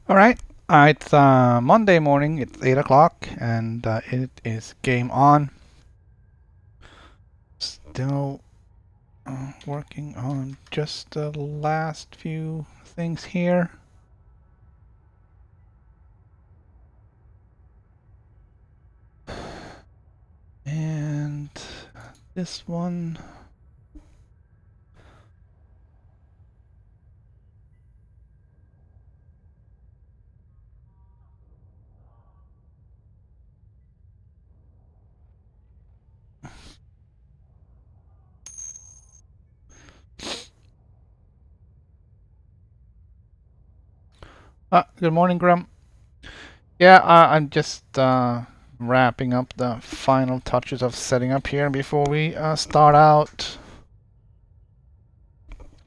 All right, it's Monday morning. It's 8 o'clock, and it is game on. Still working on just the last few things here. And this one. Good morning, Gran. Yeah, I'm just wrapping up the final touches of setting up here before we start out.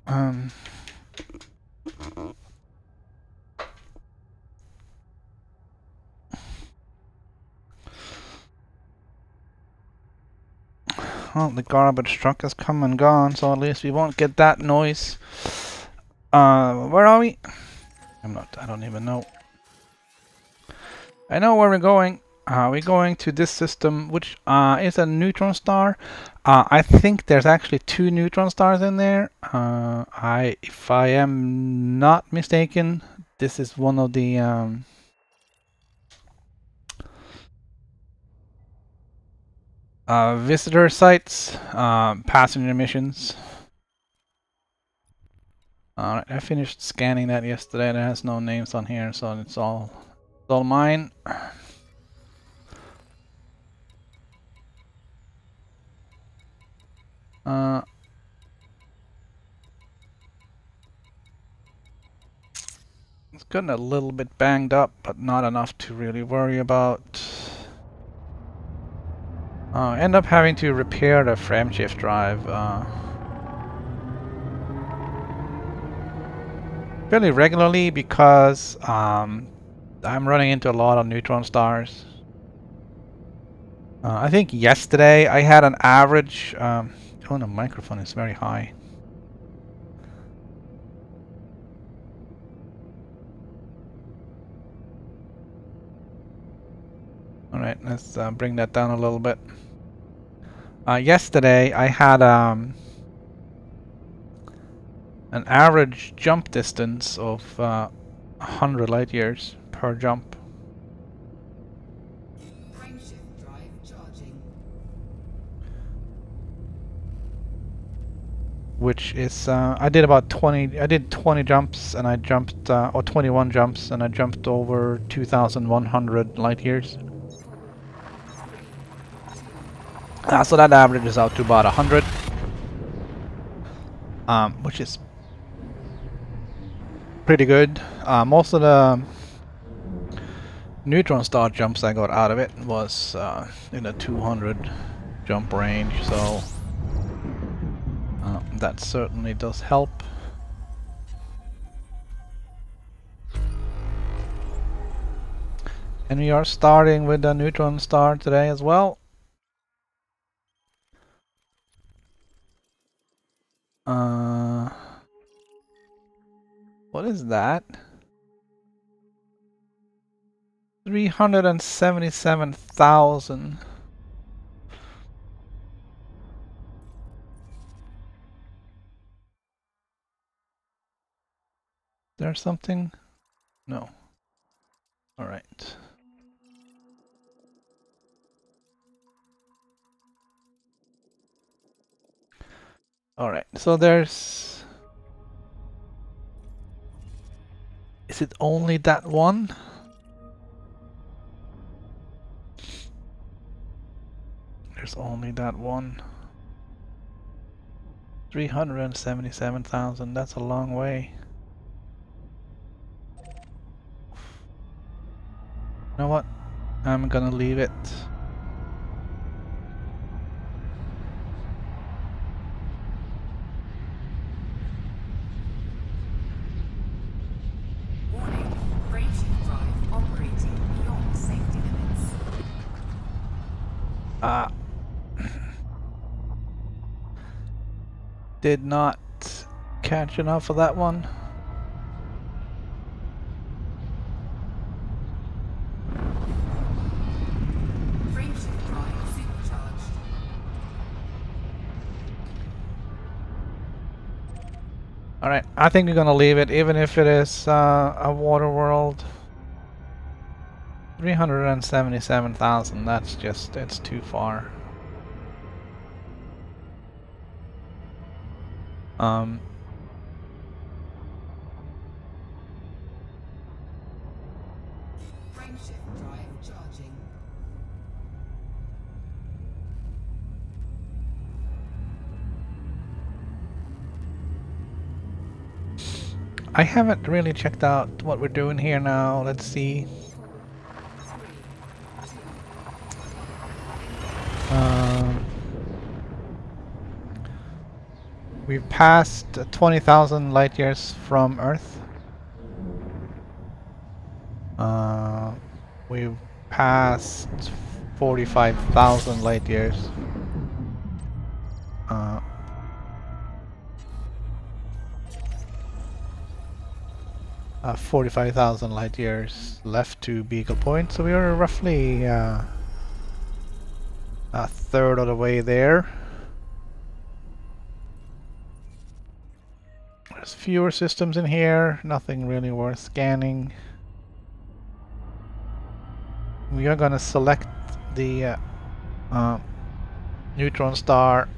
Well, the garbage truck has come and gone, so at least we won't get that noise. Where are we? I don't even know. I know where we're going. We're going to this system, which is a neutron star. I think there's actually 2 neutron stars in there. If I am not mistaken, this is one of the visitor sites, passenger missions. Alright, I finished scanning that yesterday. There has no names on here, so it's all mine. It's gotten a little bit banged up, but not enough to really worry about. I end up having to repair the frameshift drive fairly regularly because I'm running into a lot of neutron stars. I think yesterday I had an average. Oh, the microphone is very high. Alright, let's bring that down a little bit. Yesterday I had an average jump distance of 100 light years per jump. Which is I did 20 jumps, and I jumped or 21 jumps, and I jumped over 2,100 light years. So that averages out to about 100, which is pretty good. Most of the neutron star jumps I got out of it was in a 200 jump range, so that certainly does help. And we are starting with a neutron star today as well. What is that? 377,000. There's something? No. All right. All right. So there's. Is it only that one? There's only that one. 377,000. That's a long way. You know what? I'm gonna leave it. Warning, frameshift drive operating beyond safety limits. Did not catch enough of that one. Alright, I think we're gonna leave it, even if it is a water world. 377,000, that's just, it's too far. Frameshift drive charging. I haven't really checked out what we're doing here now. Let's see. We've passed 20,000 light years from Earth. We've passed 45,000 light years. 45,000 light years left to Beagle Point, so we are roughly a third of the way there. There's fewer systems in here, nothing really worth scanning. We are going to select the neutron star.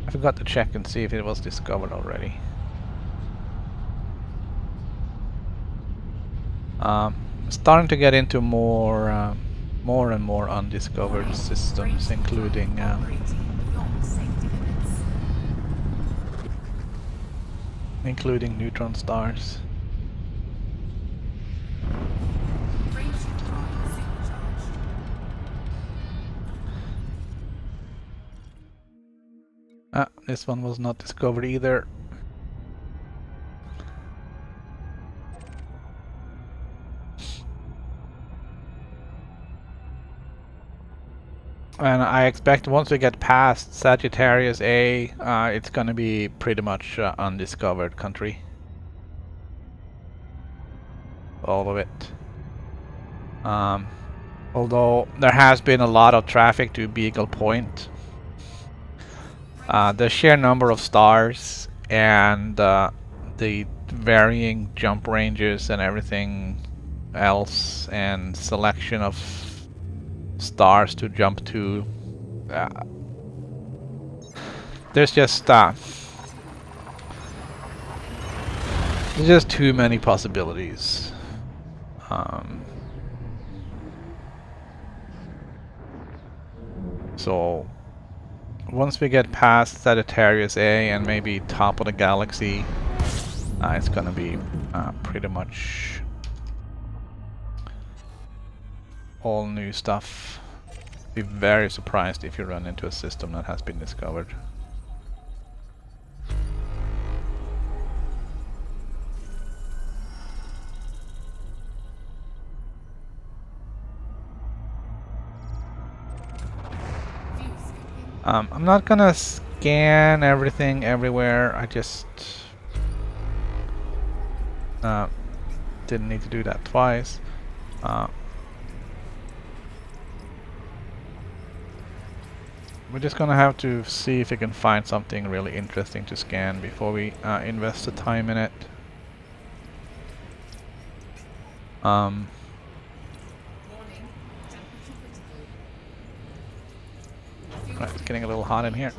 I forgot to check and see if it was discovered already. Starting to get into more and more undiscovered systems, including neutron stars. This one was not discovered either. And I expect once we get past Sagittarius A, it's gonna be pretty much undiscovered country. all of it. Although there has been a lot of traffic to Beagle Point, the sheer number of stars and the varying jump ranges and everything else, and selection of stars to jump to, there's just too many possibilities. So once we get past Sagittarius A and maybe top of the galaxy, it's gonna be pretty much all new stuff. Be very surprised if you run into a system that has been discovered. I'm not gonna scan everything everywhere. I just didn't need to do that twice. We're just gonna have to see if we can find something really interesting to scan before we invest the time in it. Right, it's getting a little hot in here.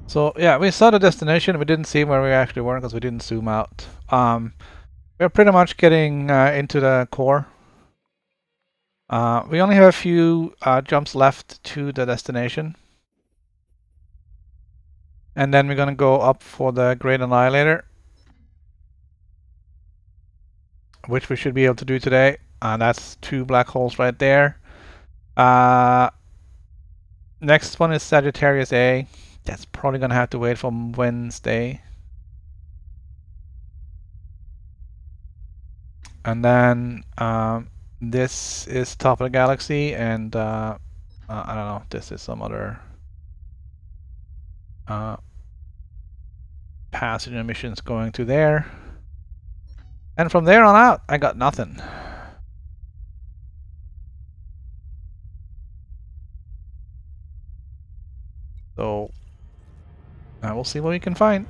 So yeah, we saw the destination. We didn't see where we actually were because we didn't zoom out. We're pretty much getting into the core. We only have a few jumps left to the destination. And then we're gonna go up for the Great Annihilator, which we should be able to do today. That's 2 black holes right there. Next one is Sagittarius A. That's probably gonna have to wait for Wednesday. And then this is top of the galaxy, and I don't know, this is some other passenger missions going to there. And from there on out, I got nothing. So we'll see what we can find.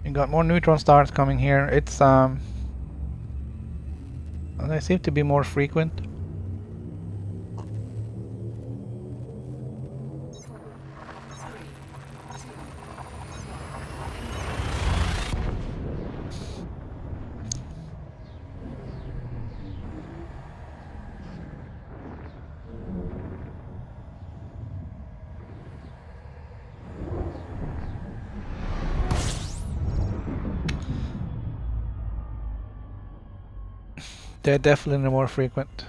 You got more neutron stars coming here. It's they seem to be more frequent. They're definitely more frequent.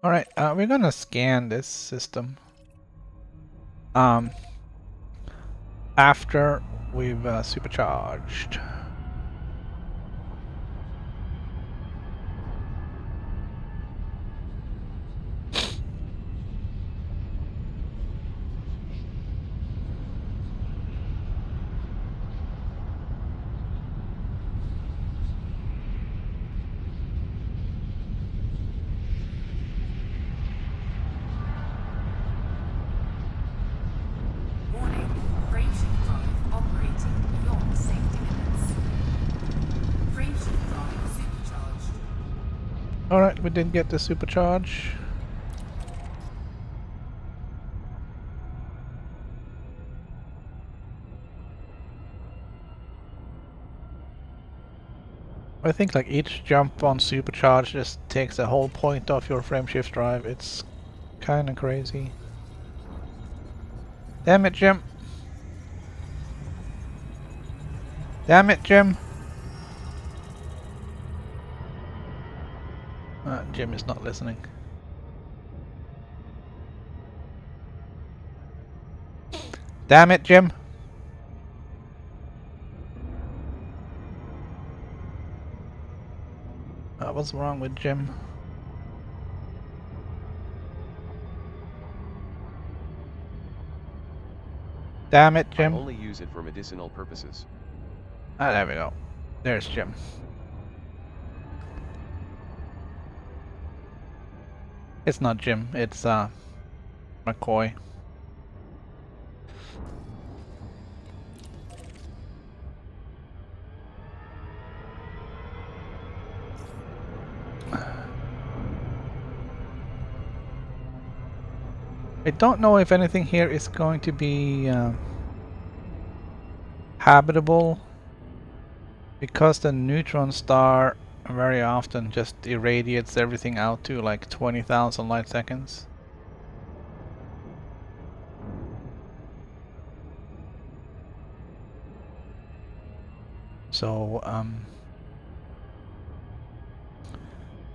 All right, we're gonna scan this system. After we've supercharged. Alright, we did get the supercharge. I think like each jump on supercharge just takes the whole point off your frameshift drive. It's kinda crazy. Damn it, Jim. Damn it, Jim. Jim is not listening. Damn it, Jim. What's wrong with Jim? Damn it, Jim. I only use it for medicinal purposes. Ah, there we go. There's Jim. It's not Jim, it's McCoy. I don't know if anything here is going to be habitable, because the neutron star very often just irradiates everything out to like 20,000 light seconds. So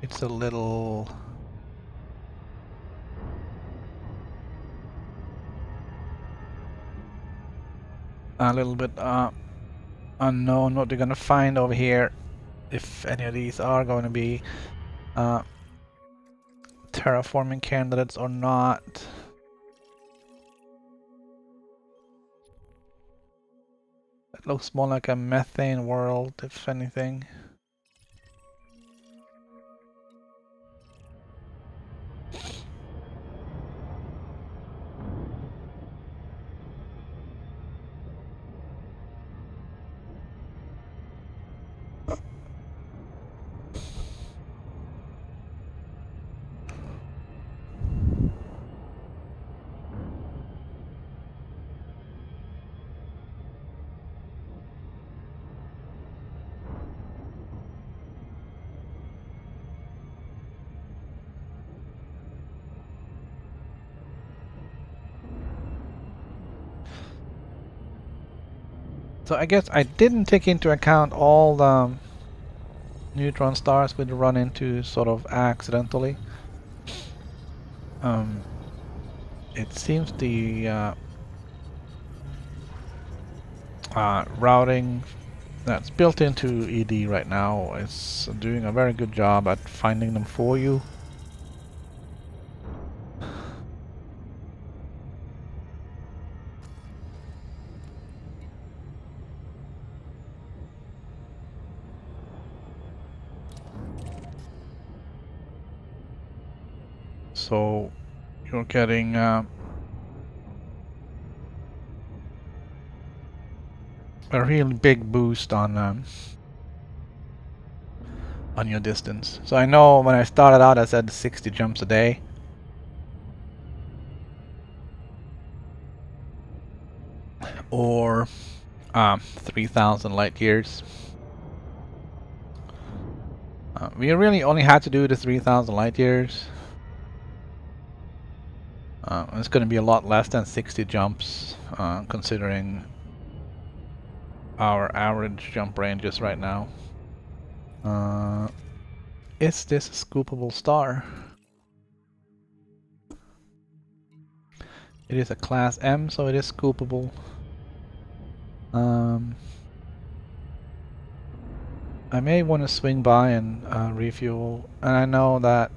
it's a little bit unknown what they're gonna find over here, if any of these are going to be terraforming candidates or not. It looks more like a methane world, if anything. So I guess I didn't take into account all the neutron stars we'd run into sort of accidentally. It seems the routing that's built into ED right now is doing a very good job at finding them for you. So you're getting a really big boost on your distance. So I know when I started out I said 60 jumps a day. Or 3,000 light years. We really only had to do the 3,000 light years. It's going to be a lot less than 60 jumps, considering our average jump ranges right now. Is this a scoopable star? It is a class M, so it is scoopable. I may want to swing by and refuel, and I know that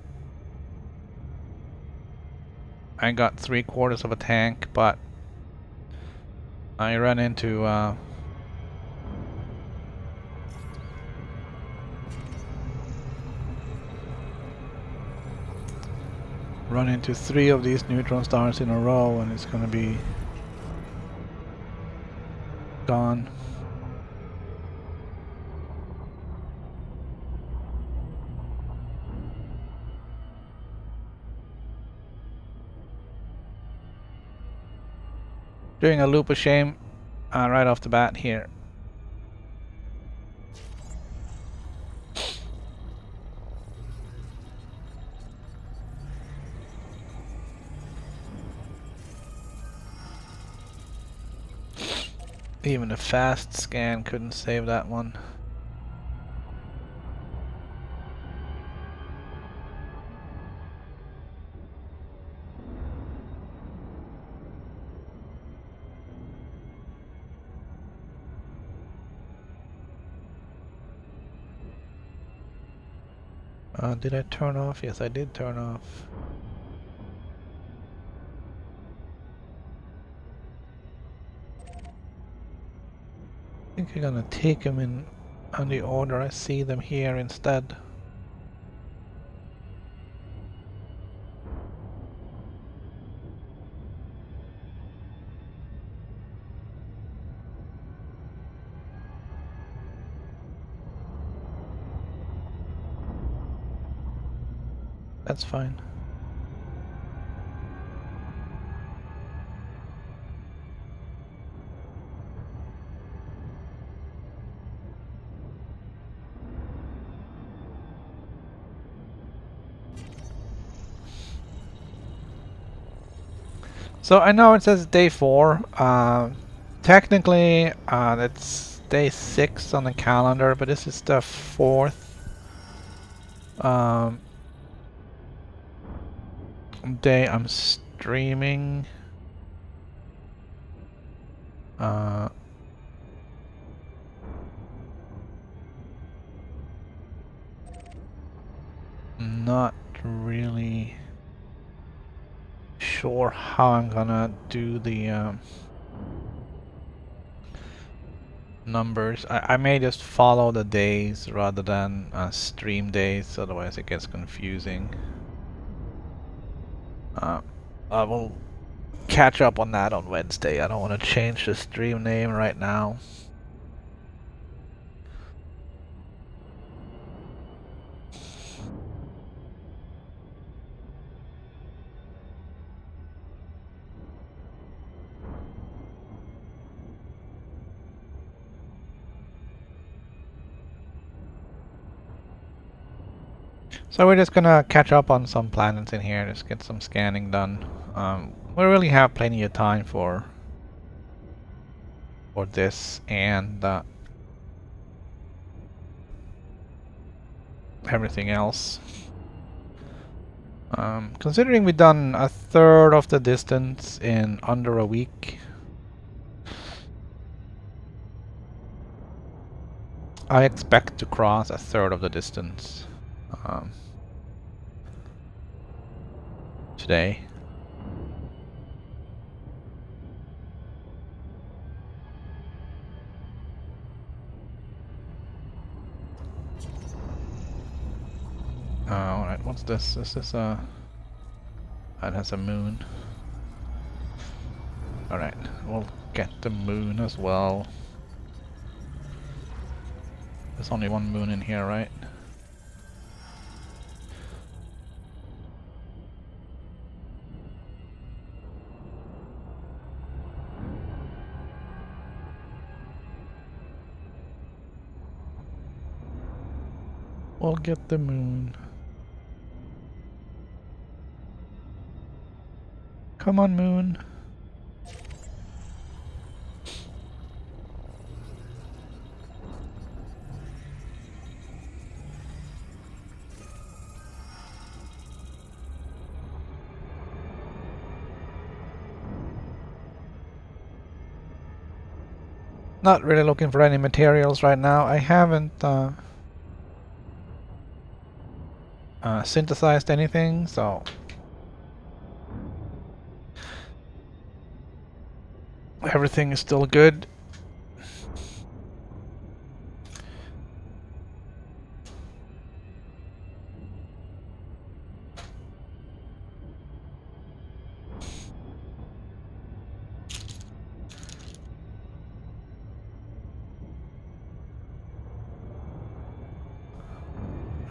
I got 3/4 of a tank, but I ran into run into 3 of these neutron stars in a row, and it's gonna be gone. Doing a loop of shame right off the bat here. Even a fast scan couldn't save that one. Did I turn off? Yes, I did turn off. I think I'm gonna take them in on the order I see them here instead. That's fine. So I know it says day 4. Technically, it's day 6 on the calendar, but this is the 4th day I'm streaming. Not really sure how I'm gonna do the numbers. I may just follow the days rather than stream days, otherwise it gets confusing. I will catch up on that on Wednesday. I don't want to change the stream name right now. So we're just gonna catch up on some planets in here, just get some scanning done. We really have plenty of time for this and everything else. Considering we've done a third of the distance in under a week, I expect to cross a third of the distance today. Alright, what's this? This is that has a moon. Alright, we'll get the moon as well. There's only one moon in here, right? We'll get the moon. Come on, moon. Not really looking for any materials right now. I haven't synthesized anything, so everything is still good.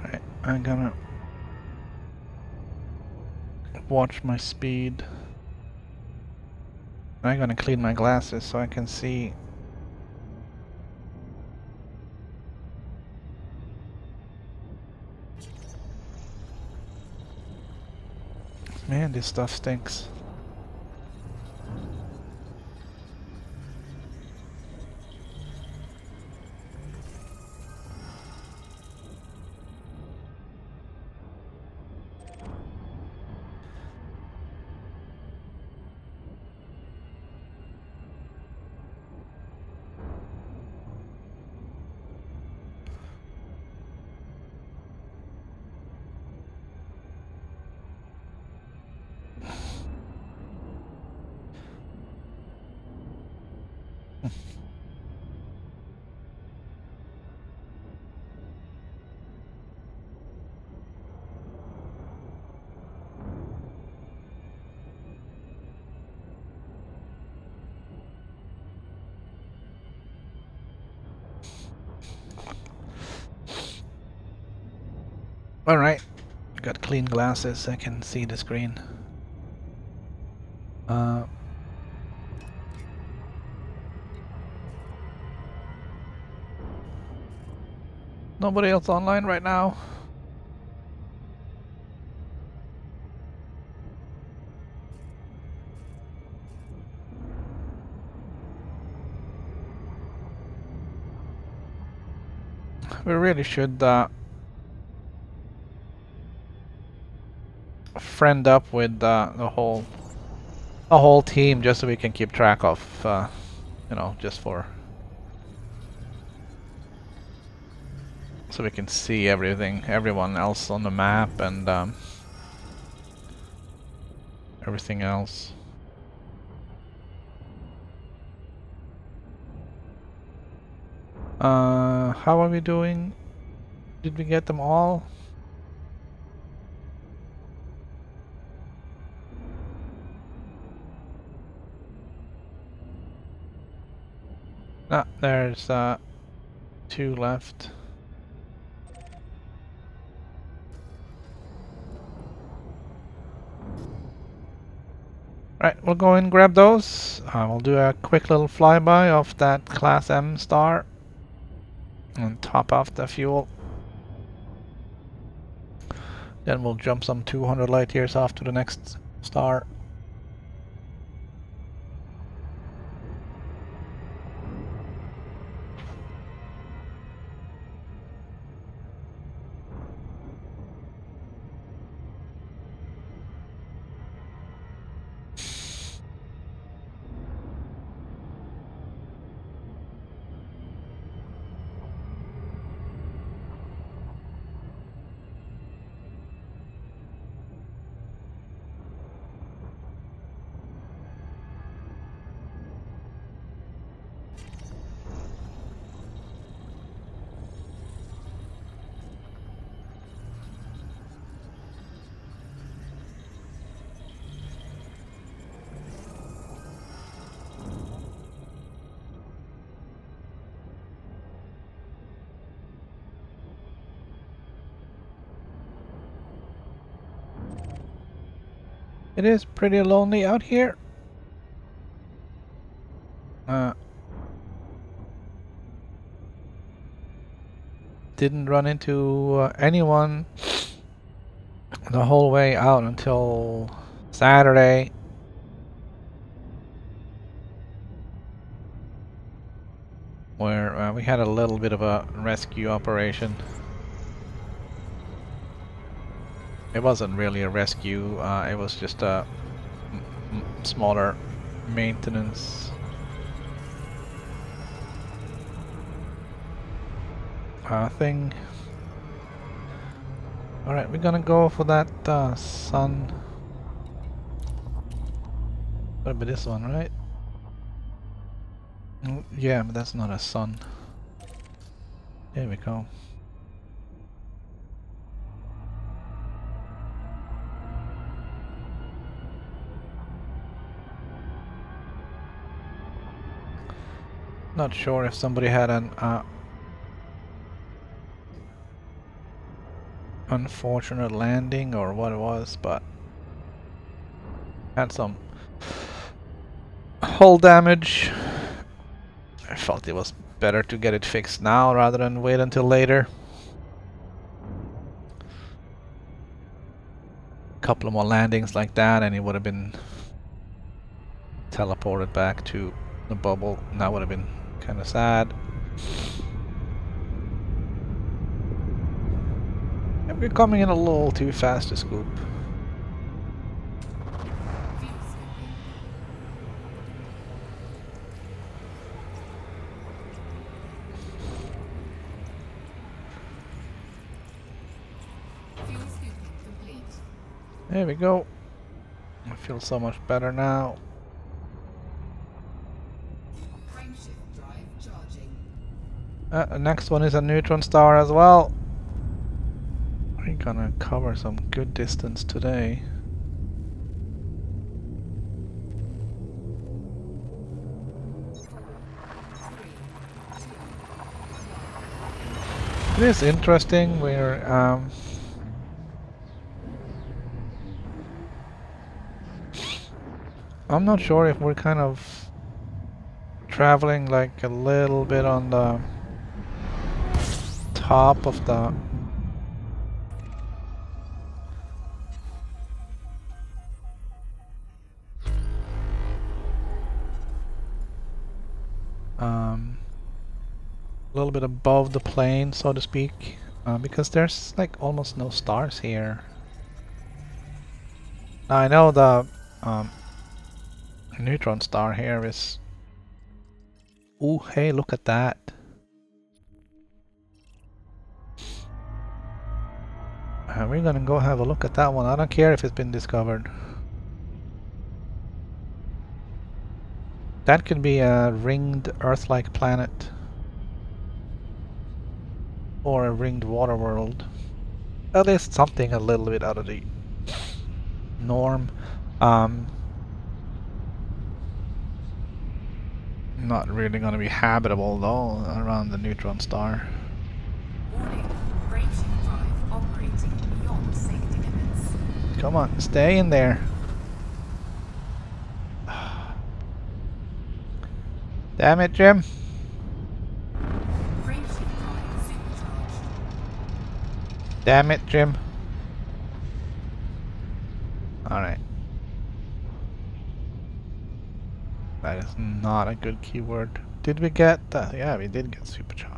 Alright, I'm gonna watch my speed. I'm gonna clean my glasses so I can see. Man, this stuff stinks. Alright, got clean glasses, I can see the screen. Nobody else online right now. We really should friend up with the whole team just so we can keep track of, you know, just for so we can see everyone else on the map and everything else. How are we doing? Did we get them all? Ah, there's 2 left. Right, we'll go and grab those. We'll do a quick little flyby of that Class M star and top off the fuel. Then we'll jump some 200 light years off to the next star. It is pretty lonely out here. Didn't run into anyone the whole way out until Saturday. Where we had a little bit of a rescue operation. It wasn't really a rescue, it was just a smaller maintenance thing. Alright, we're gonna go for that sun. That'll be this one, right? Yeah, but that's not a sun. There we go. Not sure if somebody had an unfortunate landing or what it was, but had some hull damage. I felt it was better to get it fixed now rather than wait until later. A couple of more landings like that and he would have been teleported back to the bubble, and that would have been kind of sad. And we're coming in a little too fast to scoop. There we go. I feel so much better now. The next one is a neutron star as well. We're gonna cover some good distance today. It is interesting. We're I'm not sure if we're kind of traveling like a little bit on the top of the a little bit above the plane, so to speak, because there's like almost no stars here. Now I know the neutron star here is... Ooh, hey, look at that. We're gonna go have a look at that one. I don't care if it's been discovered. That could be a ringed Earth-like planet. Or a ringed water world. At least something a little bit out of the norm. Not really gonna be habitable though around the neutron star. Warning, ranging drive operating beyond safety limits. Come on, stay in there. Damn it, Jim. Ranging drive supercharged. Damn it, Jim. Alright. That is not a good keyword. Did we get... yeah, we did get supercharged.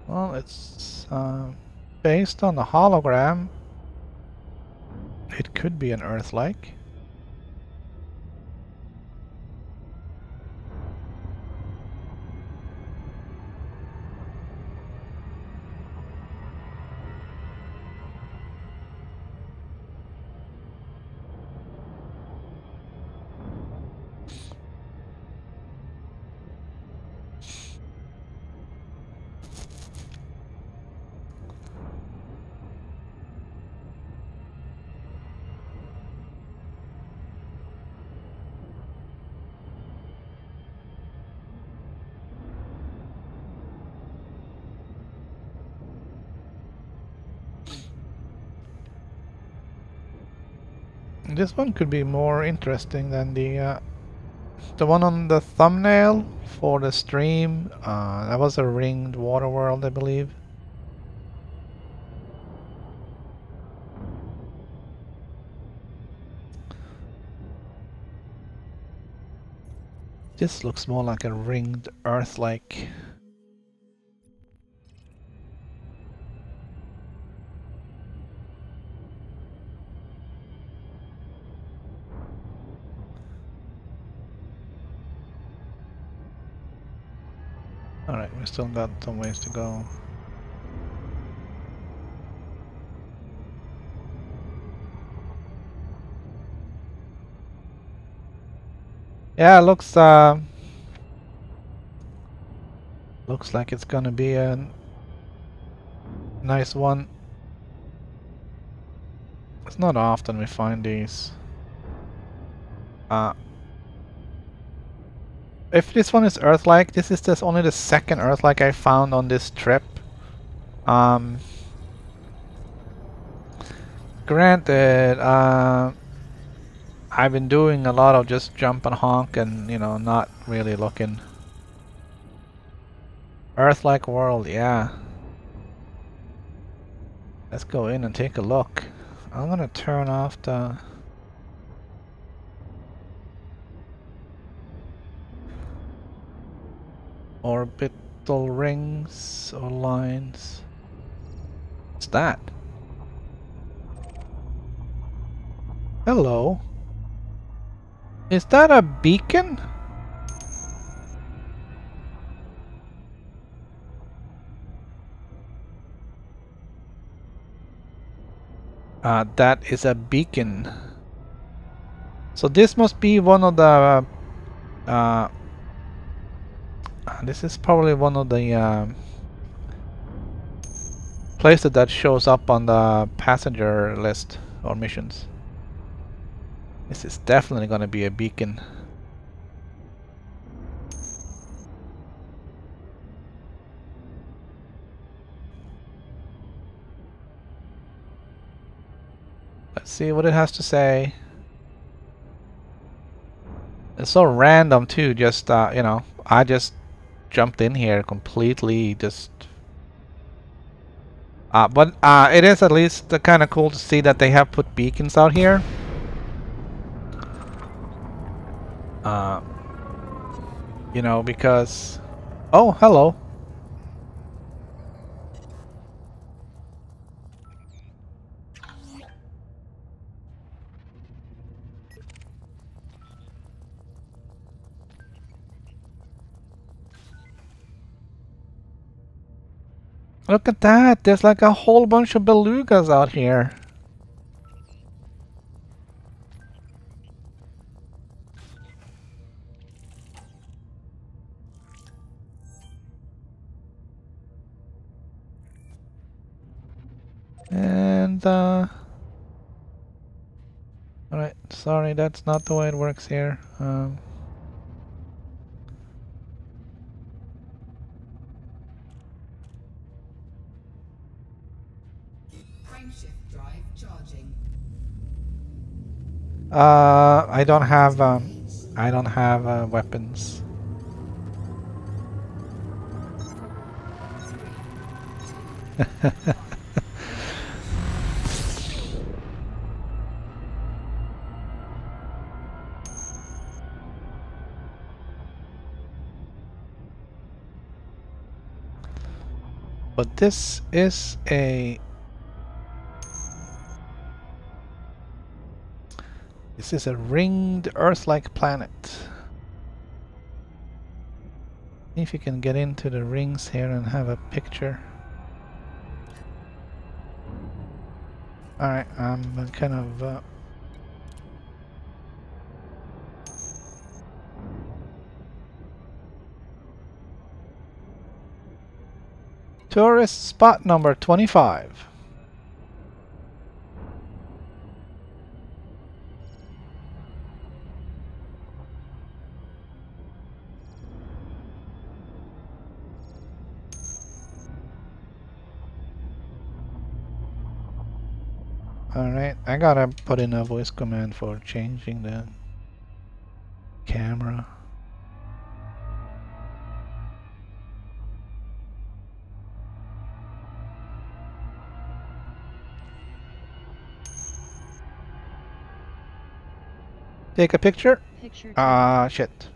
Well, it's based on the hologram. It could be an Earth-like. This one could be more interesting than the one on the thumbnail for the stream. That was a ringed water world, I believe. This looks more like a ringed Earth-like. Alright, we still got some ways to go. Yeah, looks like it's gonna be a nice one. It's not often we find these. If this one is Earth-like, this is just only the second Earth-like I found on this trip. Granted, I've been doing a lot of just jump and honk and, you know, not really looking. Earth-like world, yeah. Let's go in and take a look. I'm gonna turn off the... orbital rings or lines. What's that? Hello? Is that a beacon? That is a beacon. So this must be one of the this is probably one of the places that shows up on the passenger list or missions. This is definitely going to be a beacon. see what it has to say. It's so random too. Just you know, I just jumped in here completely. Just. But it is at least kind of cool to see that they have put beacons out here. You know, because... Oh, hello. Look at that. There's like a whole bunch of belugas out here. And, alright, sorry, that's not the way it works here. Frameshift drive charging. I don't have weapons. But this is a... This is a ringed Earth-like planet. See if you can get into the rings here and have a picture. Alright, I'm kind of... Tourist spot number 25. Alright, I gotta put in a voice command for changing the camera. Take a picture? Shit.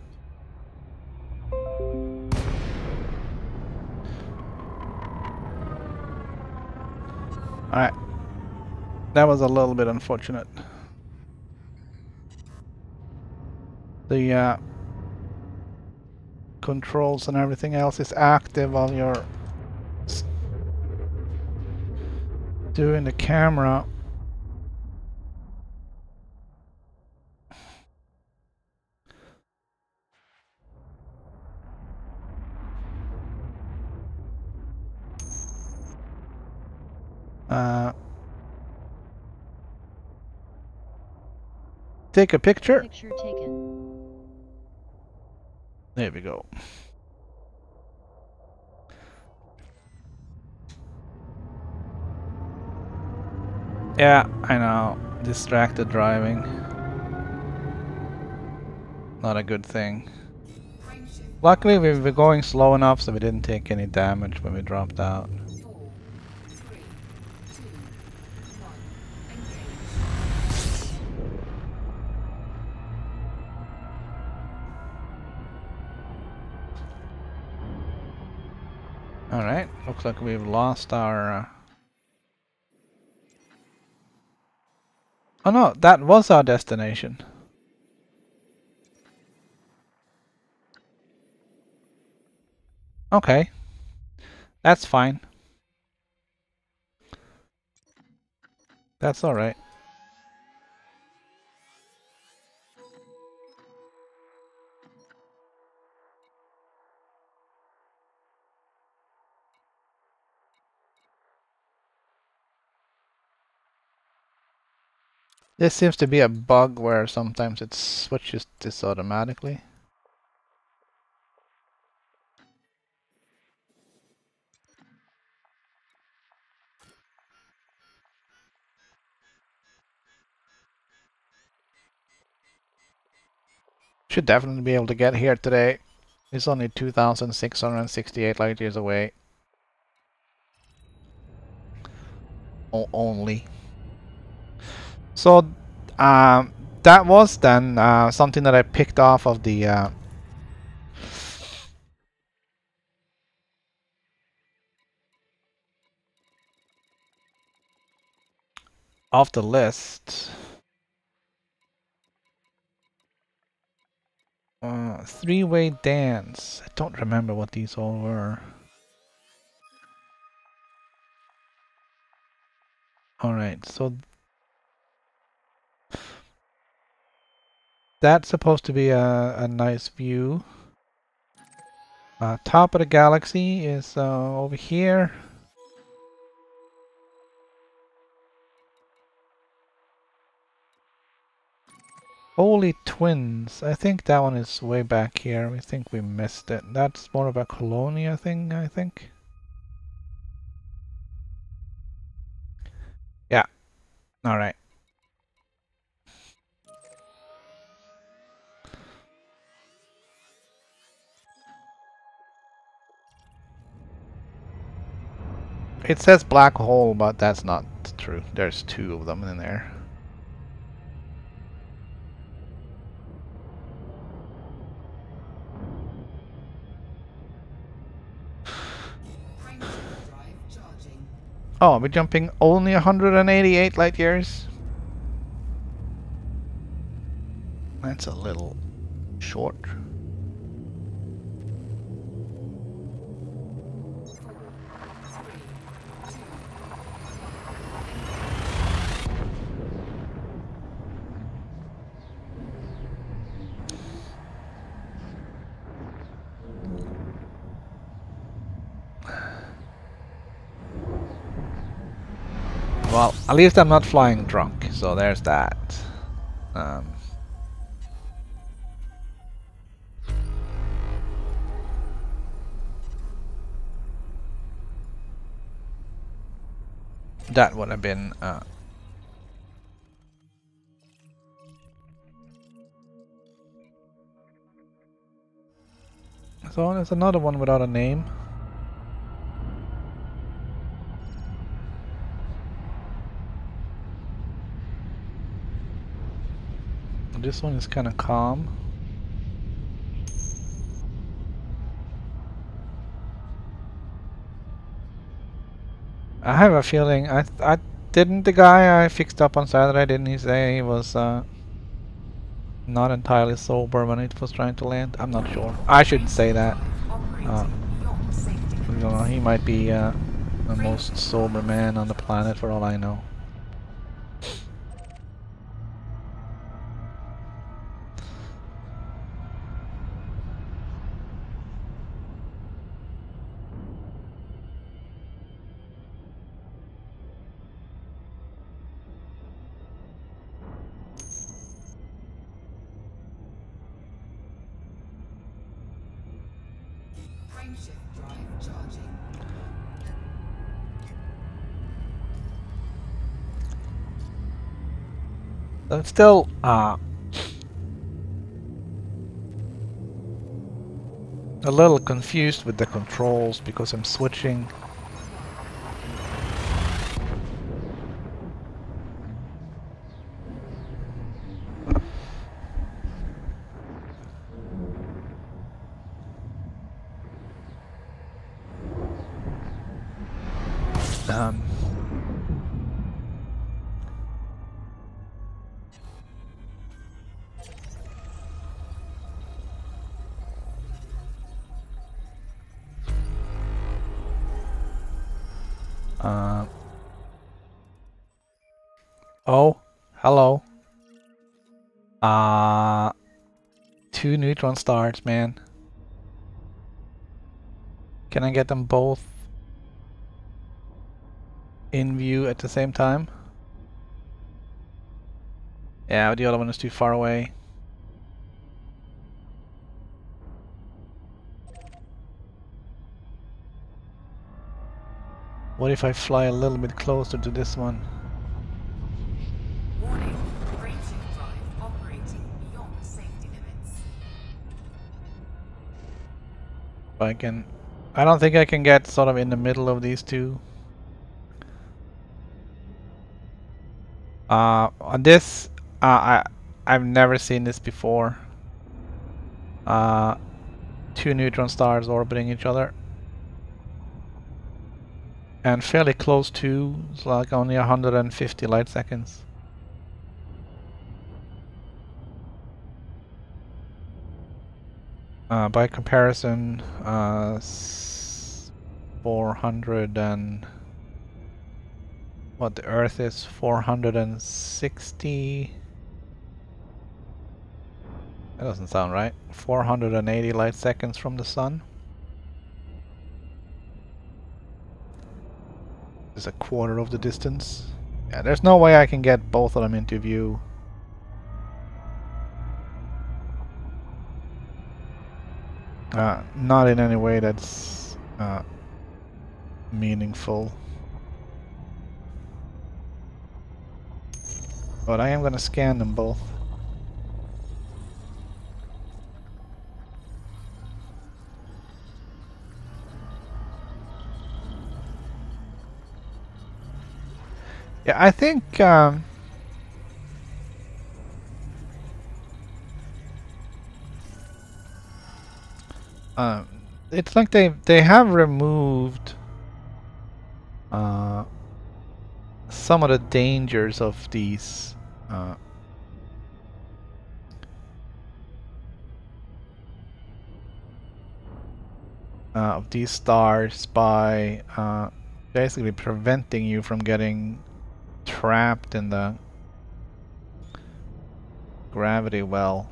Alright. That was a little bit unfortunate. The controls and everything else is active while you're doing the camera. Take a picture. Picture taken. There we go. Yeah, I know. Distracted driving. Not a good thing. Luckily we were going slow enough so we didn't take any damage when we dropped out. 4, 3, 2, 1. Engage. Alright, looks like we've lost our... Oh no, that was our destination. Okay. That's fine. That's alright. This seems to be a bug where sometimes it switches this automatically. Should definitely be able to get here today. It's only 2,668 light years away. Only. So, that was then something that I picked off of the list. Three-way dance. I don't remember what these all were. Alright, so that's supposed to be a nice view. Top of the galaxy is over here. Holy Twins. I think that one is way back here. We think we missed it. That's more of a Colonia thing, I think. Yeah. Alright. It says black hole, but that's not true. There's two of them in there. Oh, we're jumping only 188 light years? That's a little short. Well, at least I'm not flying drunk, so there's that. That would have been so there's another one without a name. This one is kind of calm. I have a feeling I didn't the guy I fixed up on Saturday, didn't he say he was not entirely sober when it was trying to land? I'm not sure. I shouldn't say that. You know, he might be the most sober man on the planet for all I know. I'm still a little confused with the controls because I'm switching. Oh, hello. 2 neutron stars, man. Can I get them both in view at the same time? Yeah, the other one is too far away. What if I fly a little bit closer to this one? Warning, frameshift drive operating beyond safety limits. I can. I don't think I can get sort of in the middle of these two. On this, I've never seen this before. Two neutron stars orbiting each other. And fairly close to, it's like only 150 light seconds. By comparison, 400 and what the Earth is 460. That doesn't sound right. 480 light seconds from the sun. Is a quarter of the distance. Yeah, there's no way I can get both of them into view. Not in any way that's meaningful. But I am going to scan them both. Yeah, I think it's like they have removed some of the dangers of these stars by basically preventing you from getting trapped in the gravity well.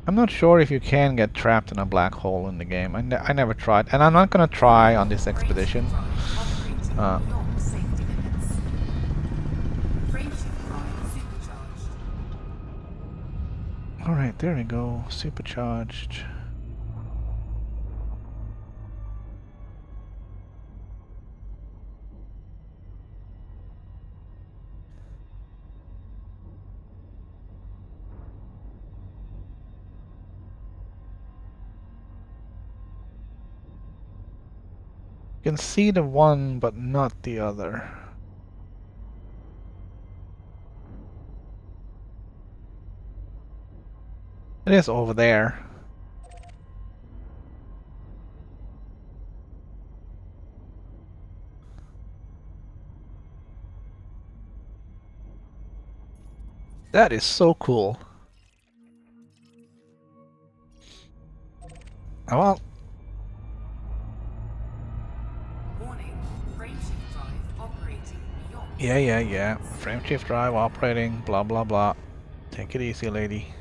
I'm not sure if you can get trapped in a black hole in the game. I never tried, and I'm not gonna try on this expedition. Alright, there we go. Supercharged. You can see the one, but not the other. It is over there. That is so cool. Oh, well. Yeah. Frame shift drive operating, blah blah blah. Take it easy, lady.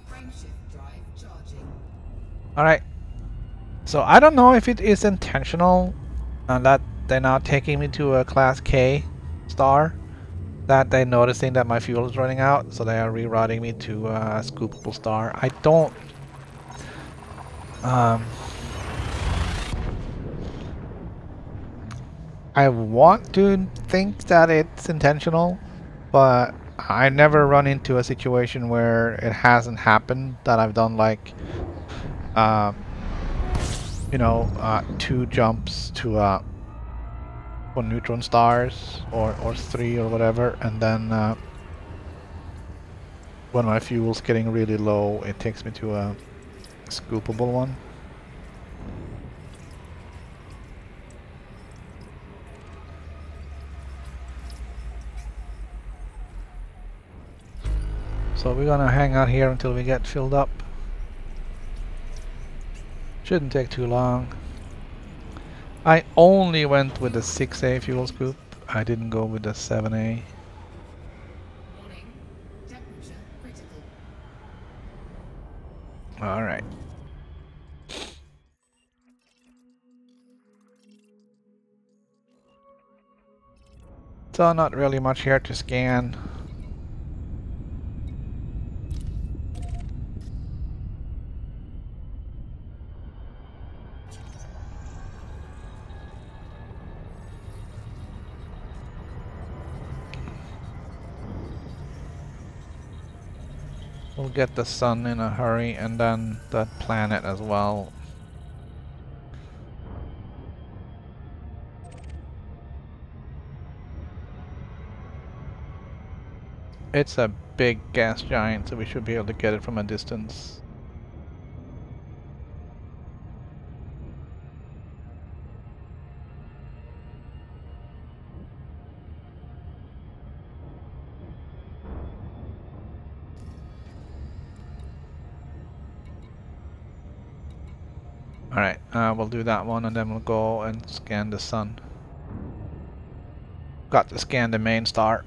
Frame shift drive charging. Alright. So I don't know if it is intentional that they're now taking me to a Class K star. That they're noticing that my fuel is running out, so they are rerouting me to a scoopable star. I don't I want to think that it's intentional, but I never run into a situation where it hasn't happened, that I've done like you know, 2 jumps to for neutron stars or 3 or whatever, and then when my fuel's getting really low, it takes me to a scoopable one. So we're gonna hang out here until we get filled up. Shouldn't take too long. I only went with the 6A fuel scoop. I didn't go with the 7A. Warning. Temperature critical. Alright. So not really much here to scan. We'll get the sun in a hurry, and then that planet as well. It's a big gas giant, so we should be able to get it from a distance. Alright, we'll do that one, and then we'll go and scan the sun. Got to scan the main star.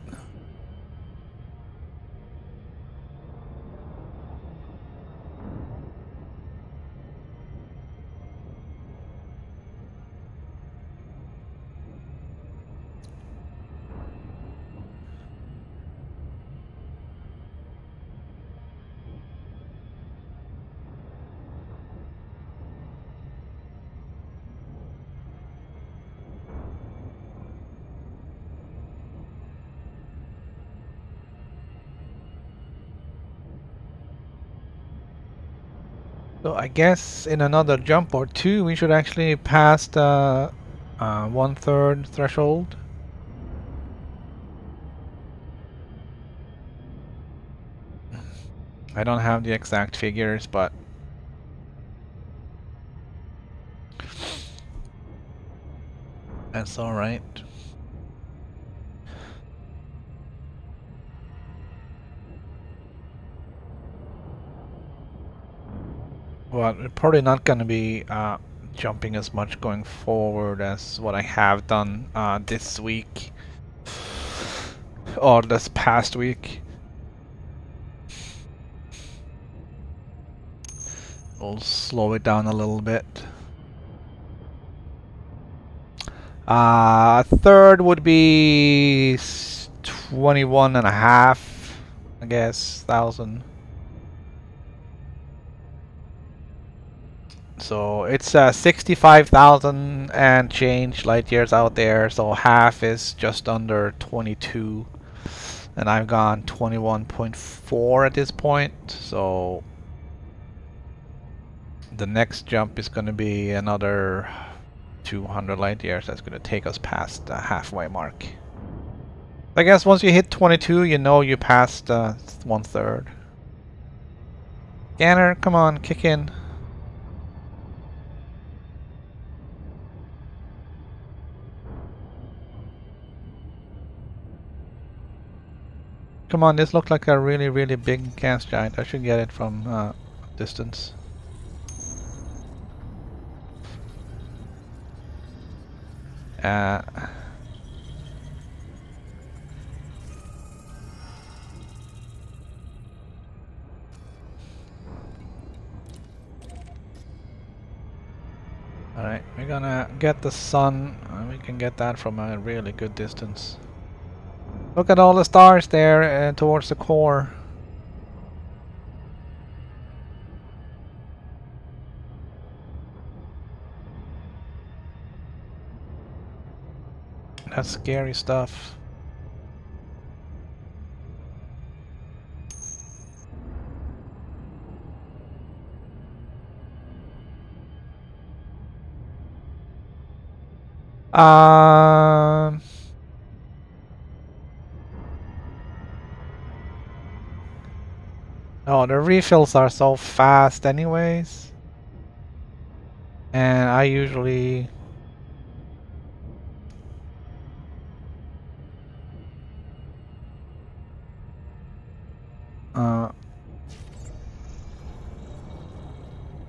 So I guess in another jump or two we should actually pass the 1/3 threshold. I don't have the exact figures, but that's alright. Well, we're probably not going to be jumping as much going forward as what I have done this week or this past week. We'll slow it down a little bit. Third would be 21.5, I guess, thousand. So it's 65,000 and change light years out there, so half is just under 22, and I've gone 21.4 at this point, so the next jump is going to be another 200 light years. That's going to take us past the halfway mark. I guess once you hit 22, you know you passed 1/3. Scanner, come on, kick in. Come on, this looks like a really, really big gas giant. I should get it from distance. Alright, we're gonna get the sun. We can get that from a really good distance. Look at all the stars there towards the core. That's scary stuff. Oh, the refills are so fast anyways. And I usually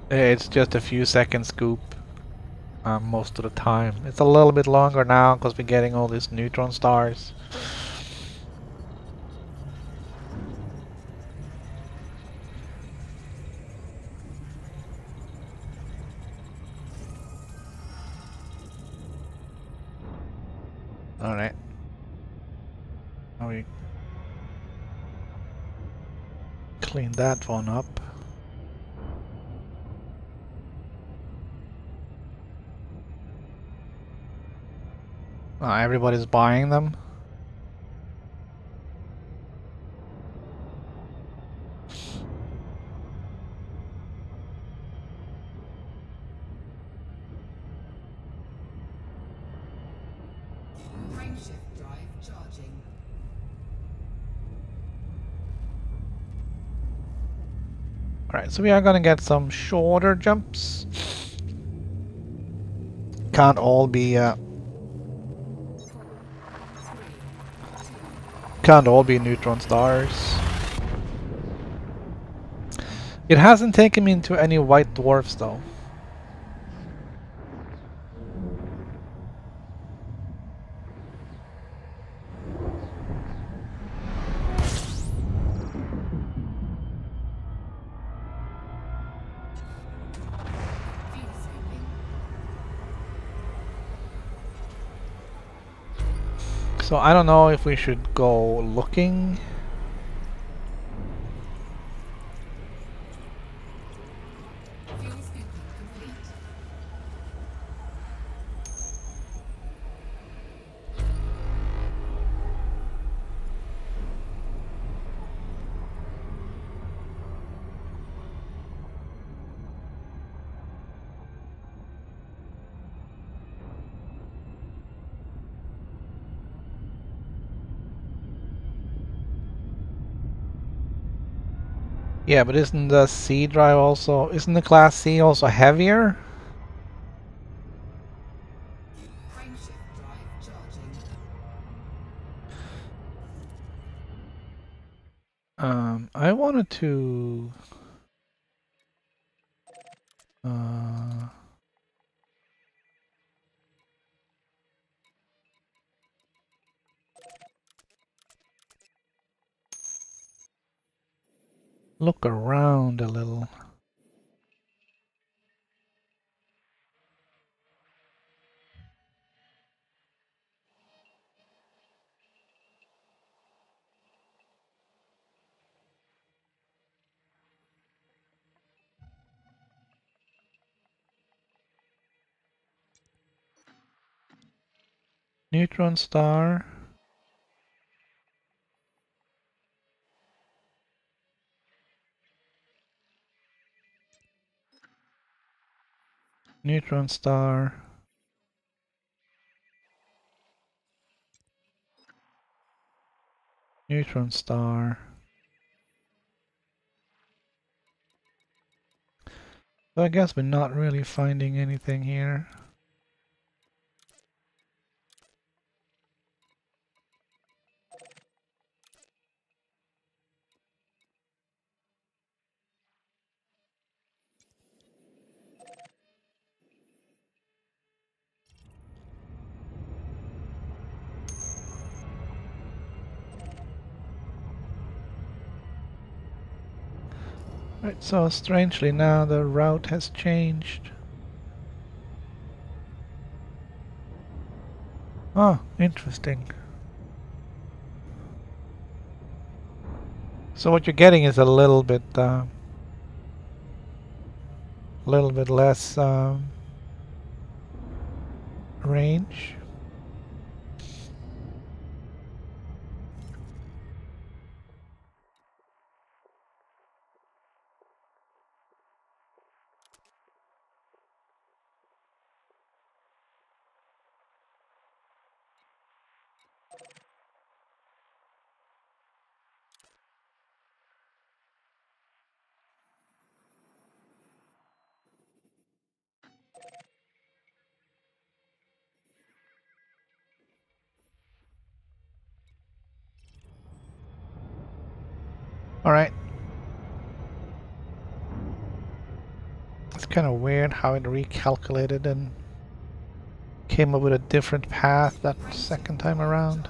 it's just a few seconds scoop most of the time. It's a little bit longer now because we're getting all these neutron stars. Alright. Now we clean that one up. Everybody's buying them. Frameshift drive charging. Alright, so we are gonna get some shorter jumps. Can't all be neutron stars. It hasn't taken me into any white dwarfs though. So I don't know if we should go looking. Fuel scooping complete. Yeah, but isn't the C drive also, isn't the class C also heavier? Frameshift drive charging. I wanted to look around a little. Neutron star. Neutron star. Neutron star. So I guess we're not really finding anything here. Right, so strangely now the route has changed. Oh, interesting. So what you're getting is a little bit less range. Alright. It's kind of weird how it recalculated and came up with a different path that second time around.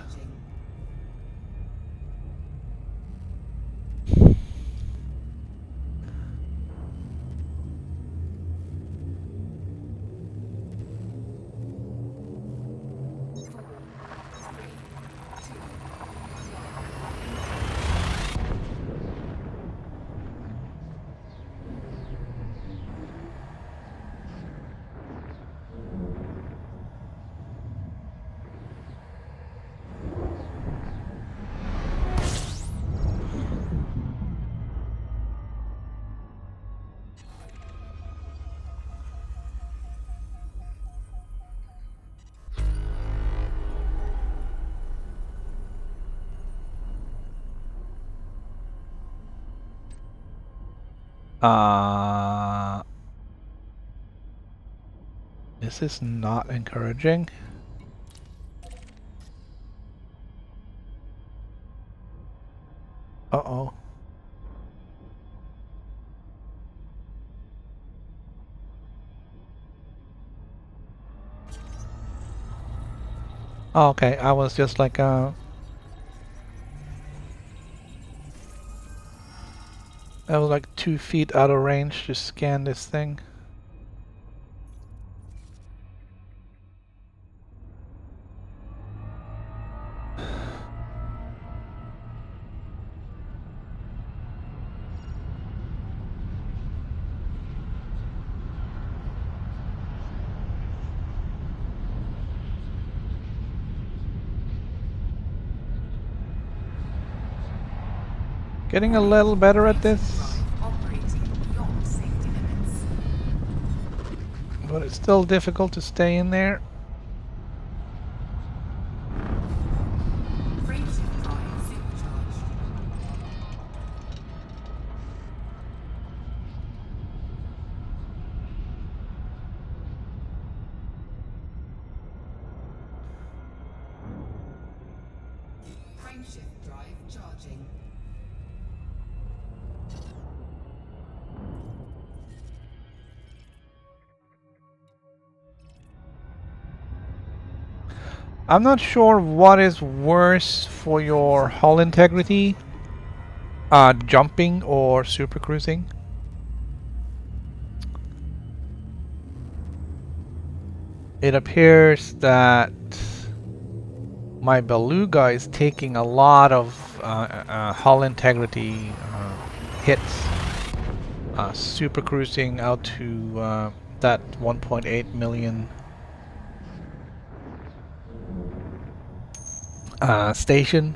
This is not encouraging. Uh-oh. Oh, okay, I was just like I was like 2 feet out of range to scan this thing. Getting a little better at this, Operating beyond safety limits. but it's still difficult to stay in there. Frameshift drive supercharged. Frameshift drive charging. I'm not sure what is worse for your hull integrity, jumping or super cruising. It appears that my beluga is taking a lot of hull integrity hits, super cruising out to that 1.8 million station.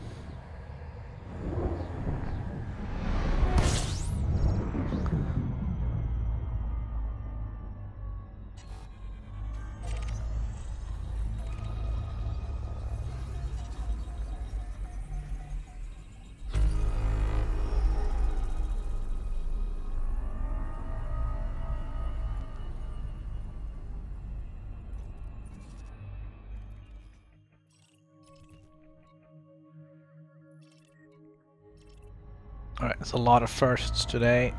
Alright, there's a lot of firsts today.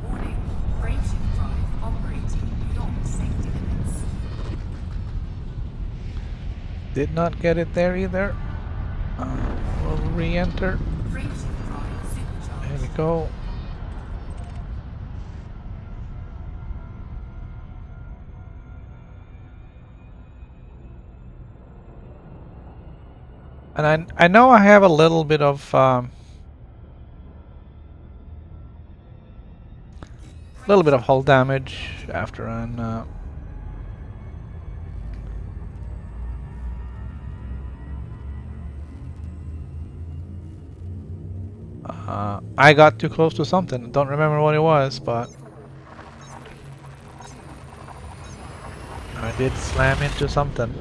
Warning. Frameshift drive operating beyond safety limits. Did not get it there either. We'll re-enter. Frameshift drive supercharged. There we go. And I know I have a little bit of hull damage after an I got too close to something. Don't remember what it was, but I did slam into something.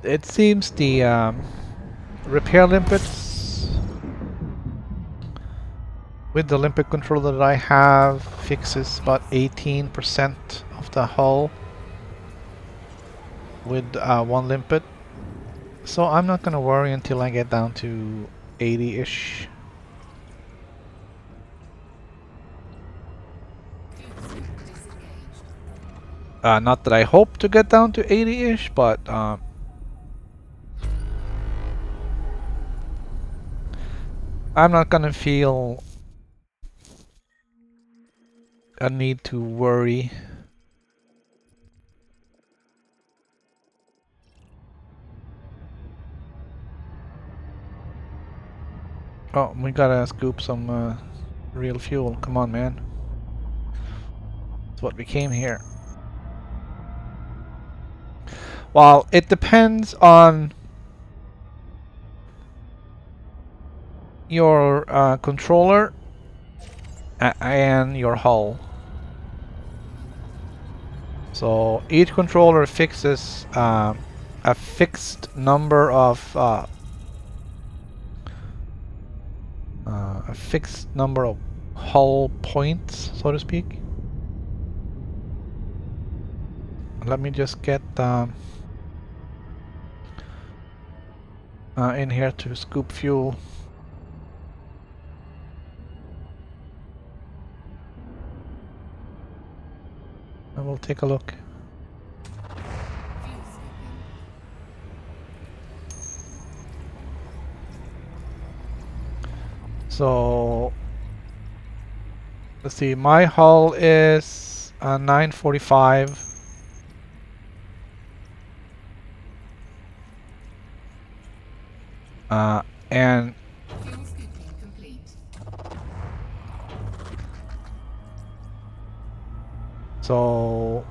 It seems the repair limpets with the limpet controller that I have fixes about 18% of the hull with one limpet. So I'm not gonna worry until I get down to 80-ish. Not that I hope to get down to 80-ish, but I'm not gonna feel a need to worry. Oh, we gotta scoop some real fuel. Come on, man. That's what we came here. Well, it depends on your controller and your hull. So each controller fixes a fixed number of hull points, so to speak. Let me just get in here to scoop fuel. And we'll take a look. So let's see, my hull is 945. And so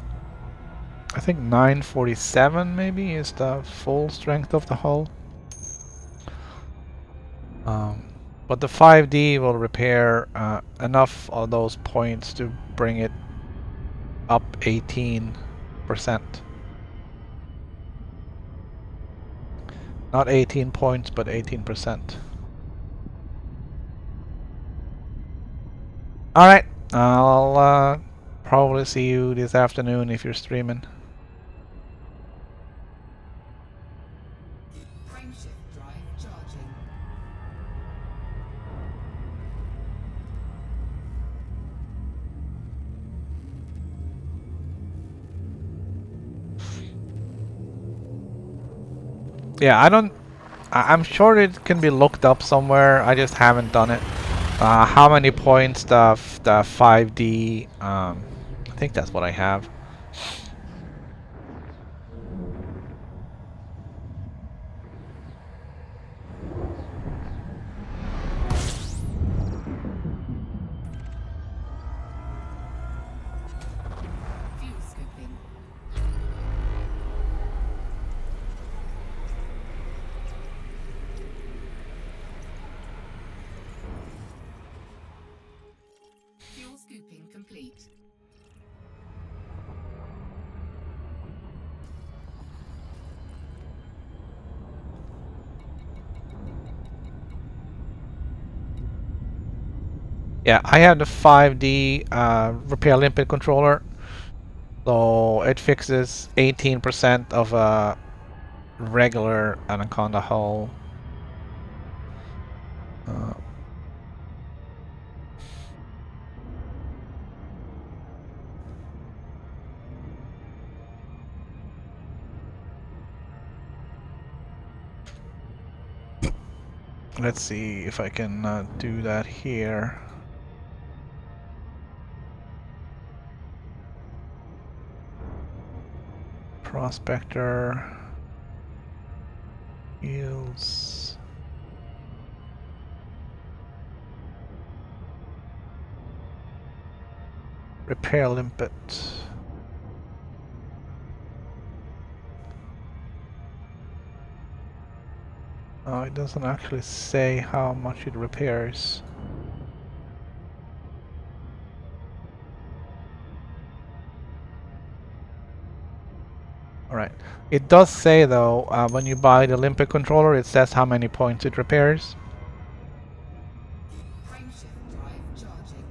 I think 947 maybe is the full strength of the hull. But the 5D will repair enough of those points to bring it up 18%. Not 18 points, but 18%. Alright, I'll probably see you this afternoon if you're streaming. Frameshift drive charging. Yeah, I'm sure it can be looked up somewhere. I just haven't done it. How many points the 5D? I think that's what I have. Yeah, I have the 5D repair limpet controller, so it fixes 18% of a regular Anaconda hull. Let's see if I can do that here. Prospector yields. Repair limpet. Oh, it doesn't actually say how much it repairs. Alright. It does say though, when you buy the limpet controller, it says how many points it repairs. Frameshift drive charging.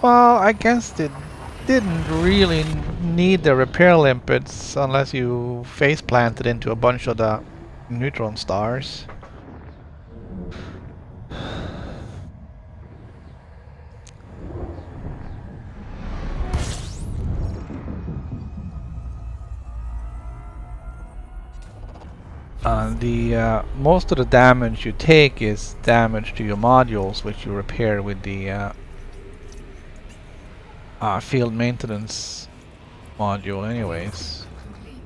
Well, I guess it didn't really need the repair limpets unless you face planted into a bunch of the neutron stars. Most of the damage you take is damage to your modules, which you repair with the field maintenance module anyways. Complete.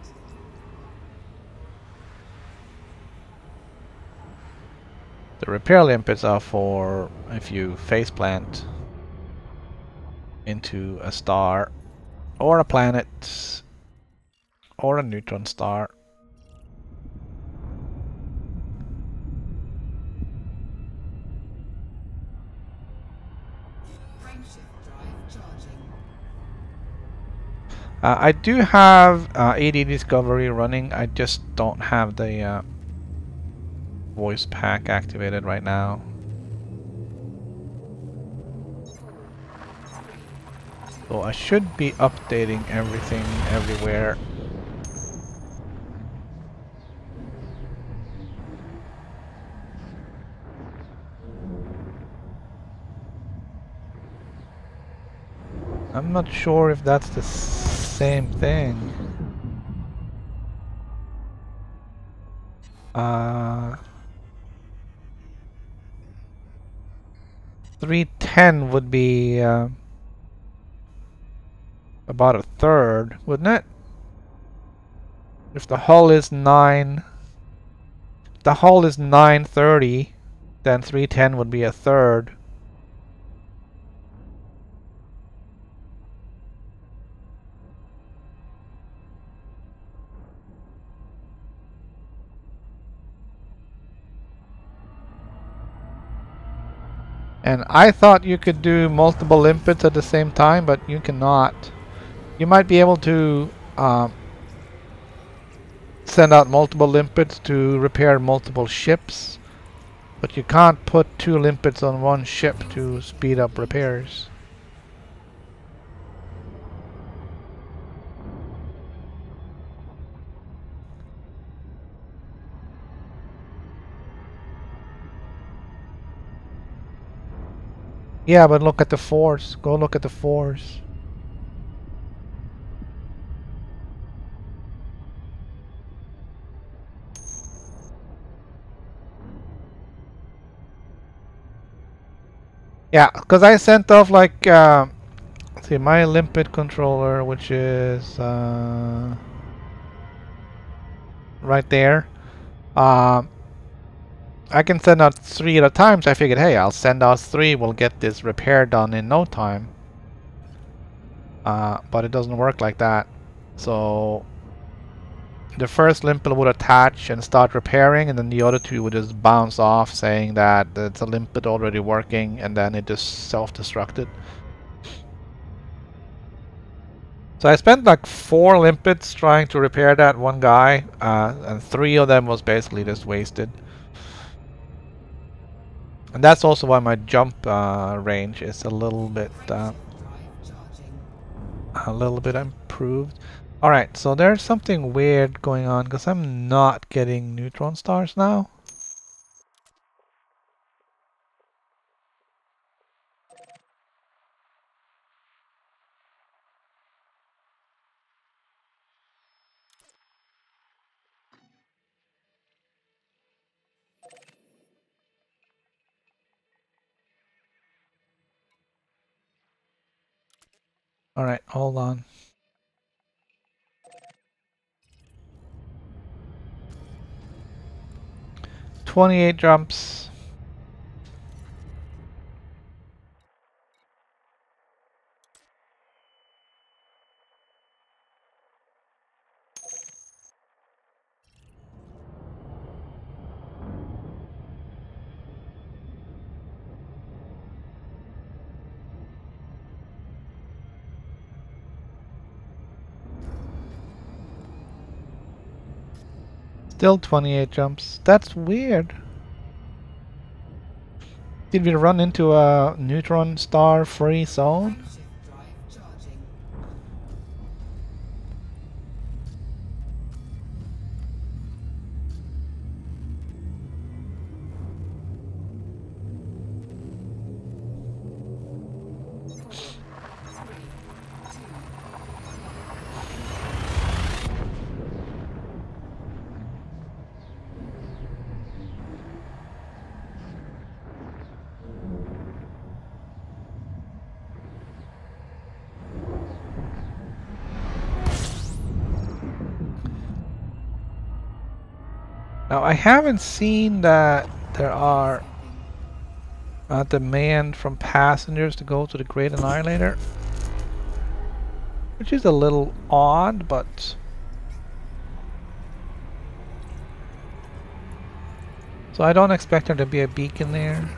The repair limpets are for if you faceplant into a star or a planet or a neutron star. Frameshift drive charging. I do have AD Discovery running. I just don't have the voice pack activated right now. 4, 3, So I should be updating everything everywhere. I'm not sure if that's the same thing. 310 would be about a third, wouldn't it? If the hull is 930, then 310 would be a third. And I thought you could do multiple limpets at the same time, but you cannot. You might be able to send out multiple limpets to repair multiple ships, but you can't put 2 limpets on one ship to speed up repairs. Yeah, but look at the force. Go look at the force. Yeah, because I sent off like see my limpet controller, which is right there. I can send out 3 at a time, so I figured, hey, I'll send out 3. We'll get this repair done in no time. But it doesn't work like that. So the first limpet would attach and start repairing, and then the other 2 would just bounce off, saying that it's a limpet already working, and then it just self-destructed. So I spent like 4 limpets trying to repair that one guy, and 3 of them was basically just wasted. And that's also why my jump range is a little bit improved. Alright, so there's something weird going on because I'm not getting neutron stars now. Alright, hold on. "28 jumps. Still 28 jumps. That's weird. Did we run into a neutron star free zone? Frameshift drive charging. Now I haven't seen that there are demand from passengers to go to the Great Annihilator, which is a little odd, but so I don't expect there to be a beacon there.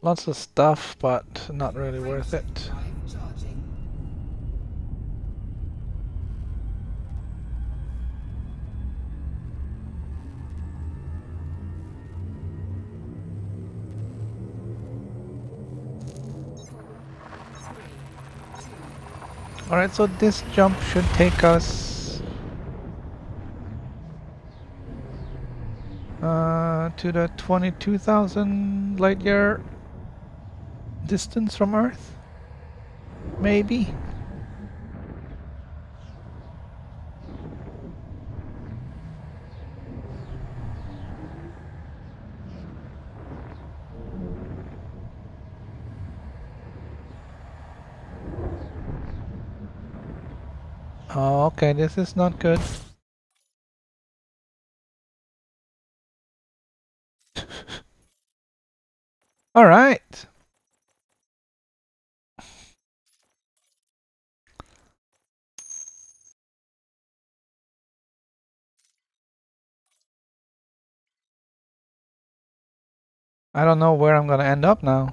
Lots of stuff, but not really worth it. Alright, so this jump should take us to the 22,000 light year distance from Earth? Maybe? Oh, okay, this is not good. Alright. I don't know where I'm gonna end up now.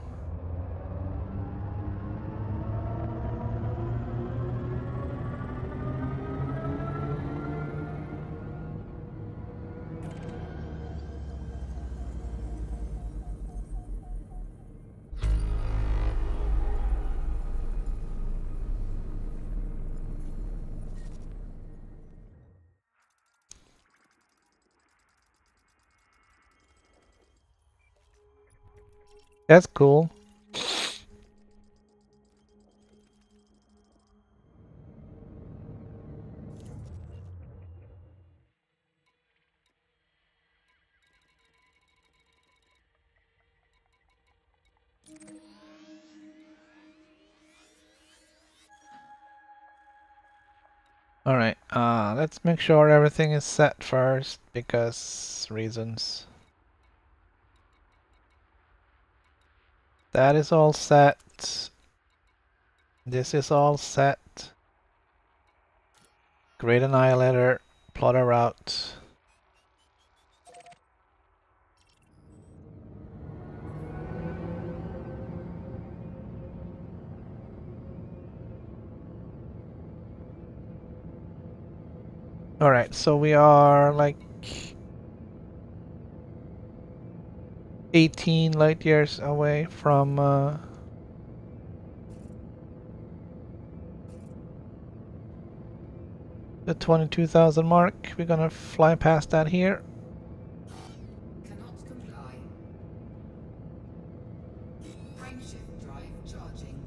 That's cool. Alright, let's make sure everything is set first, because reasons. That is all set. This is all set. Great Annihilator, plot a route. Alright, so we are like 18 light years away from the 22,000 mark. We're gonna fly past that here. Cannot comply. Frameshift drive charging.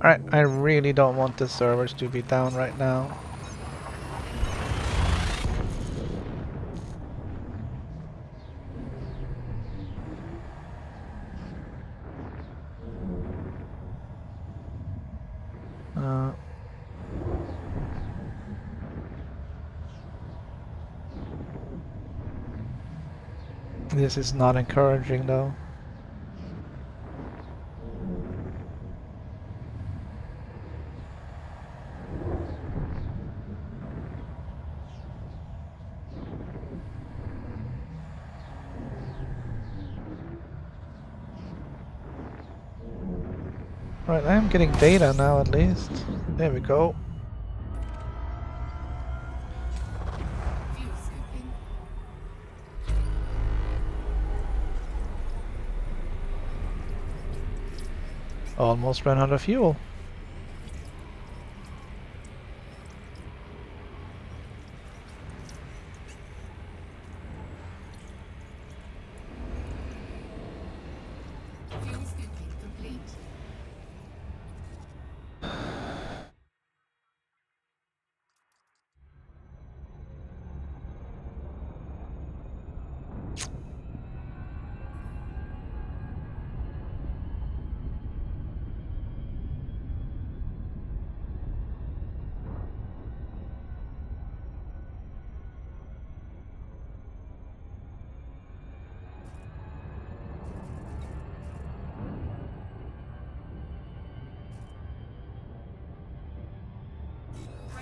Alright, I really don't want the servers to be down right now. This is not encouraging though. Right, I am getting data now at least. There we go. Fuel scooping. Almost ran out of fuel.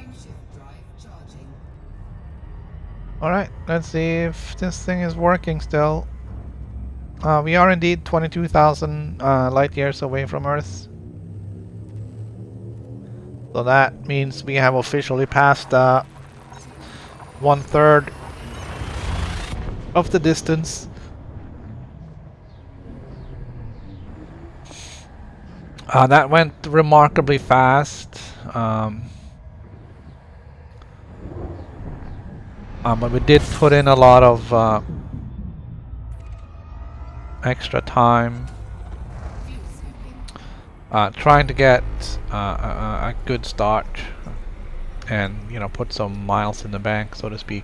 Frameshift drive charging. Alright, let's see if this thing is working still. We are indeed 22,000 light years away from Earth. So that means we have officially passed 1/3 of the distance. That went remarkably fast. But we did put in a lot of extra time trying to get a good start and, you know, put some miles in the bank, so to speak.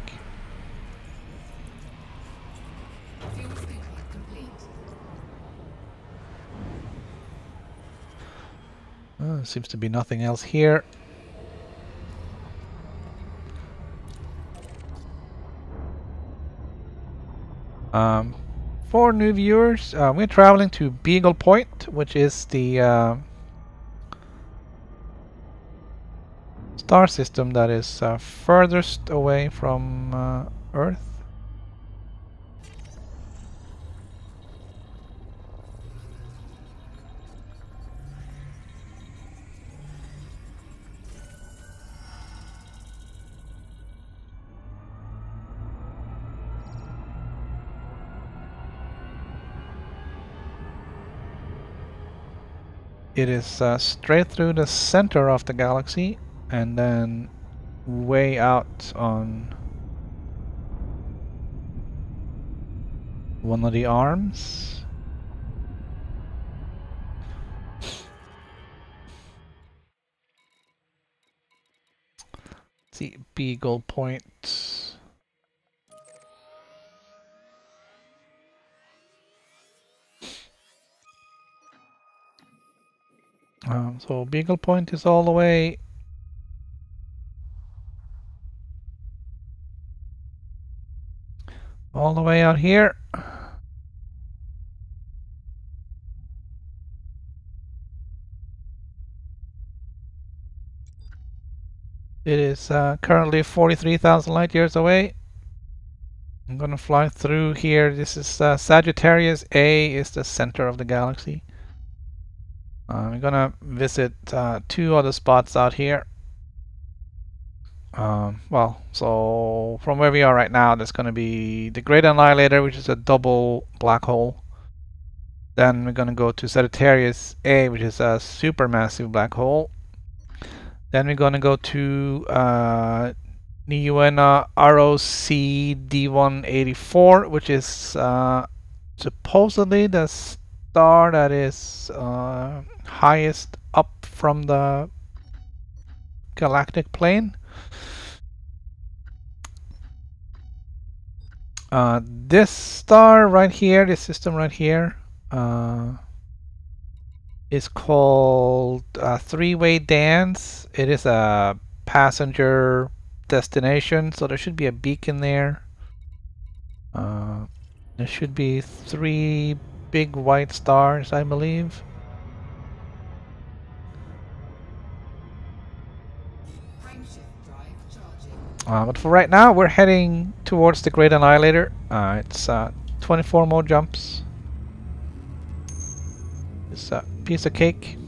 Fuel scooping complete. Seems to be nothing else here. For new viewers, we're traveling to Beagle Point, which is the star system that is furthest away from Earth. It is straight through the center of the galaxy and then way out on one of the arms. Let's see, Beagle Point. So Beagle Point is all the way out here. It is currently 43,000 light years away. I'm gonna fly through here. This is Sagittarius A is the center of the galaxy. I'm gonna visit 2 other spots out here. Well, so from where we are right now, there's gonna be the Great Annihilator, which is a double black hole. Then we're gonna go to Sagittarius A, which is a supermassive black hole. Then we're gonna go to Innuendo ROC D184, which is supposedly the star that is highest up from the galactic plane. This star right here, this system right here, is called Three-Way Dance. It is a passenger destination, so there should be a beacon there. There should be 3 big white stars, I believe. Frameshift drive charging. But for right now, we're heading towards the Great Annihilator. It's 24 more jumps. It's a piece of cake.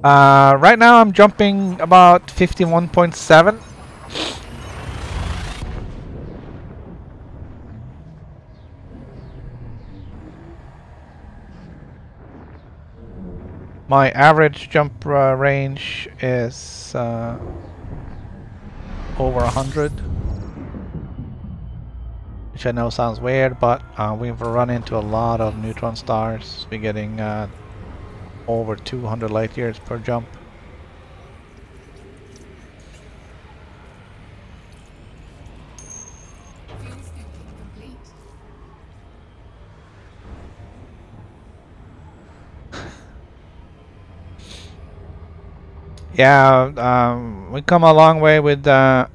Right now, I'm jumping about 51.7. My average jump range is over 100, which I know sounds weird, but we've run into a lot of neutron stars. We're getting over 200 light years per jump. Fuel scooping complete. Yeah, we come a long way with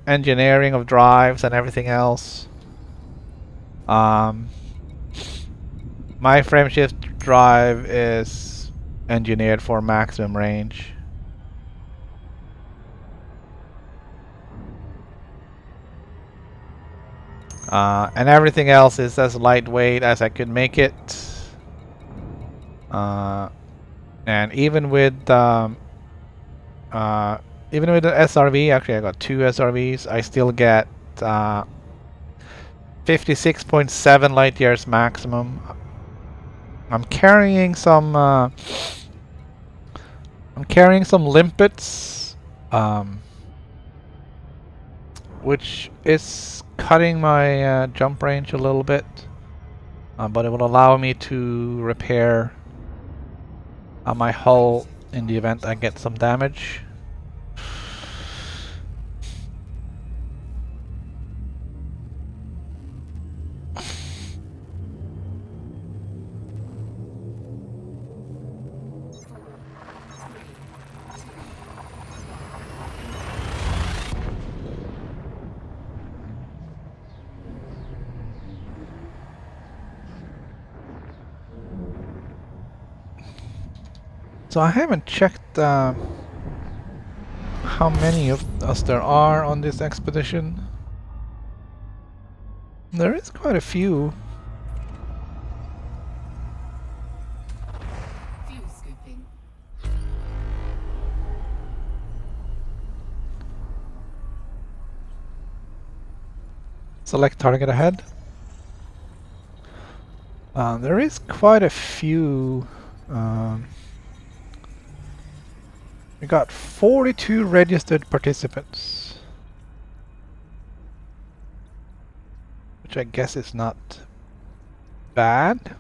engineering of drives and everything else. My frameshift drive is engineered for maximum range. And everything else is as lightweight as I could make it. And even with the SRV, actually I got 2 SRVs, I still get 56.7 light years maximum. I'm carrying some limpets, which is cutting my jump range a little bit, but it will allow me to repair my hull in the event I get some damage. So I haven't checked how many of us there are on this expedition. There is quite a few. Fuel scooping. Select target ahead. There is quite a few. We got 42 registered participants, which I guess is not bad.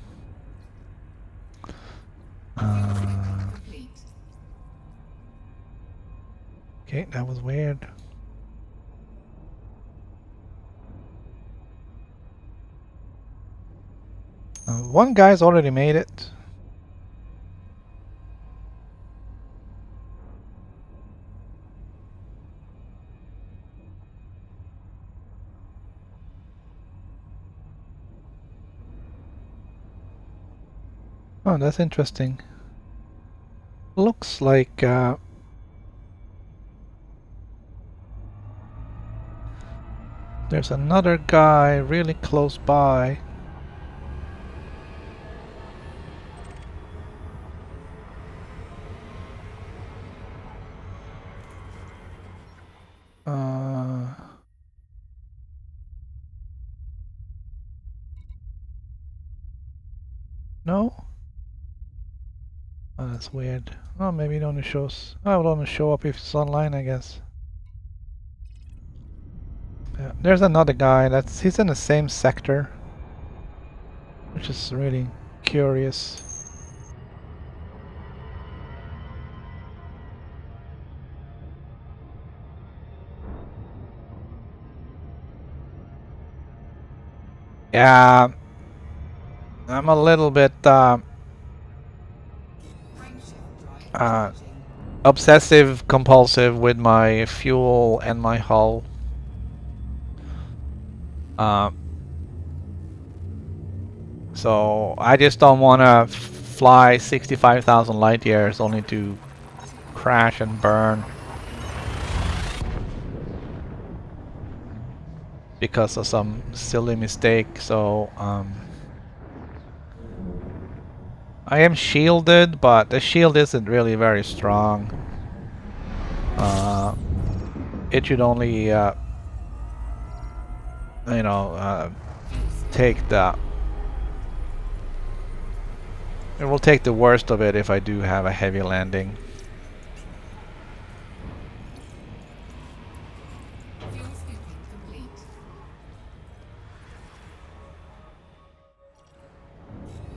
Okay, that was weird. One guy's already made it. Oh, that's interesting. Looks like there's another guy really close by. No? Oh, that's weird. Oh, maybe it only shows. Oh, it will only show up if it's online, I guess. Yeah, there's another guy. He's in the same sector, which is really curious. Yeah, I'm a little bit obsessive compulsive with my fuel and my hull. So I just don't want to fly 65,000 light years only to crash and burn because of some silly mistake. So I am shielded, but the shield isn't really very strong. It should only take the... It will take the worst of it if I do have a heavy landing. Fuel scooping complete.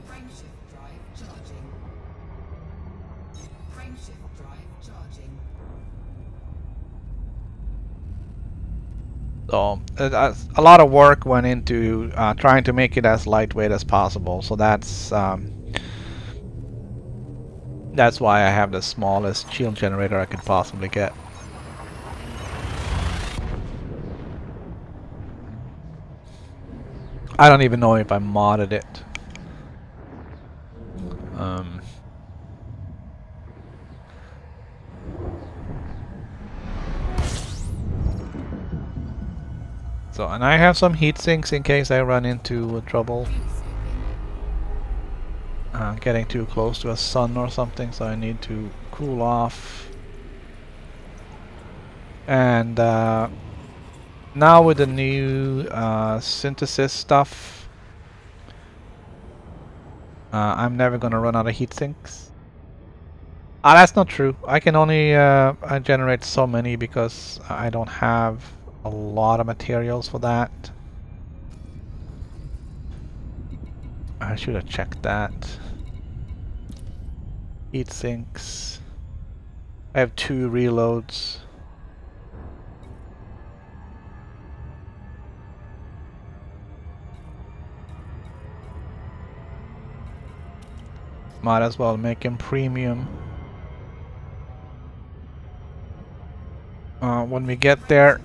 Frameshift drive charging. Frameshift drive charging. So a lot of work went into trying to make it as lightweight as possible. So that's why I have the smallest shield generator I could possibly get. I don't even know if I modded it. So, and I have some heat sinks in case I run into trouble getting too close to a sun or something, so I need to cool off. And now with the new synthesis stuff, I'm never gonna run out of heat sinks. Ah, that's not true. I can only generate so many because I don't have a lot of materials for that. I should have checked that. Heat sinks. I have 2 reloads. Might as well make him premium. When we get there,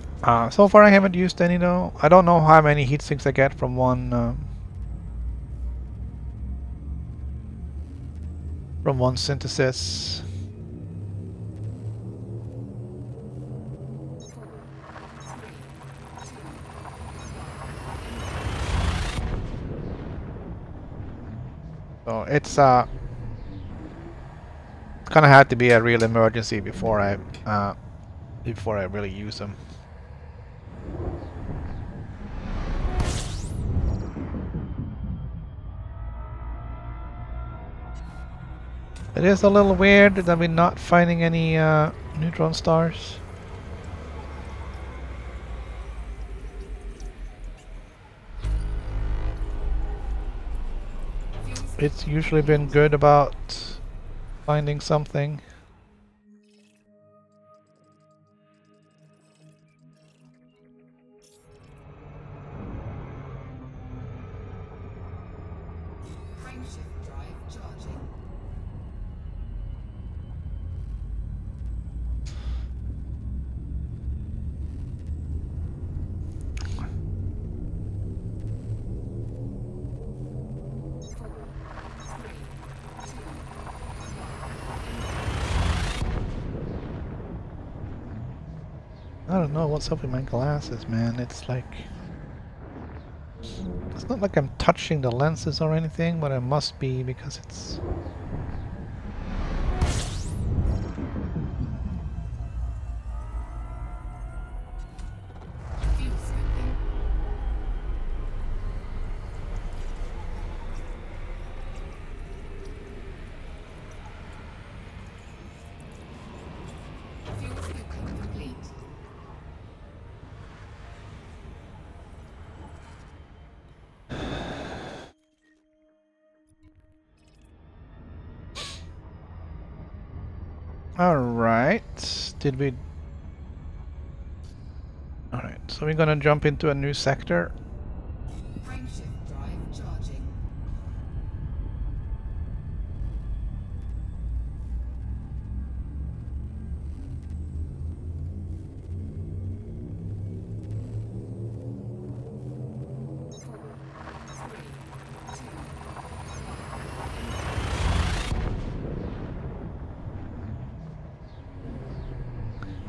so far I haven't used any though. I don't know how many heat sinks I get from one synthesis. So it's gonna have to be a real emergency before I really use them. It is a little weird that we're not finding any neutron stars. It's usually been good about finding something. Frameshift drive charging. I don't know what's up with my glasses, man. It's like... It's not like I'm touching the lenses or anything, but it must be because it's... Alright, did we... Alright, so we're gonna jump into a new sector. Frameshift drive charging.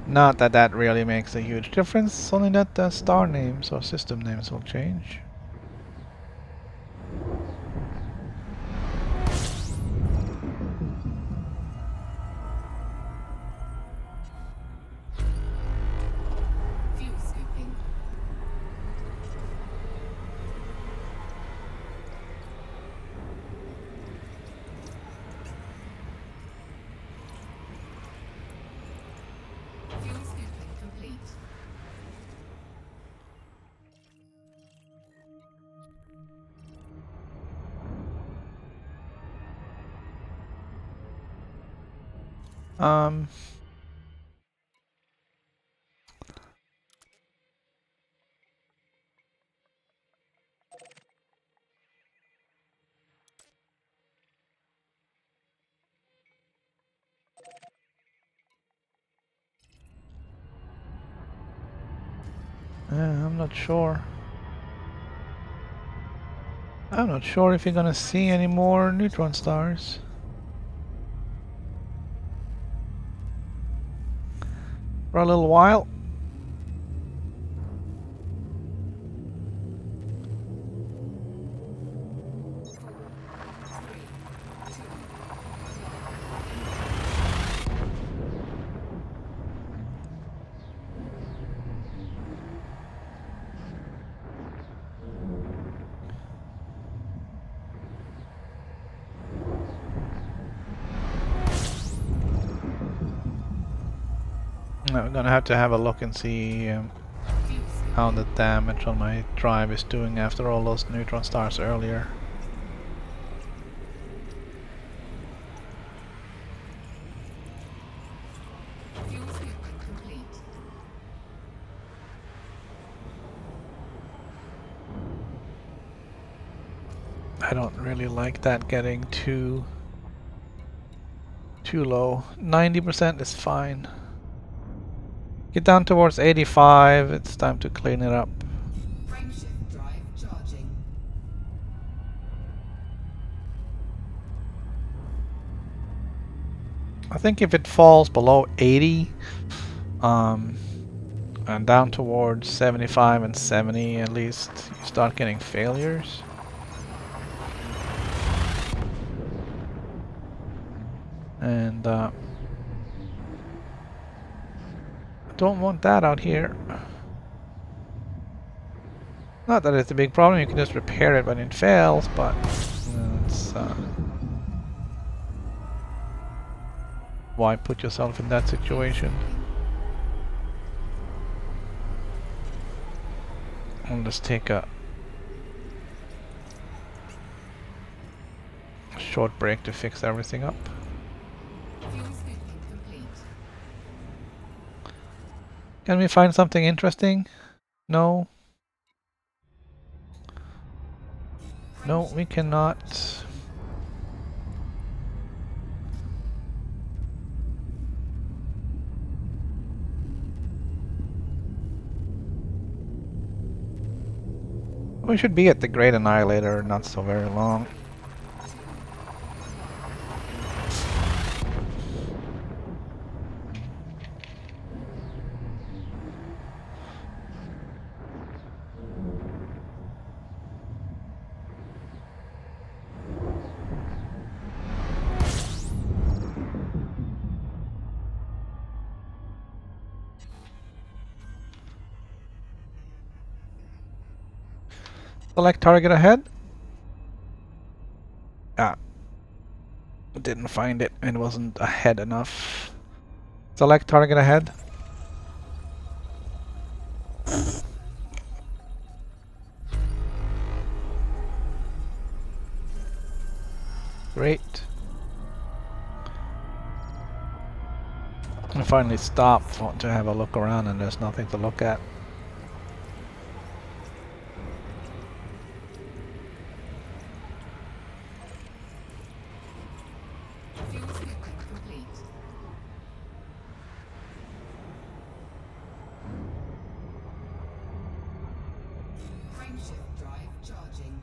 Not that that really makes a huge difference, only that the star names or system names will change. Fuel scooping. Fuel scooping complete. Um... I'm not sure. I'm not sure if you're gonna see any more neutron stars. For a little while. I'm gonna have to have a look and see how the damage on my drive is doing after all those neutron stars earlier. Fuel scooping complete. I don't really like that getting too low. 90% is fine. Get down towards 85, it's time to clean it up. Frameshift drive charging. I think if it falls below 80, and down towards 75 and 70 at least, you start getting failures. And I don't want that out here. Not that it's a big problem, you can just repair it when it fails, but it's why put yourself in that situation? I'll just take a short break to fix everything up. Fuel scooping complete. Can we find something interesting? No. No, we cannot. We should be at the Great Annihilator not so very long. Select target ahead. Ah, didn't find it. It wasn't ahead enough. Select target ahead. Great. I finally stopped to have a look around and there's nothing to look at. Fuel scooping complete. Frameshift drive charging.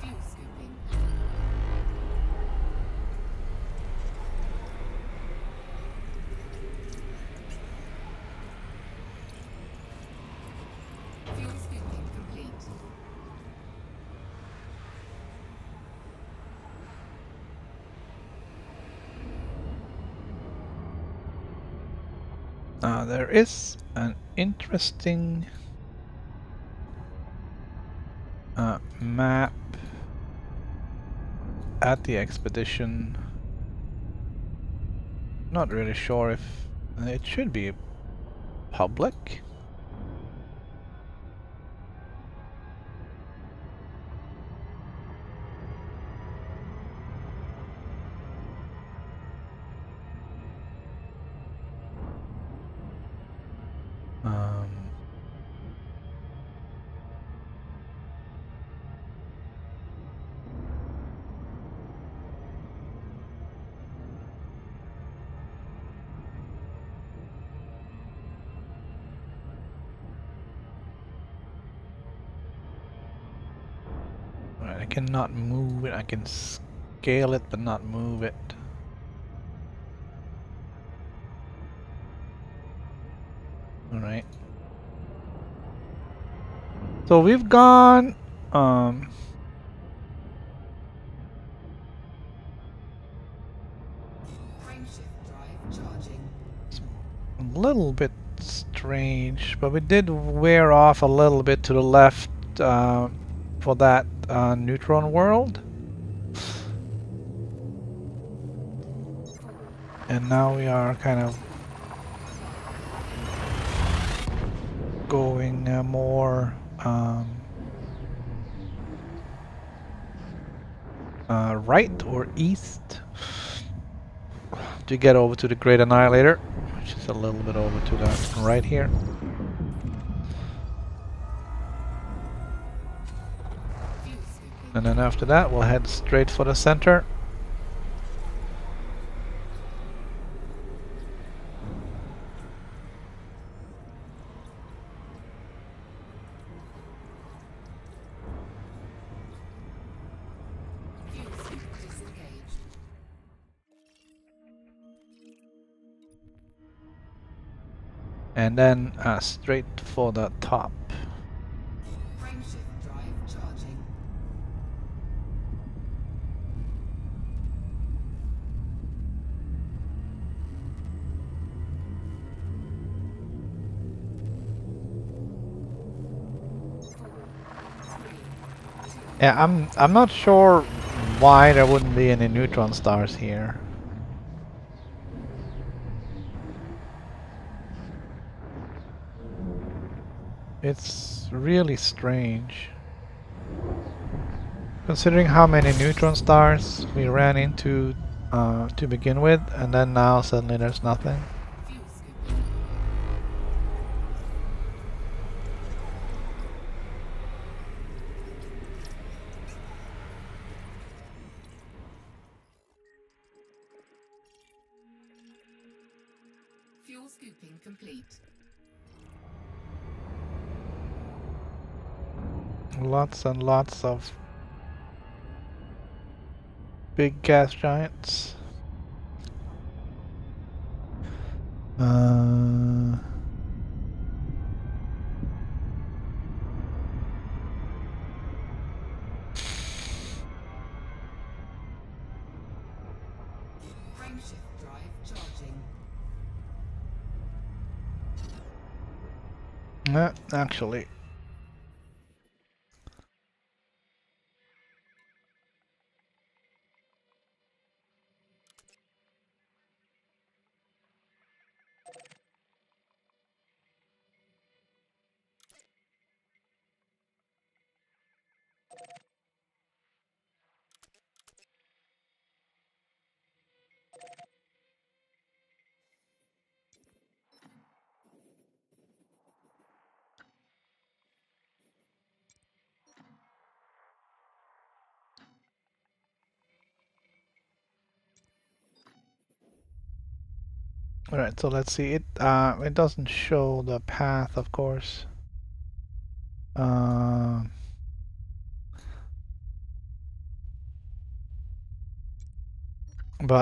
Fuel scooping. Fuel scooping complete. There is an interesting map at the expedition. Not really sure if it should be public. I cannot move it. I can scale it but not move it. Alright. So we've gone Frameshift drive charging. a little bit strange, but we did wear off a little bit to the left for that neutron world. And now we are kind of going more right or east to get over to the Great Annihilator, which is a little bit over to the right here. And then after that we'll head straight for the center. And then straight for the top. Frameshift drive charging. Yeah, I'm not sure why there wouldn't be any neutron stars here. It's really strange, considering how many neutron stars we ran into to begin with, and then now suddenly there's nothing. Fuel scooping. Fuel scooping complete. Lots and lots of big gas giants. Frameshift drive charging. Actually. Alright, so let's see. It doesn't show the path, of course. But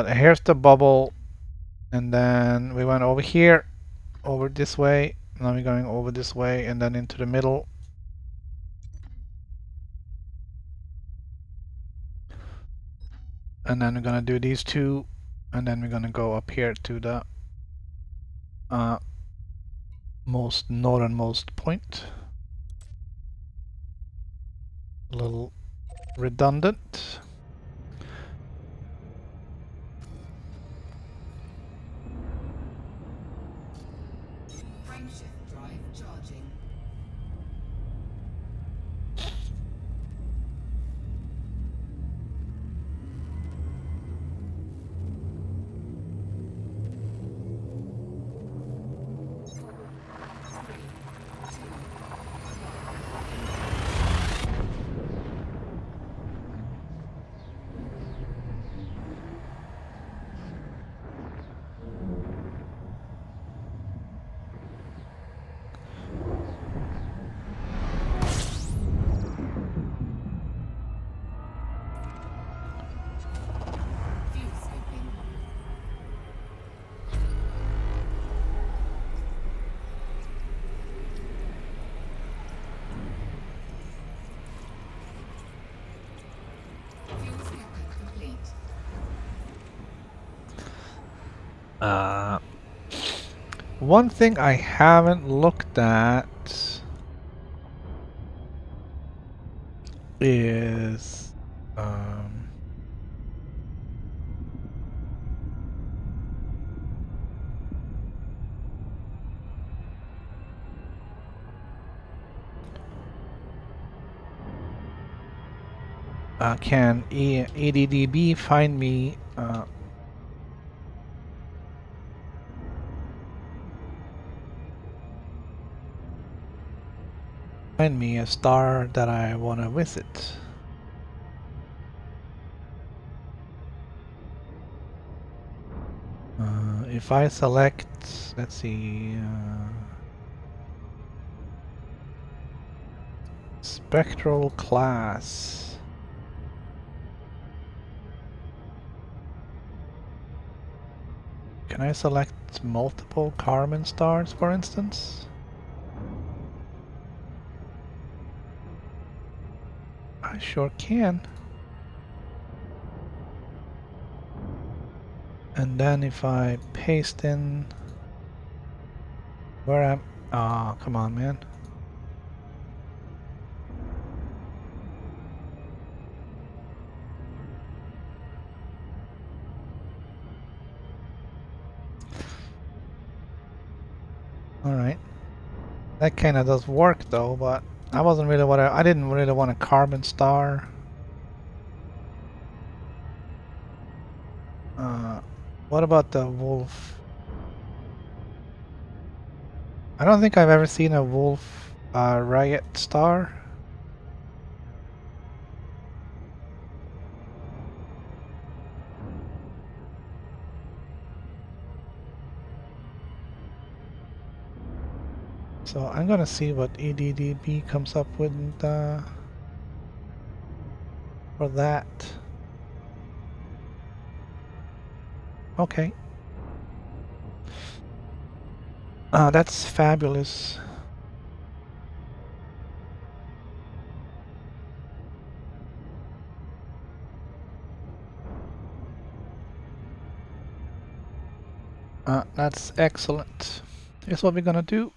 here's the bubble, and then we went over here, over this way. Now we're going over this way, and then into the middle. And then we're gonna do these two, and then we're gonna go up here to the most northernmost point. A little redundant. Frameshift drive charging. Uh, one thing I haven't looked at is can EDDB find me a star that I want to visit? If I select, let's see, spectral class. Can I select multiple Kármán stars, for instance? I sure can. And then if I paste in where I'm... Oh, come on, man. Alright. That kinda does work though, but I wasn't really what I didn't really want a Kármán star. What about the wolf? I don't think I've ever seen a wolf riot star. So I'm gonna see what EDDB comes up with for that. Okay. That's fabulous. That's excellent. Here's what we're gonna do.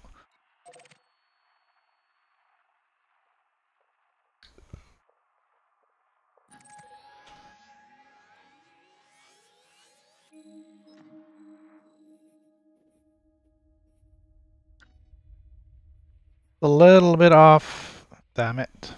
A little bit off. Damn it.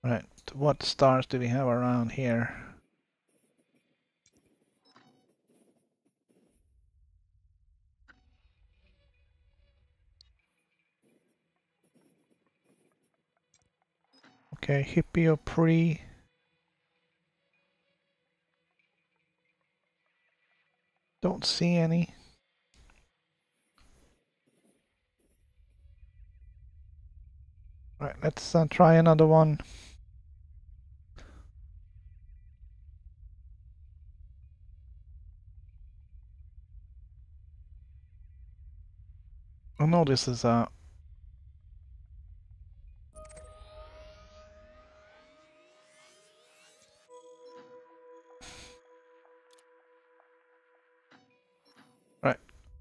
Right, what stars do we have around here? Okay, Hippio Pre. Don't see any. Right, let's try another one. Oh no, this is right.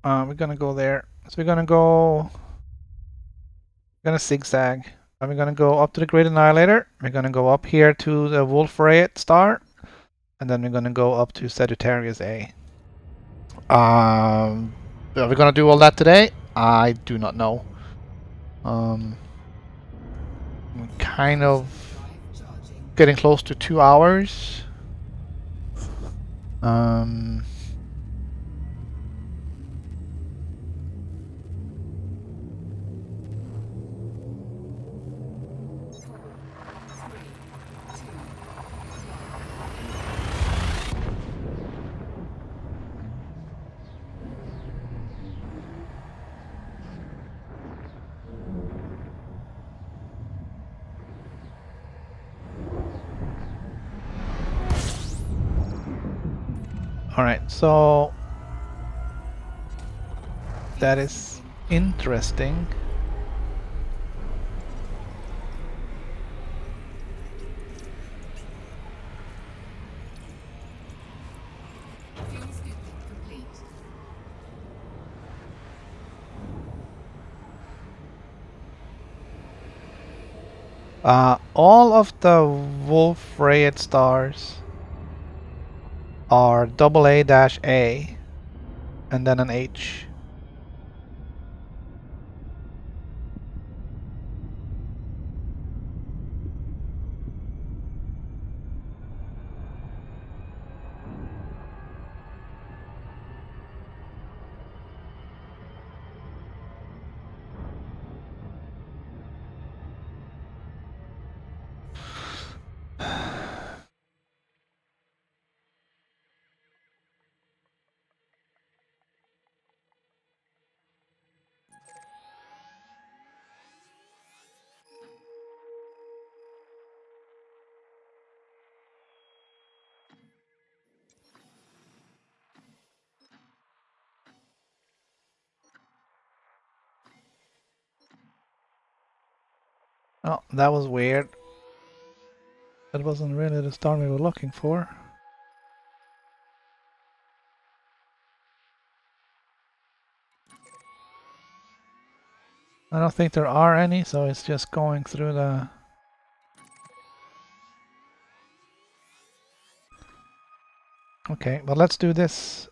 We're gonna go there. So we're gonna zigzag. And we're gonna go up to the Great Annihilator. We're gonna go up here to the Wolf Riot star. And then we're gonna go up to Sagittarius A. Are we gonna do all that today? I do not know. I'm kind of getting close to 2 hours. Alright, so That is interesting. Fuel scooping complete. All of the Wolf Rayet stars are AA-A and then an H. Oh, that was weird. That wasn't really the star we were looking for. I don't think there are any, so it's just going through the... Okay, but let's do this.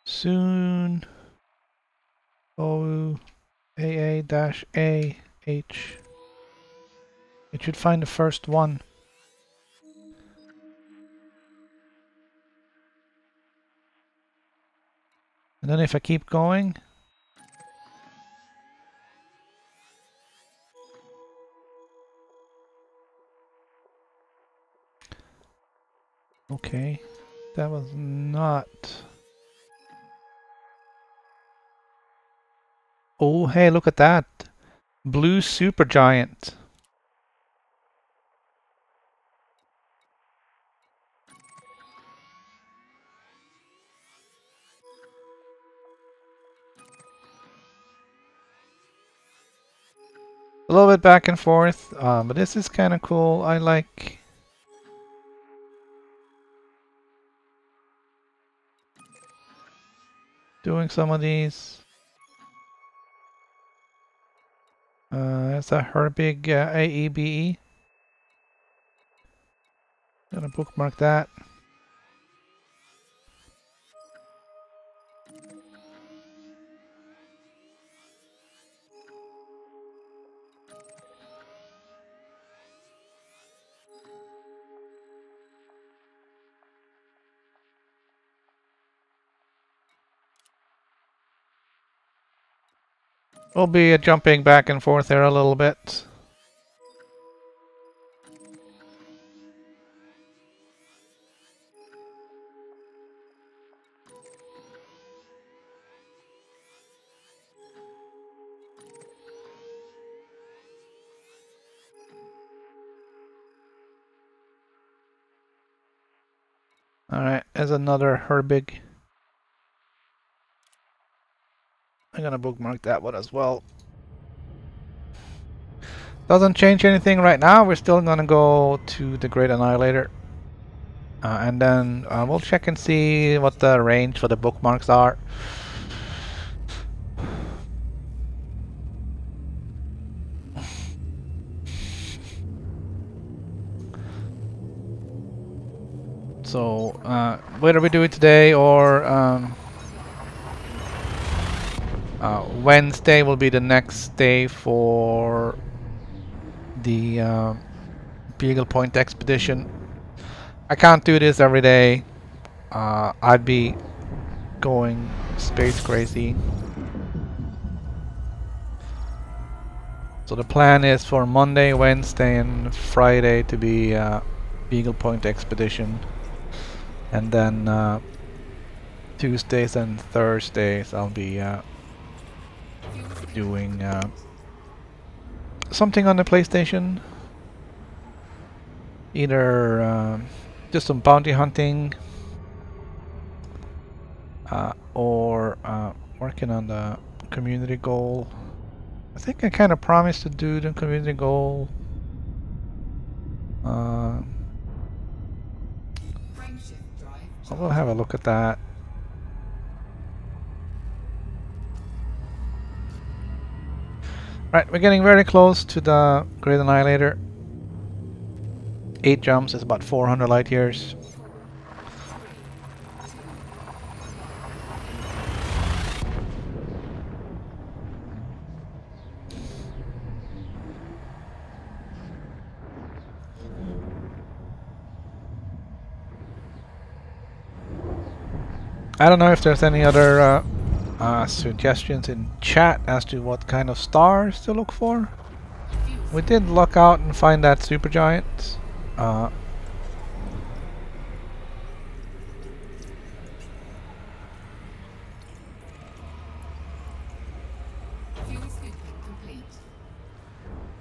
Soon. AA-AH. It should find the first one. And then if I keep going... Okay, that was not... Oh, hey, look at that! Blue supergiant. A little bit back and forth, but this is kind of cool. I like... doing some of these. It's a Herbig AEBE. Gonna bookmark that. We'll be jumping back and forth here a little bit. Alright, there's another Herbig. I'm gonna bookmark that one as well. Doesn't change anything right now. We're still gonna go to the Great Annihilator. And then we'll check and see what the range for the bookmarks are. So, whether we do it today or Wednesday will be the next day for the Beagle Point expedition. I can't do this every day. I'd be going space crazy. So the plan is for Monday, Wednesday and Friday to be Beagle Point expedition. And then Tuesdays and Thursdays I'll be doing something on the PlayStation. Either just some bounty hunting or working on the community goal. I think I kind of promised to do the community goal. We'll have a look at that. Right, we're getting very close to the Great Annihilator. 8 jumps is about 400 light years. I don't know if there's any other suggestions in chat as to what kind of stars to look for. We did look out and find that supergiant.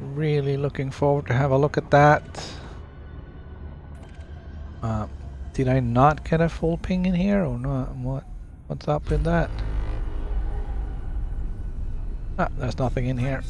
Really looking forward to have a look at that. Did I not get a full ping in here or not? What's up with that? Ah, there's nothing in here.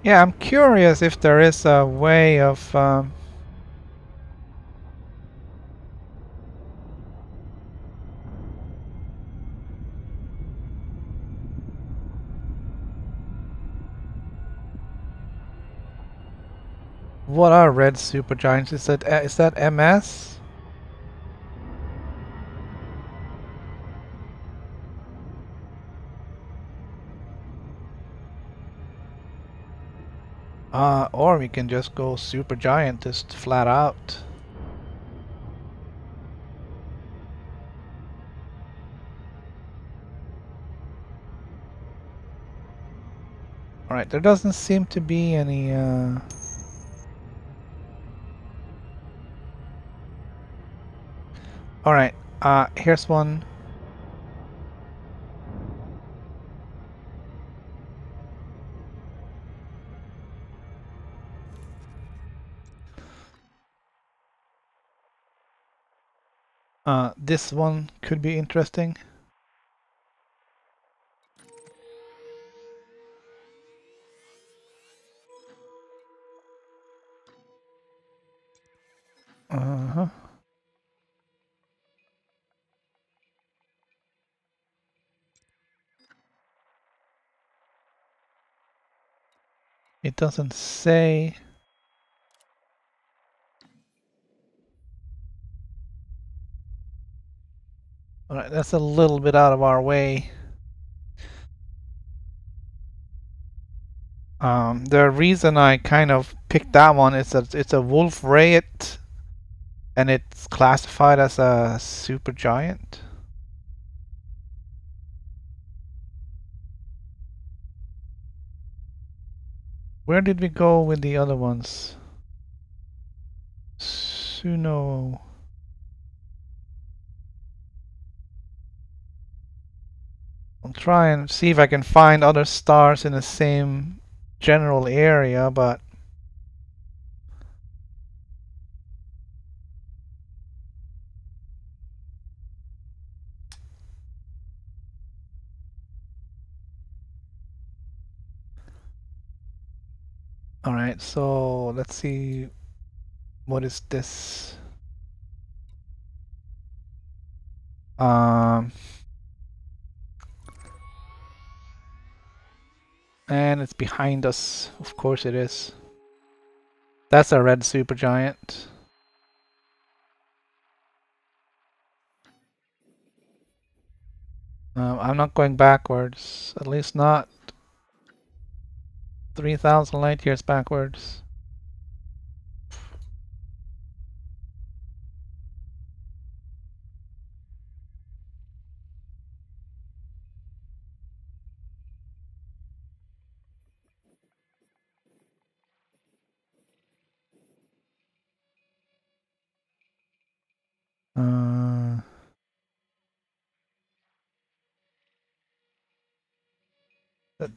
Yeah, I'm curious if there is a way of what are red supergiants? Is that MS? Or we can just go supergiant, just flat out. Alright, there doesn't seem to be any Alright, here's one. This one could be interesting. Uh-huh. It doesn't say. Alright, that's a little bit out of our way. The reason I kind of picked that one is that it's a wolf rayet and it's classified as a supergiant. Where did we go with the other ones? Suno. I'll try and see if I can find other stars in the same general area, but alright, so let's see, what is this? And it's behind us. Of course it is. That's a red supergiant. I'm not going backwards. At least not 3,000 light years backwards.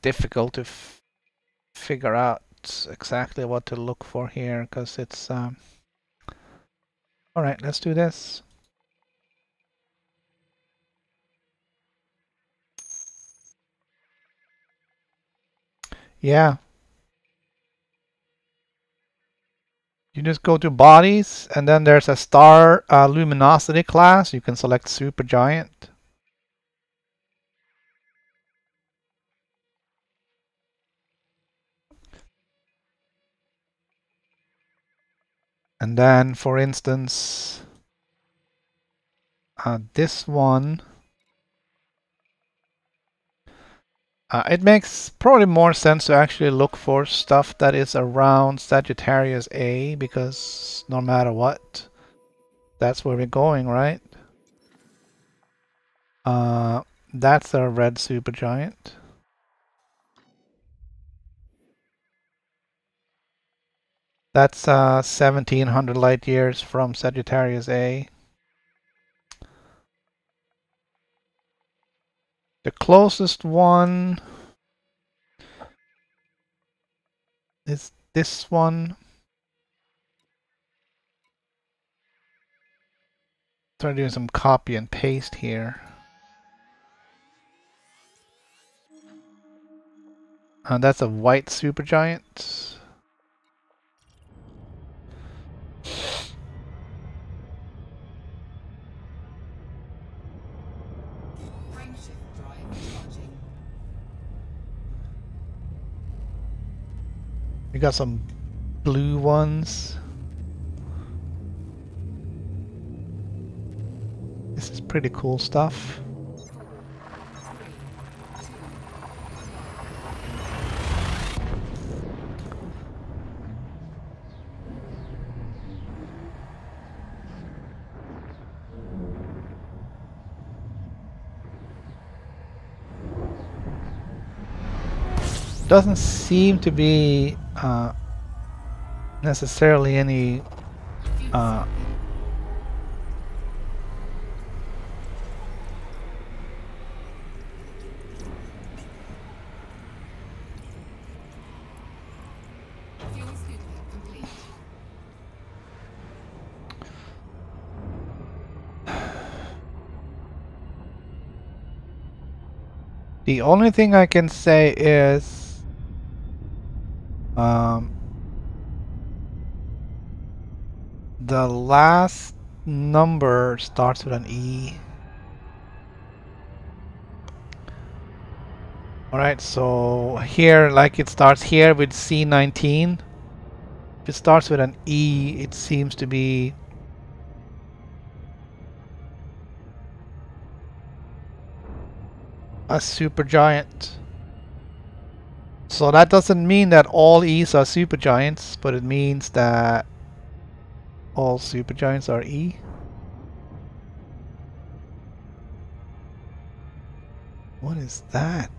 Difficult to figure out exactly what to look for here, because it's all right, let's do this. Yeah, you just go to bodies, and then there's a star luminosity class. You can select supergiant. And then, for instance, this one, it makes probably more sense to actually look for stuff that is around Sagittarius A, because no matter what, that's where we're going, right? That's a red supergiant. That's 1,700 light years from Sagittarius A. The closest one is this one. Try doing some copy and paste here. That's a white supergiant. We got some blue ones. This is pretty cool stuff. Doesn't seem to be necessarily any the only thing I can say is the last number starts with an E. Alright, so here, like it starts here with C19. If it starts with an E, it seems to be a supergiant. So that doesn't mean that all E's are supergiants, but it means that all supergiants are E. What is that?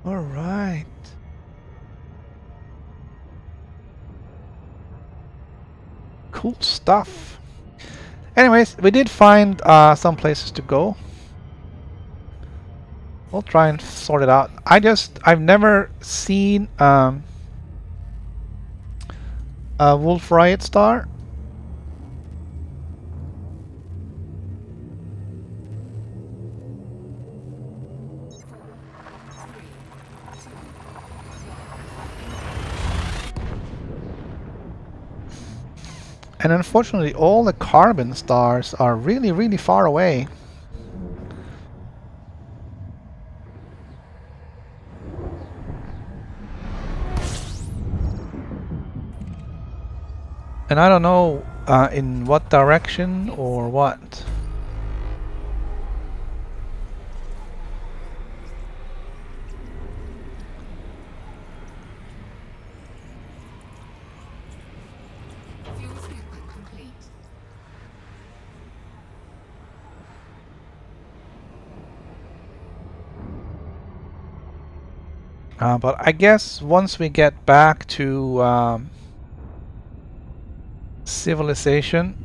All right. Cool stuff. Anyways, we did find some places to go. We'll try and sort it out. I've never seen Wolf Riot Star. And unfortunately, all the carbon stars are really, really far away. And I don't know in what direction or what. Fuel scooping complete. But I guess once we get back to civilization,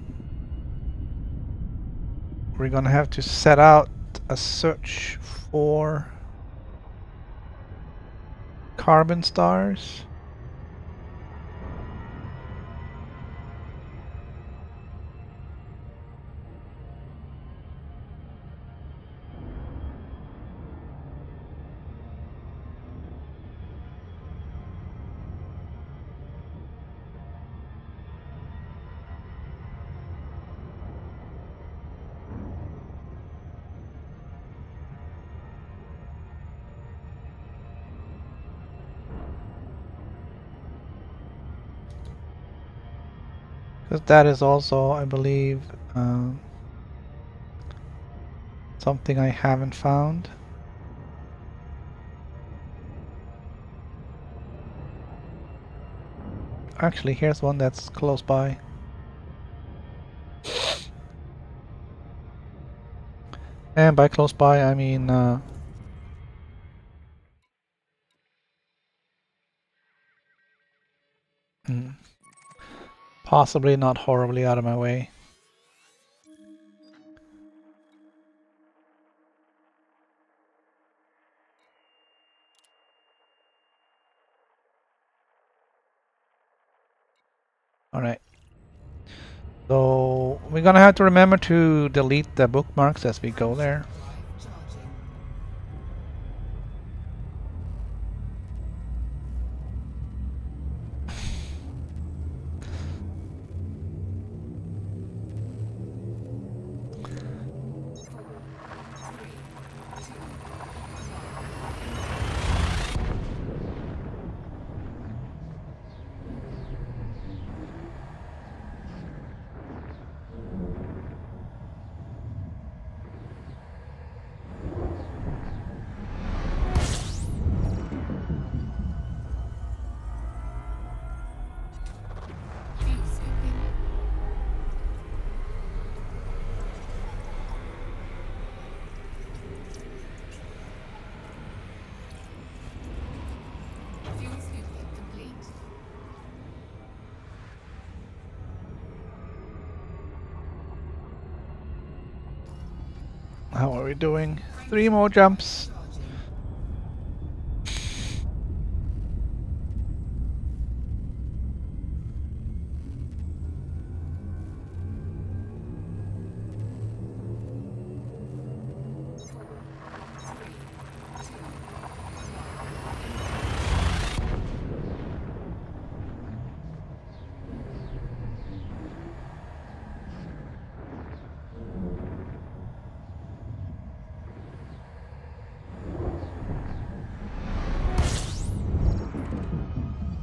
we're gonna have to set out a search for carbon stars. Because that is also, I believe, something I haven't found. Actually, here's one that's close by. And by close by, I mean possibly not horribly out of my way. Alright. So we're gonna have to remember to delete the bookmarks as we go there. Drive charging. Fuel scooping. Fuel scooping complete. How are we doing? 3 more jumps. Charging.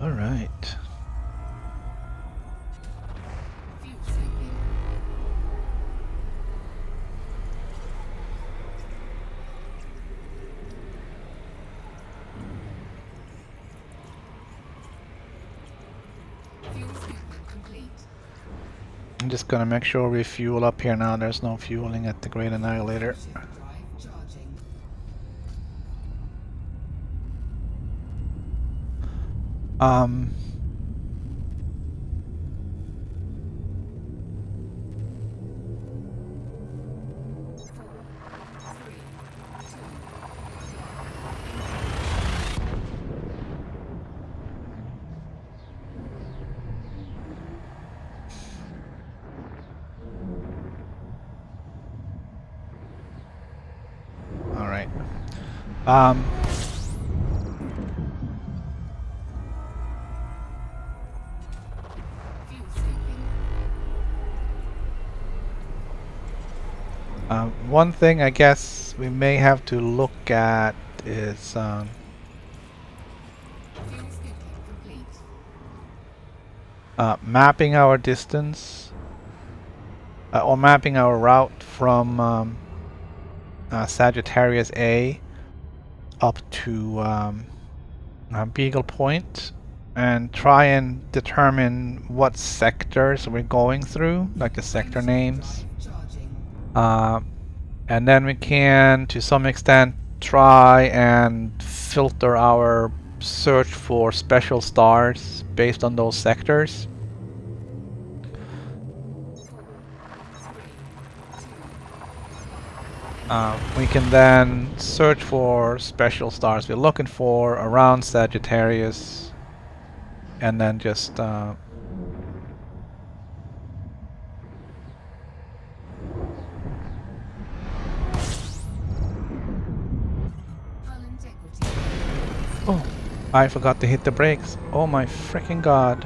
All right. Fuel scooping. Fuel scooping complete. I'm just gonna make sure we fuel up here now. There's no fueling at the Great Annihilator. Ship drive charging. Um. Um, Fuel sweeping. one thing I guess we may have to look at is Fuel sweeping complete. mapping our distance or mapping our route from Sagittarius A up to Beagle Point, and try and determine what sectors we're going through, like the sector names. Charging. And then we can, to some extent, try and filter our search for special stars based on those sectors. We can then search for special stars we're looking for around Sagittarius, and then just oh, I forgot to hit the brakes. Oh my freaking god.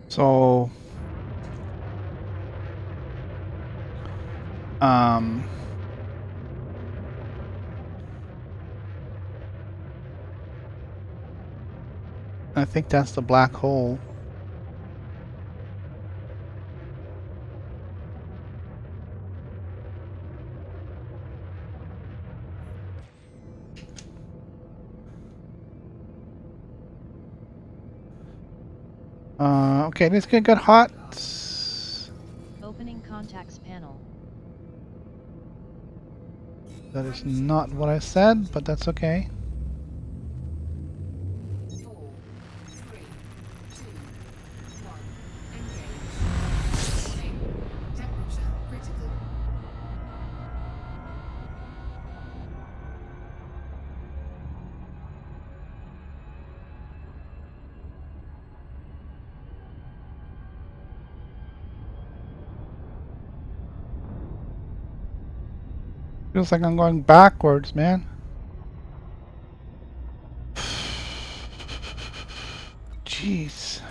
So I think that's the black hole. Okay, this could get hot. Opening contacts panel. That is not what I said, but that's okay. 4, 3, 2, 1. Engage. Temperature critical. Feels like I'm going backwards, man. Jeez.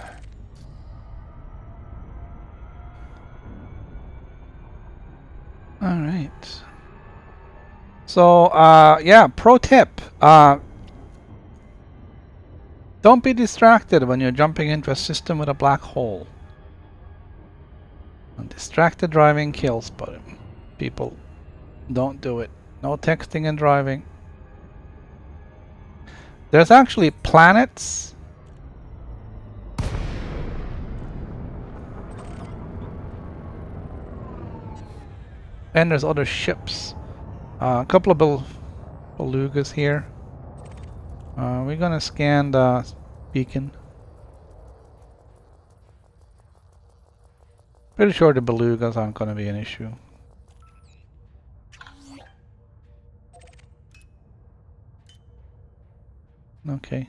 All right. So, yeah, pro tip. Don't be distracted when you're jumping into a system with a black hole. Distracted driving kills, but people don't do it. No texting and driving. There's actually planets. And there's other ships. A couple of belugas here. We're gonna scan the beacon. Pretty sure the belugas aren't gonna be an issue. Okay.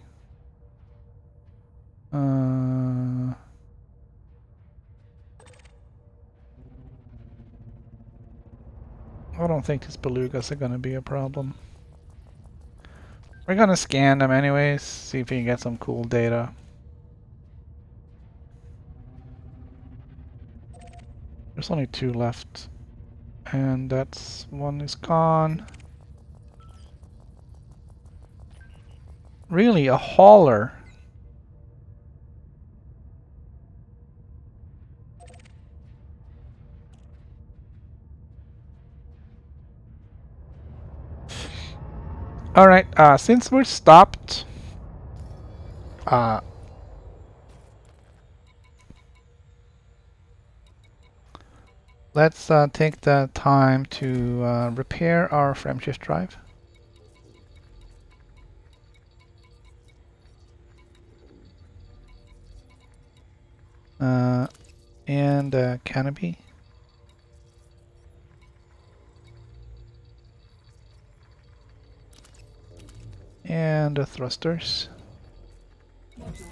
I don't think these belugas are gonna be a problem. We're gonna scan them anyways, see if we can get some cool data. There's only 2 left. And that's one is gone. Really, a hauler. Alright, since we're stopped, let's take the time to repair our frameshift drive. And canopy. And the thrusters. Module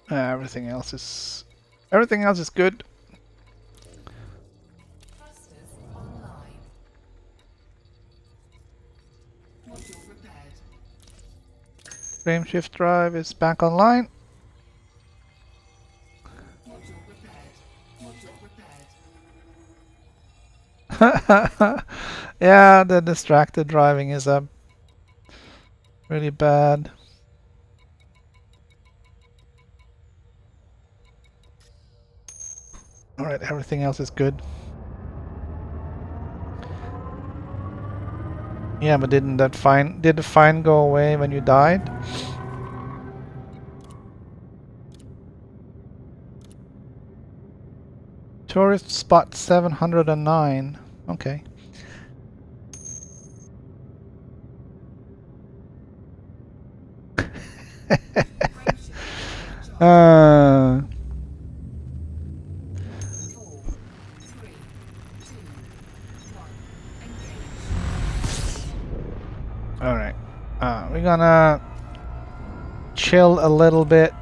repaired. Everything else is good. Thrusters online. Module repaired. Frameshift drive is back online. Module repaired. Module repaired. Yeah, the distracted driving is really bad. Alright, everything else is good. Yeah, but did the fine go away when you died? Tourist spot 709. Okay. uh 4, 3, 2, 1. Engage. Alright. We're gonna chill a little bit.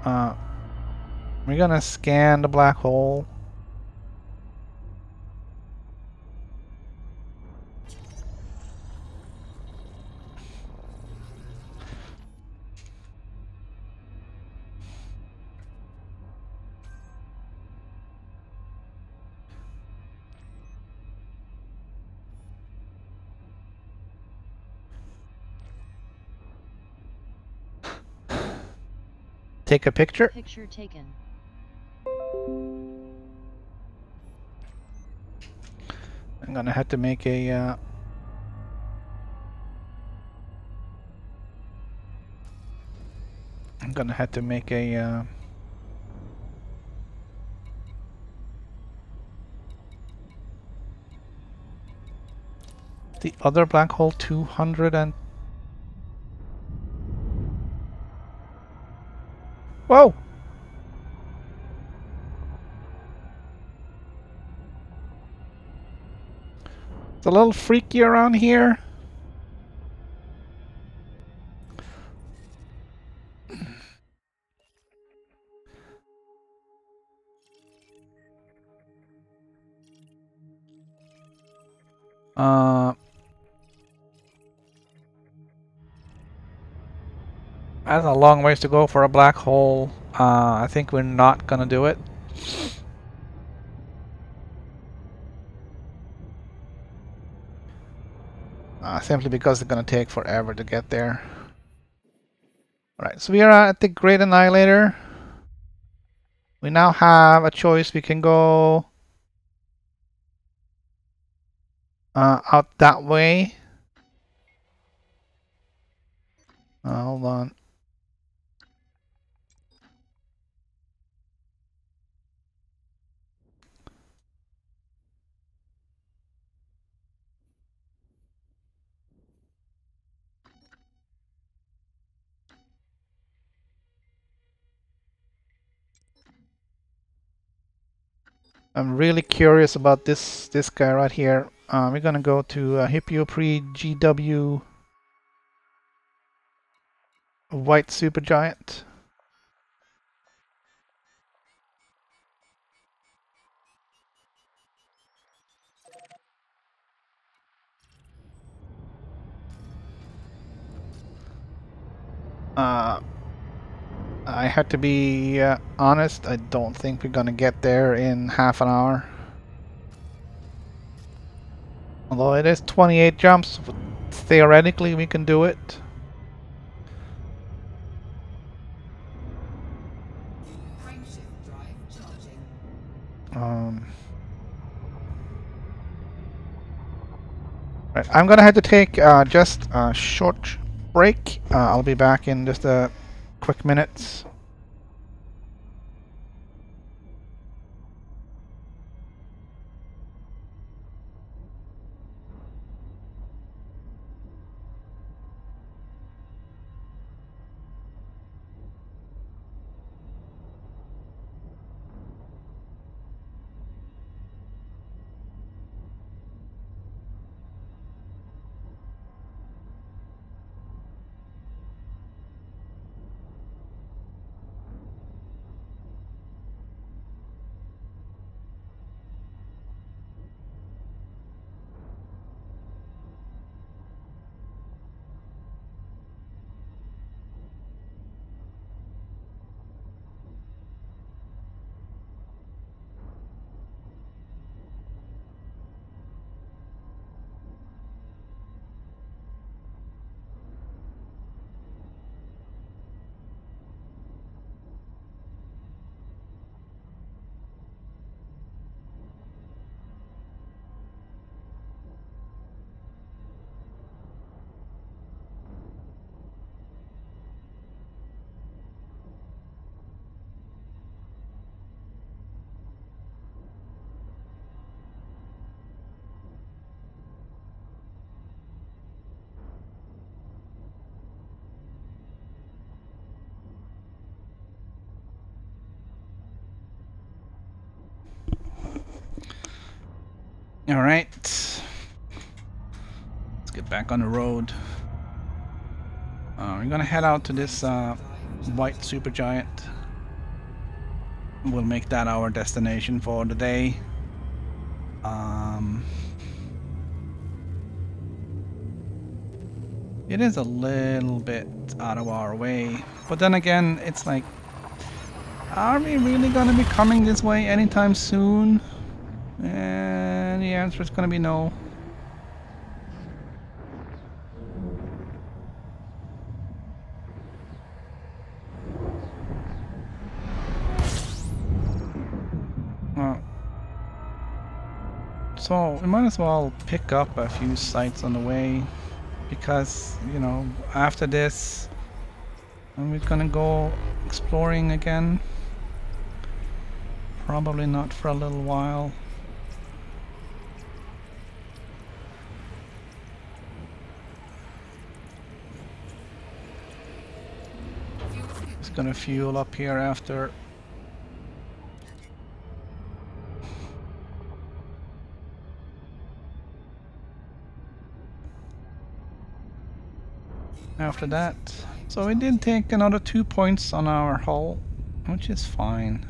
We're gonna scan the black hole. Take a picture. Picture taken. I'm gonna have to make a I'm gonna have to make a the other black hole 200 and whoa! It's a little freaky around here. That's a long ways to go for a black hole. I think we're not gonna do it. Simply because it's gonna take forever to get there. Alright, so we are at the Great Annihilator. We now have a choice. We can go out that way. Hold on. I'm really curious about this guy right here. We're gonna go to Hippo Pre GW White Supergiant. I had to be honest, I don't think we're gonna get there in half an hour. Although it is 28 jumps, theoretically we can do it. Frameshift drive charging. Right, I'm gonna have to take just a short break. I'll be back in just a quick minute. All right, let's get back on the road. We're gonna head out to this white supergiant. We'll make that our destination for the day. It is a little bit out of our way, but then again, it's like, are we really gonna be coming this way anytime soon? And the answer is gonna be no. So we might as well pick up a few sites on the way, because, you know, after this we're gonna go exploring again. Probably not for a little while. Just gonna fuel up here after. After that. So we did take another 2 points on our hull, which is fine.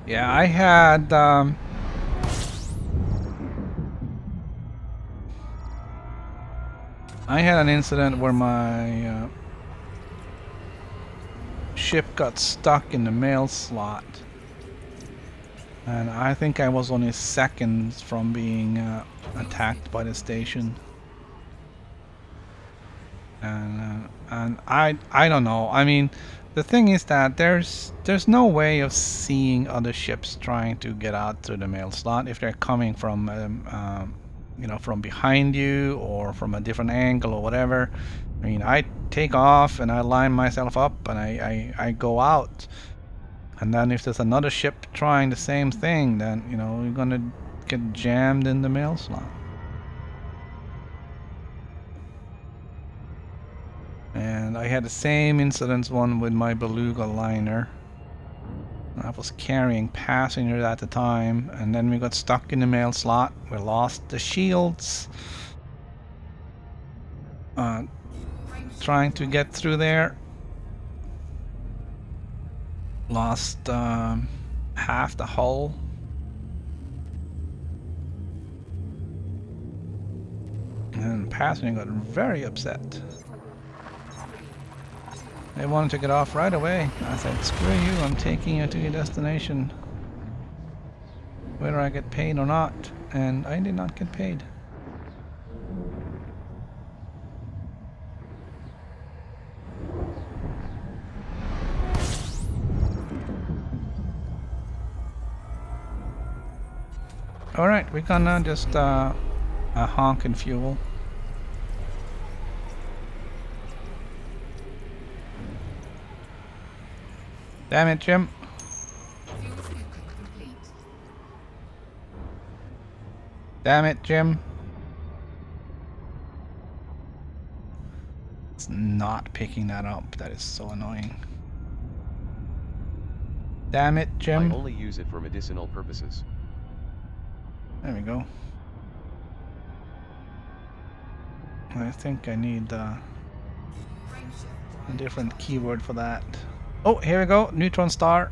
Yeah, I had an incident where my ship got stuck in the mail slot, and I think I was only seconds from being attacked by the station. And I don't know. I mean, the thing is that there's no way of seeing other ships trying to get out through the mail slot if they're coming from you know, from behind you or from a different angle or whatever. I mean, I take off and I line myself up and I go out, and then if there's another ship trying the same thing, then, you know, you're gonna get jammed in the mail slot. And I had the same incident one with my beluga liner. I was carrying passengers at the time, and then we got stuck in the mail slot. We lost the shields trying to get through there. Lost half the hull. And the passenger got very upset. They wanted to get off right away. I said, screw you, I'm taking you to your destination. Whether I get paid or not. And I did not get paid. Alright, we're gonna just honk and fuel. Damn it, Jim. Fuel scooping complete. Damn it, Jim. It's not picking that up. That is so annoying. Damn it, I Jim. only use it for medicinal purposes. There we go. I think I need a different keyword for that. Oh, here we go. Neutron star.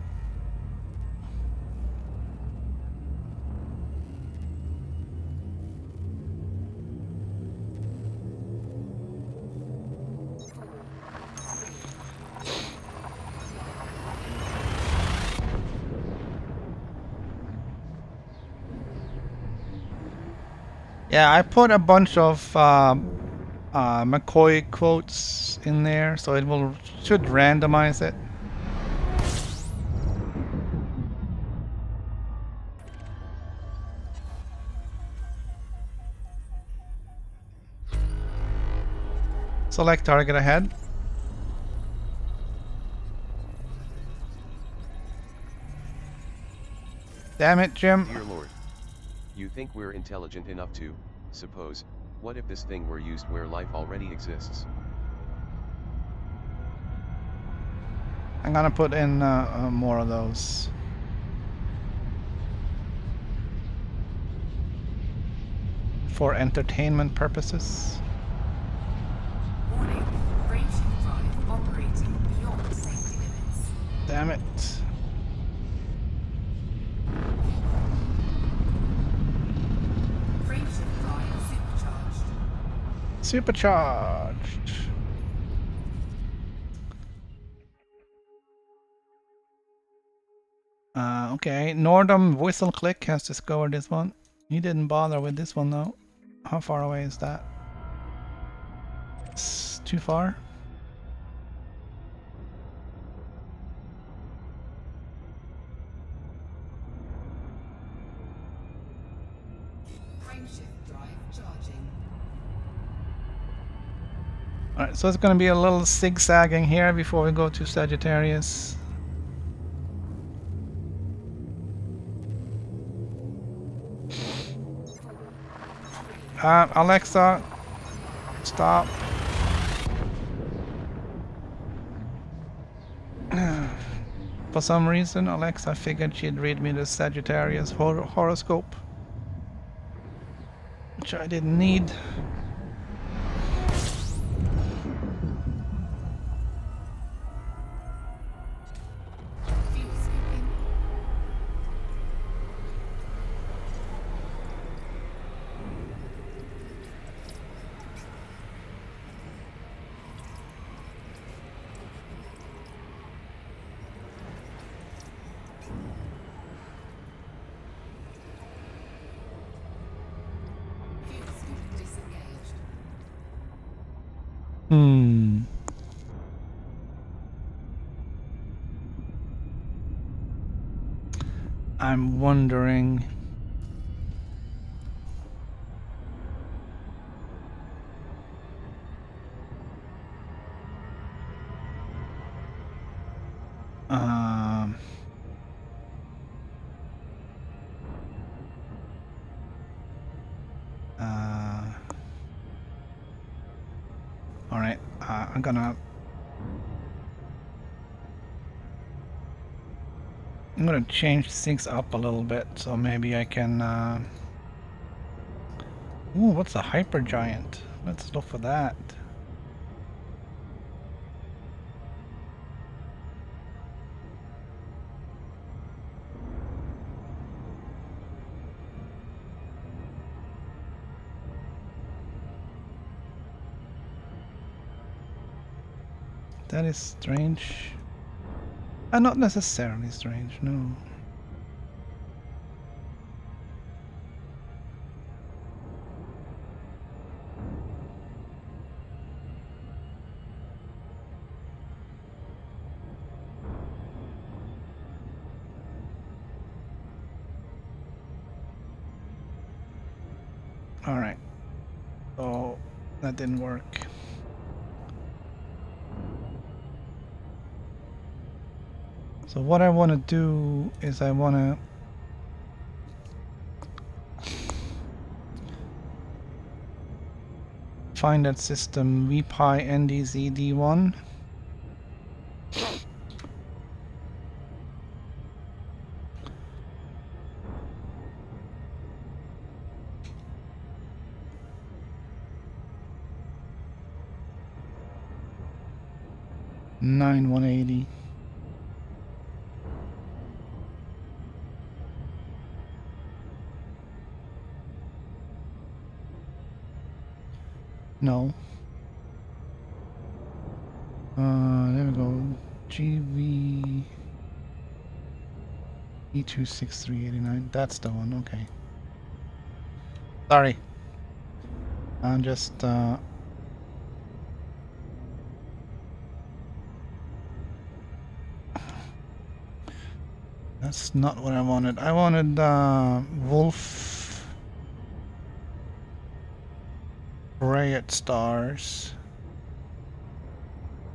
Yeah, I put a bunch of McCoy quotes in there, so it should randomize it. Select target ahead. Damn it, Jim. Dear Lord. You think we're intelligent enough to, suppose, what if this thing were used where life already exists? I'm gonna put in more of those. For entertainment purposes. Warning. Ranging drive operating beyond safety limits. Damn it. Ranging drive supercharged. Supercharged. Okay, Nordum Whistle Click has discovered this one. He didn't bother with this one though. How far away is that? It's too far. Frameshift drive charging. Alright, so it's gonna be a little zigzagging here before we go to Sagittarius. Alexa, stop. For some reason, Alexa figured she'd read me the Sagittarius horoscope, which I didn't need. Fuel scooping. Fuel scoop disengaged. I'm wondering. All right, I'm gonna change things up a little bit, so maybe I can. Ooh, what's a hypergiant? Let's look for that. That is strange. Not necessarily strange, no. All right. So that didn't work. So what I want to do is I want to find that system vpi ndzd1. Nine 180. No. There we go. GV E26389. That's the one. Okay. Sorry. I'm just that's not what I wanted. I wanted Wolf Riot stars.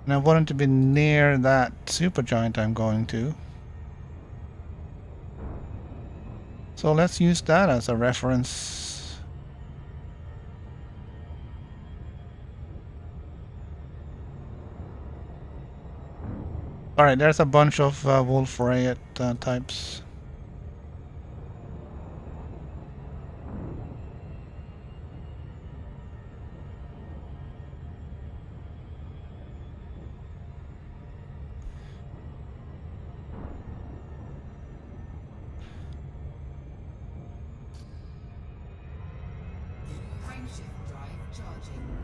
And I wanted to be near that supergiant I'm going to. So let's use that as a reference. Alright, there's a bunch of Wolf Riot types. Frameshift drive charging.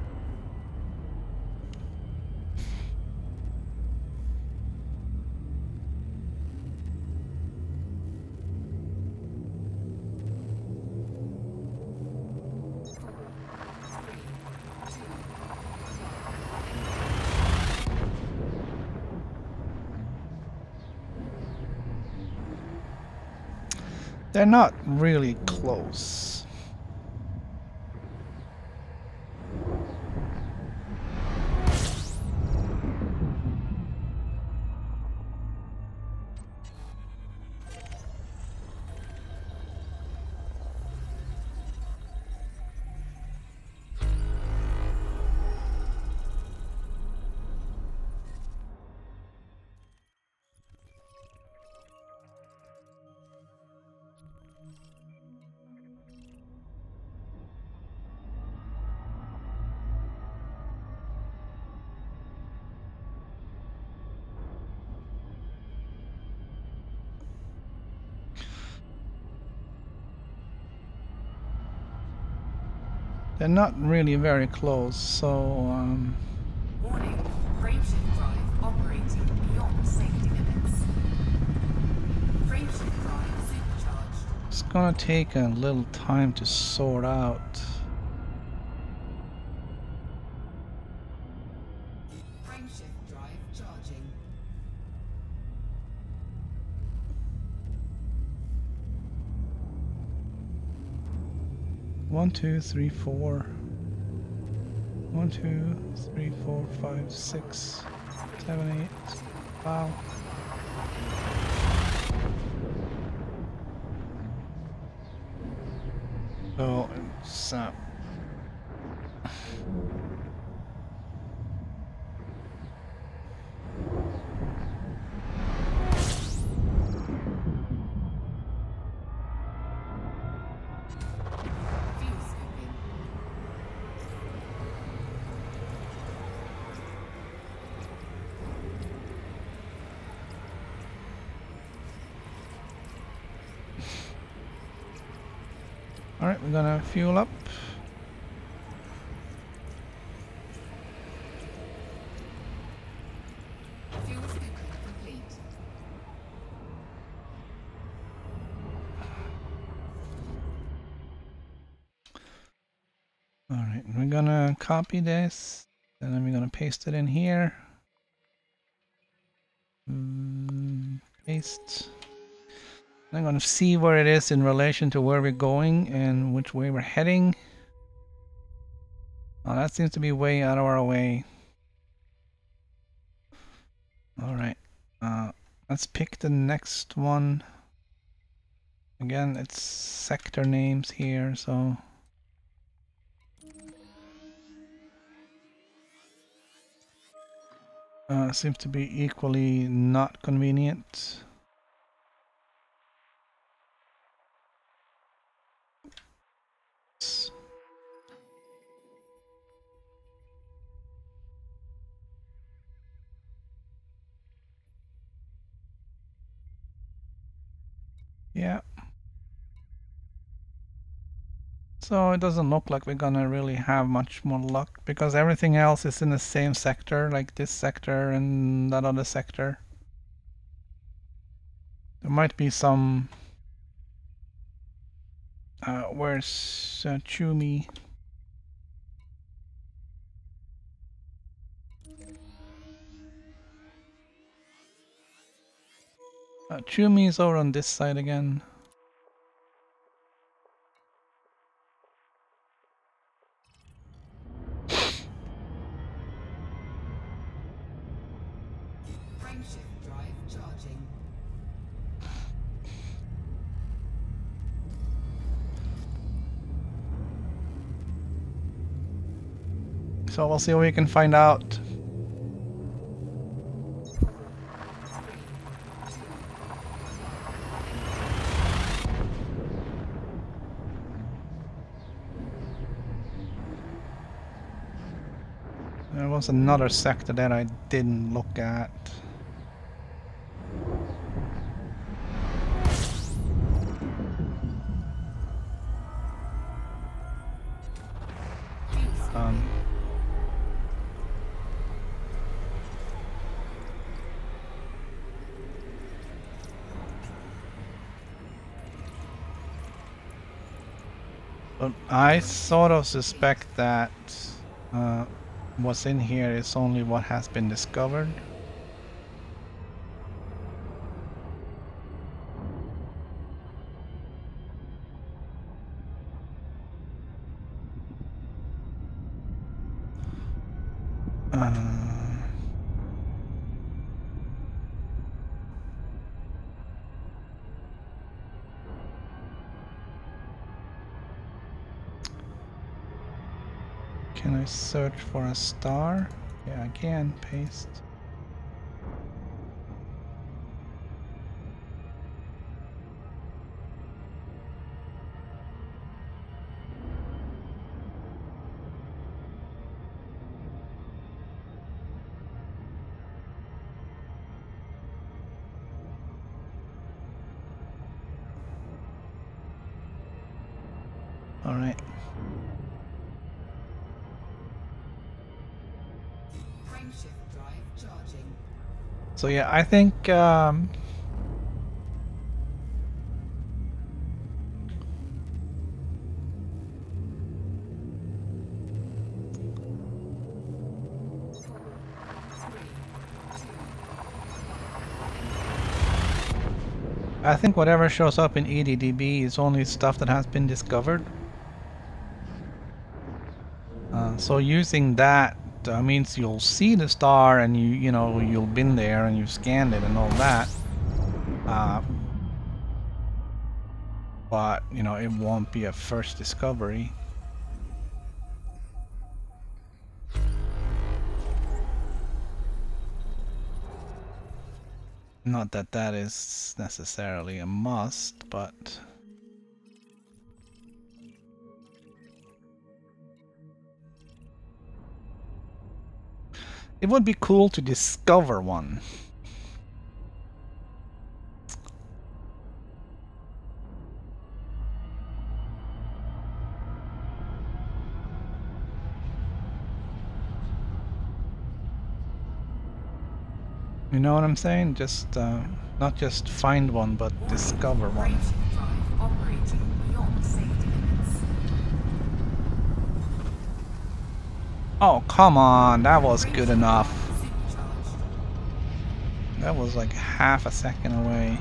They're not really close. They're not really very close, so Warning, frameshift drive operating beyond safety limits. Frameshift drive supercharged. it's gonna take a little time to sort out. Frameshift drive charging. One, two, three, four. 1, 2, 3, 4, 5, 6, 7, 8. Wow. So it's Fuel scooping. all right. We're gonna fuel up. gonna copy this, and then we're gonna paste it in here. Paste. I'm gonna see where it is in relation to where we're going and which way we're heading. Oh, that seems to be way out of our way. Alright, let's pick the next one. Again, it's sector names here, so... seems to be equally not convenient. Yeah. So it doesn't look like we're gonna really have much more luck because everything else is in the same sector, like this sector and that other sector. There might be some... where's Chumi? Chumi is over on this side again. Frameshift drive charging. So we'll see what we can find out. There was another sector that I didn't look at. But I sort of suspect that what's in here is only what has been discovered. Can I search for a star? Yeah, I can. Paste. All right. Frameshift drive charging. So yeah, I think whatever shows up in EDDB is only stuff that has been discovered. So using that means you'll see the star and you know you'll been there and you scanned it and all that. But you know it won't be a first discovery. Not that that is necessarily a must, but it would be cool to discover one. You know what I'm saying? Just not just find one, but discover one. Frameshift drive operating beyond safety limits. Oh, come on, that was good enough. Supercharged. That was like half a second away.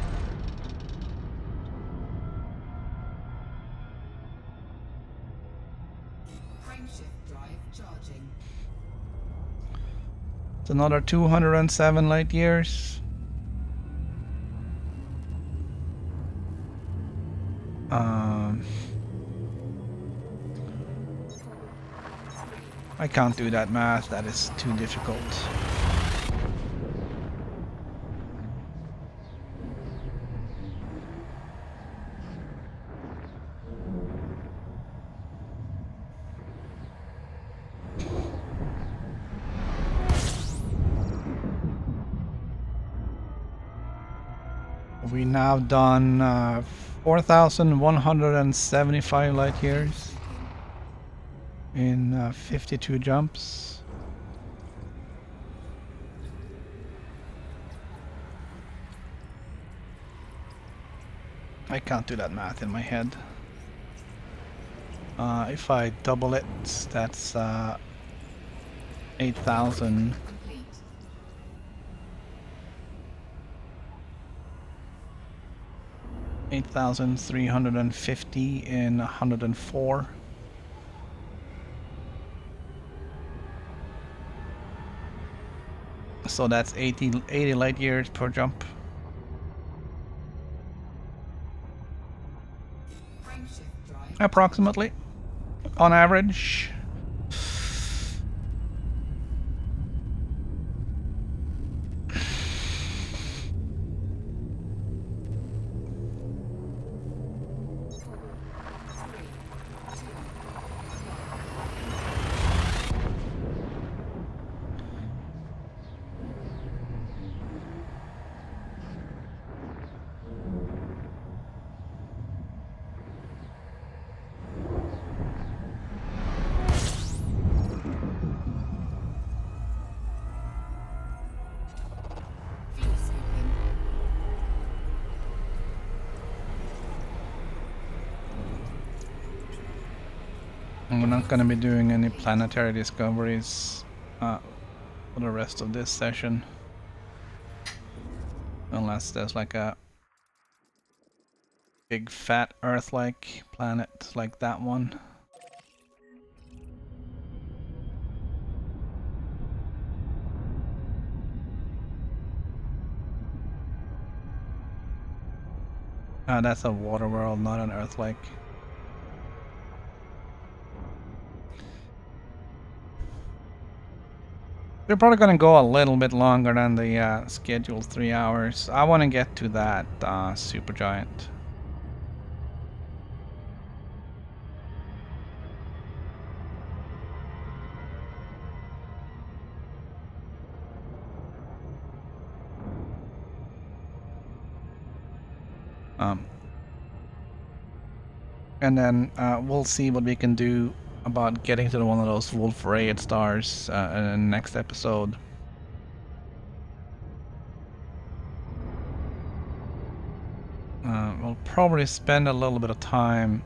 Frameshift drive charging. It's another 207 light years. I can't do that math, that is too difficult. We now done 4,175 light years in 52 jumps. I can't do that math in my head. If I double it, that's 8,000. Complete. 8,350 in 104. So that's 80 light years per jump. Frameshift drive. Approximately, on average. Fuel sweeping. We're not going to be doing any planetary discoveries for the rest of this session. Unless there's like a big fat Earth-like planet like that one. That's a water world, not an Earth-like. We're probably gonna go a little bit longer than the scheduled 3 hours. I want to get to that supergiant. And then we'll see what we can do about getting to one of those Wolf Raid stars in the next episode. We'll probably spend a little bit of time,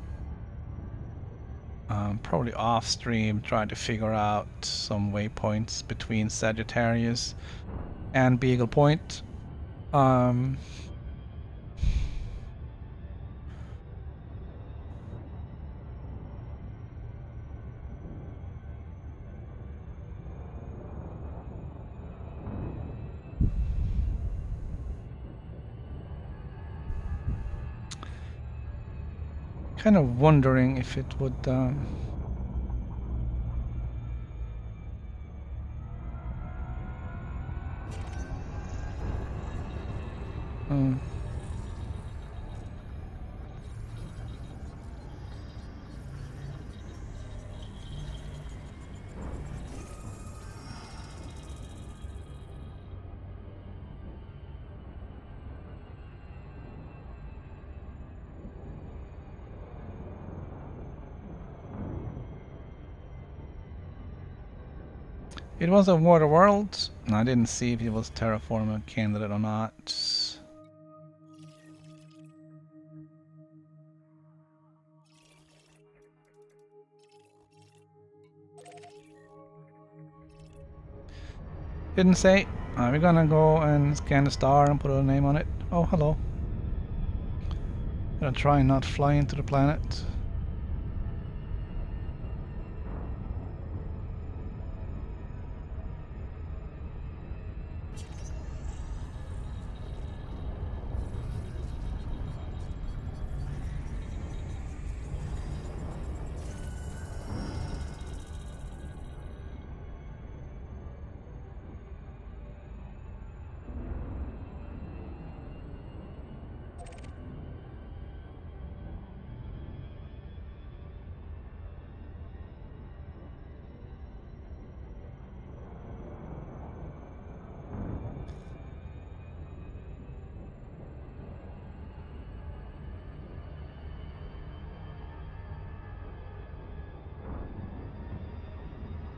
probably off stream, trying to figure out some waypoints between Sagittarius and Beagle Point. Kind of wondering if it would it was a water world, and I didn't see if it was terraforming candidate or not. Didn't say. We're gonna go and scan the star and put a name on it. Oh, hello. Gonna try and not fly into the planet.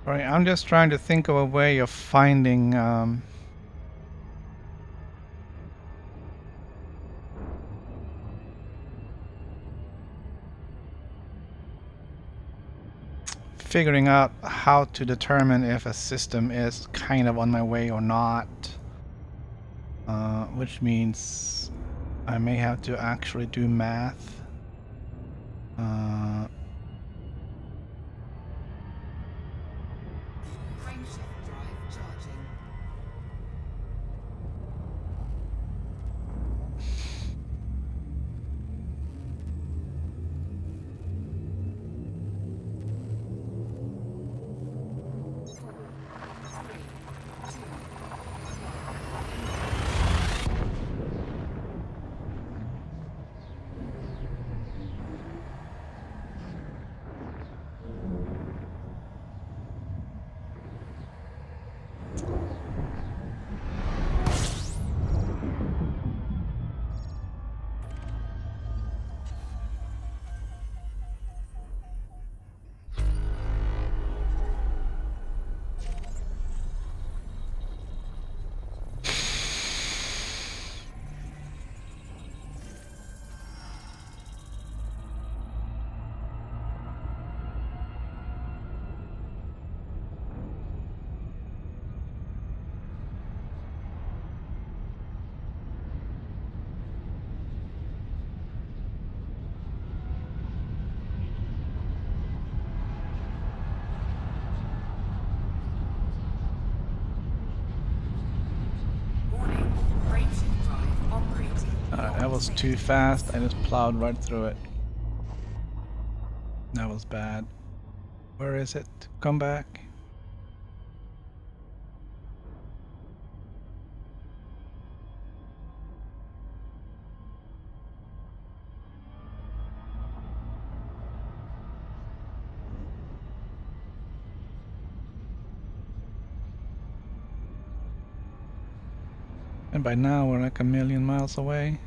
Right, I'm just trying to think of a way of finding figuring out how to determine if a system is kind of on my way or not, which means I may have to actually do math. Frameshift drive charging. That was too fast. I just plowed right through it. That was bad. Where is it? Come back. And by now we're like a million miles away.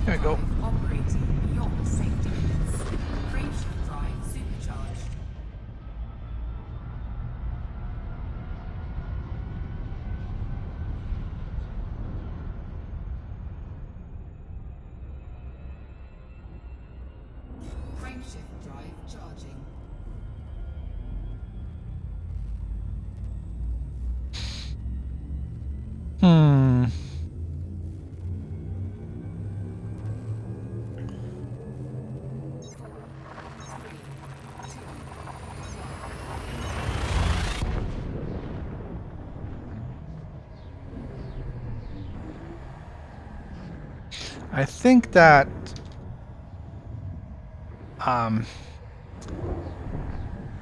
There we go. Operating beyond safety limits. Frameshift drive supercharged. Frameshift drive charging. I think that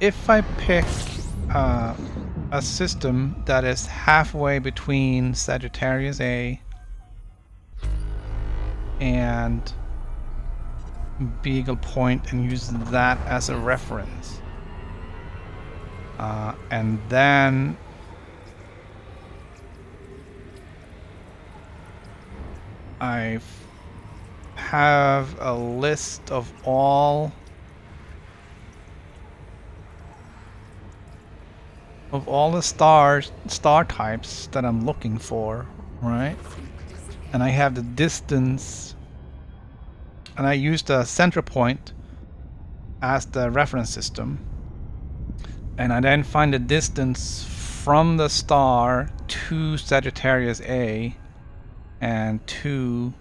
if I pick a system that is halfway between Sagittarius A and Beagle Point and use that as a reference, and then I have a list of all of all the star types that I'm looking for, right? And I have the distance, and I use the center point as the reference system, and I then find the distance from the star to Sagittarius A and to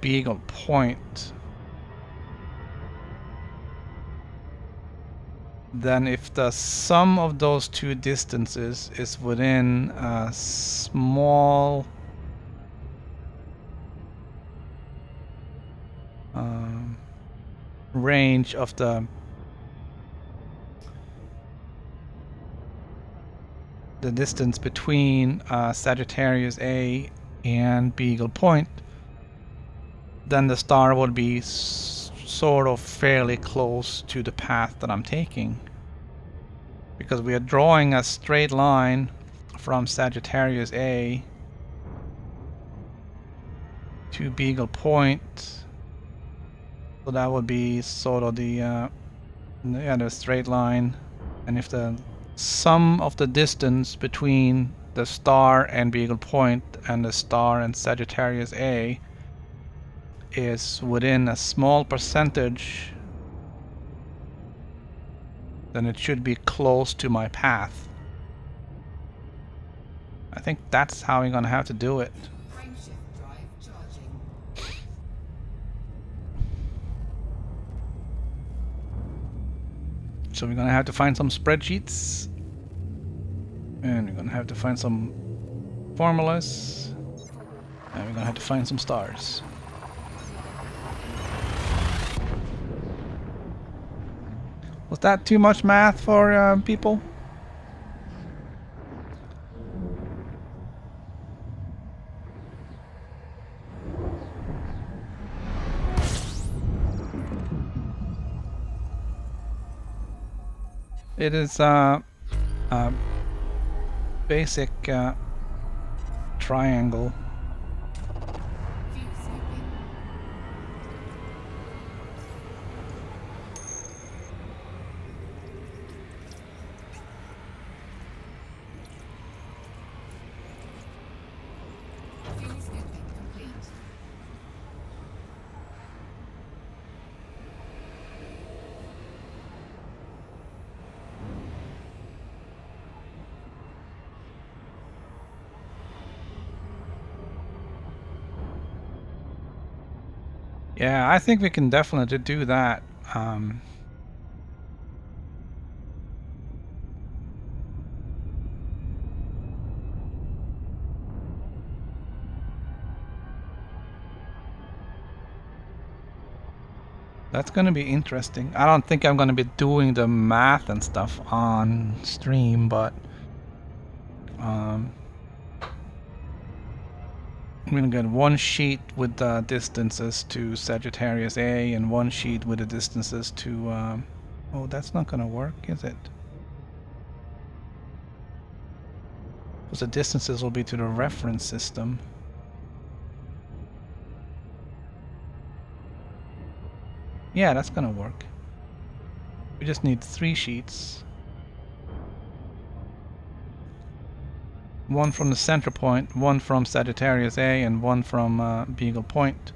Beagle Point. Then if the sum of those two distances is within a small range of the distance between Sagittarius A and Beagle Point, then the star would be sort of fairly close to the path that I'm taking, because we are drawing a straight line from Sagittarius A to Beagle Point, so that would be sort of the straight line. And if the sum of the distance between the star and Beagle Point and the star and Sagittarius A is within a small percentage, then it should be close to my path. I think that's how we're gonna have to do it. Frameshift drive charging. So we're gonna have to find some spreadsheets, and we're gonna have to find some formulas, and we're gonna have to find some stars. Was that too much math for people? It is a basic triangle. View sweeping. View sweeping complete. Yeah, I think we can definitely do that. That's gonna be interesting. I don't think I'm gonna be doing the math and stuff on stream, but I'm gonna get one sheet with the distances to Sagittarius A and one sheet with the distances to oh, that's not gonna work, is it? Because the distances will be to the reference system. Yeah, that's gonna work. We just need 3 sheets. One from the center point, one from Sagittarius A, and one from Beagle Point.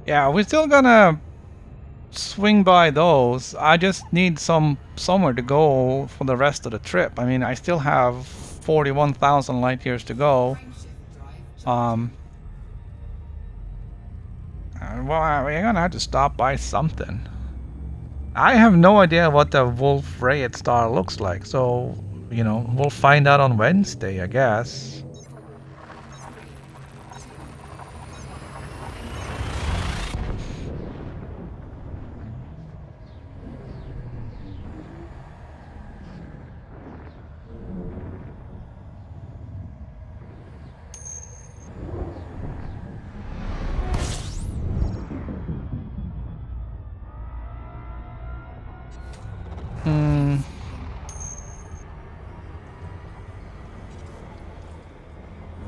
Yeah, we're still gonna swing by those. I just need somewhere to go for the rest of the trip. I mean, I still have 41,000 light years to go. Frameshift drive. Well, we're gonna have to stop by something. I have no idea what the Wolf-Rayet star looks like, so, you know, we'll find out on Wednesday, I guess.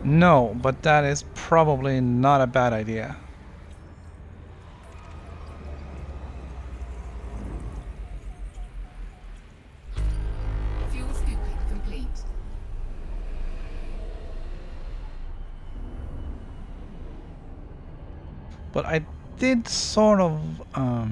No, but that is probably not a bad idea. But I did sort of all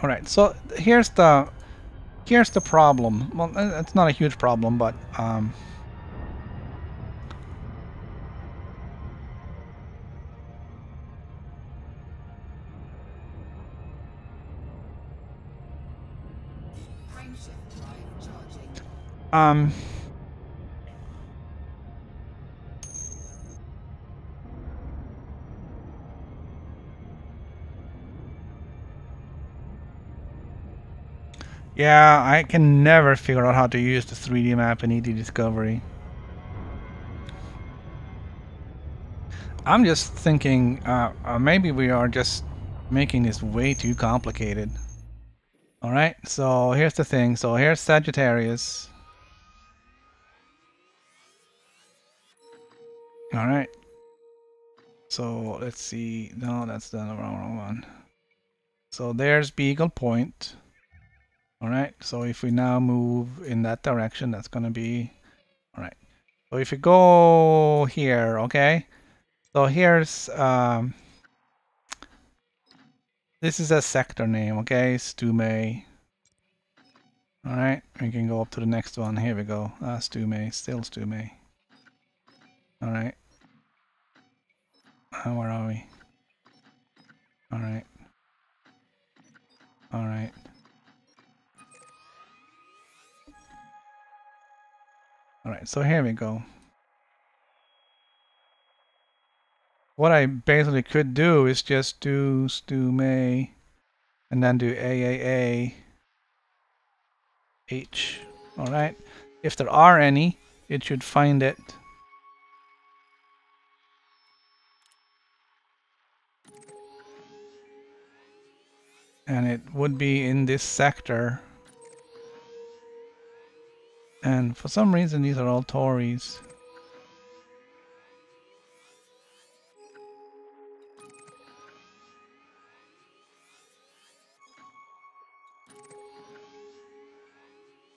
right, so here's the problem. Well, it's not a huge problem, but Frameshift drive charging. yeah, I can never figure out how to use the 3D map in ED Discovery. I'm just thinking maybe we are just making this way too complicated. Alright, so here's the thing. So here's Sagittarius. Alright. So let's see. No, that's the wrong one. So there's Beagle Point. Alright, so if we now move in that direction, that's gonna be... Alright. So if you go here, okay? So here's... this is a sector name, okay? Stume. Alright, we can go up to the next one. Here we go. Stume, still Stume. Alright. Where are we? Alright. Alright. Alright, so here we go. What I basically could do is just do Stume and then do AAA H. Alright. If there are any, it should find it. And it would be in this sector. And for some reason these are all Tories.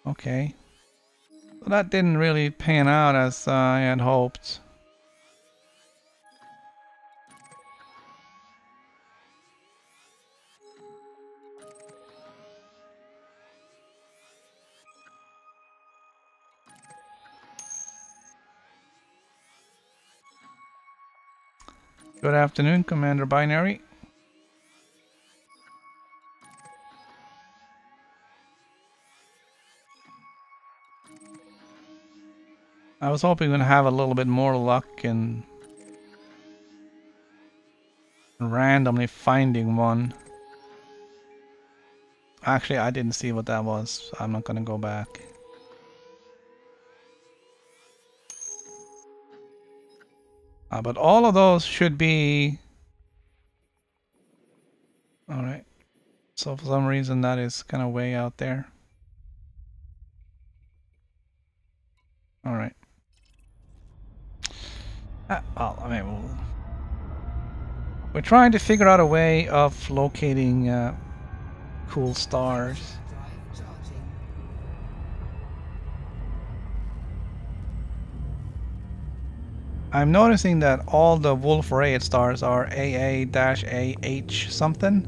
Okay. So that didn't really pan out as I had hoped. Good afternoon, Commander Binary. I was hoping to have a little bit more luck in randomly finding one. Actually, I didn't see what that was. So I'm not gonna go back. But all of those should be... Alright. So for some reason that is kind of way out there. Alright. Well, I mean, we're trying to figure out a way of locating cool stars. Drive charging. I'm noticing that all the Wolf-Rayet stars are AA-AH something.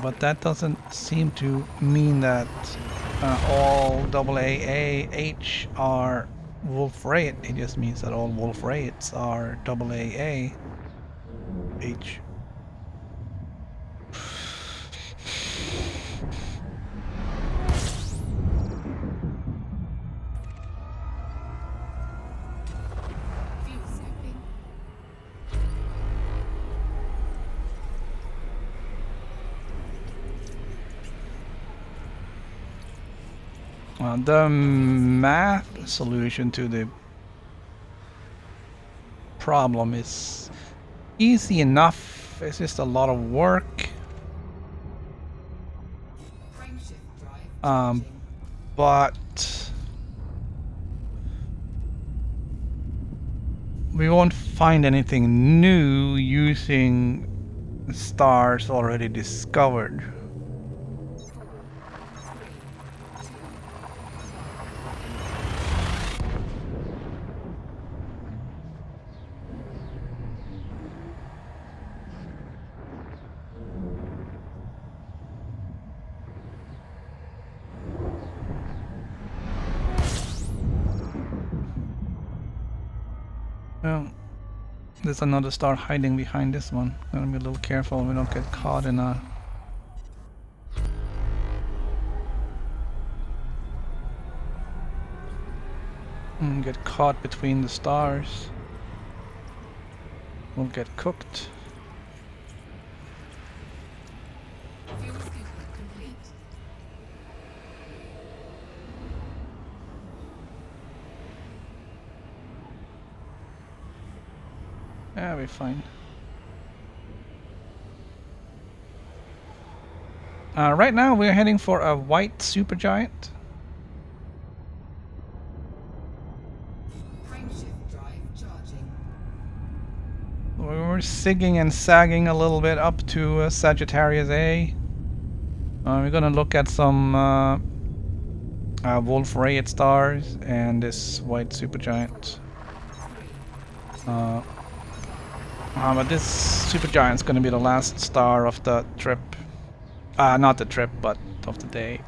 But that doesn't seem to mean that all AAAH are Wolf-Rayet. It just means that all Wolf-Rayets are AAAH. Fuel saving. The math solution to the problem is easy enough. It's just a lot of work. Frameshift drive charging. But we won't find anything new using stars already discovered. Well, there's another star hiding behind this one. Gotta be a little careful we don't get caught in a... get caught between the stars. We'll get cooked. Fuel scooping complete. Yeah, we're fine. Right now we're heading for a white supergiant. Frameshift drive charging. We're zigging and sagging a little bit up to Sagittarius A. We're gonna look at some Wolf Rayet stars and this white supergiant. But this supergiant's gonna be the last star of the trip. Not the trip, but of the day.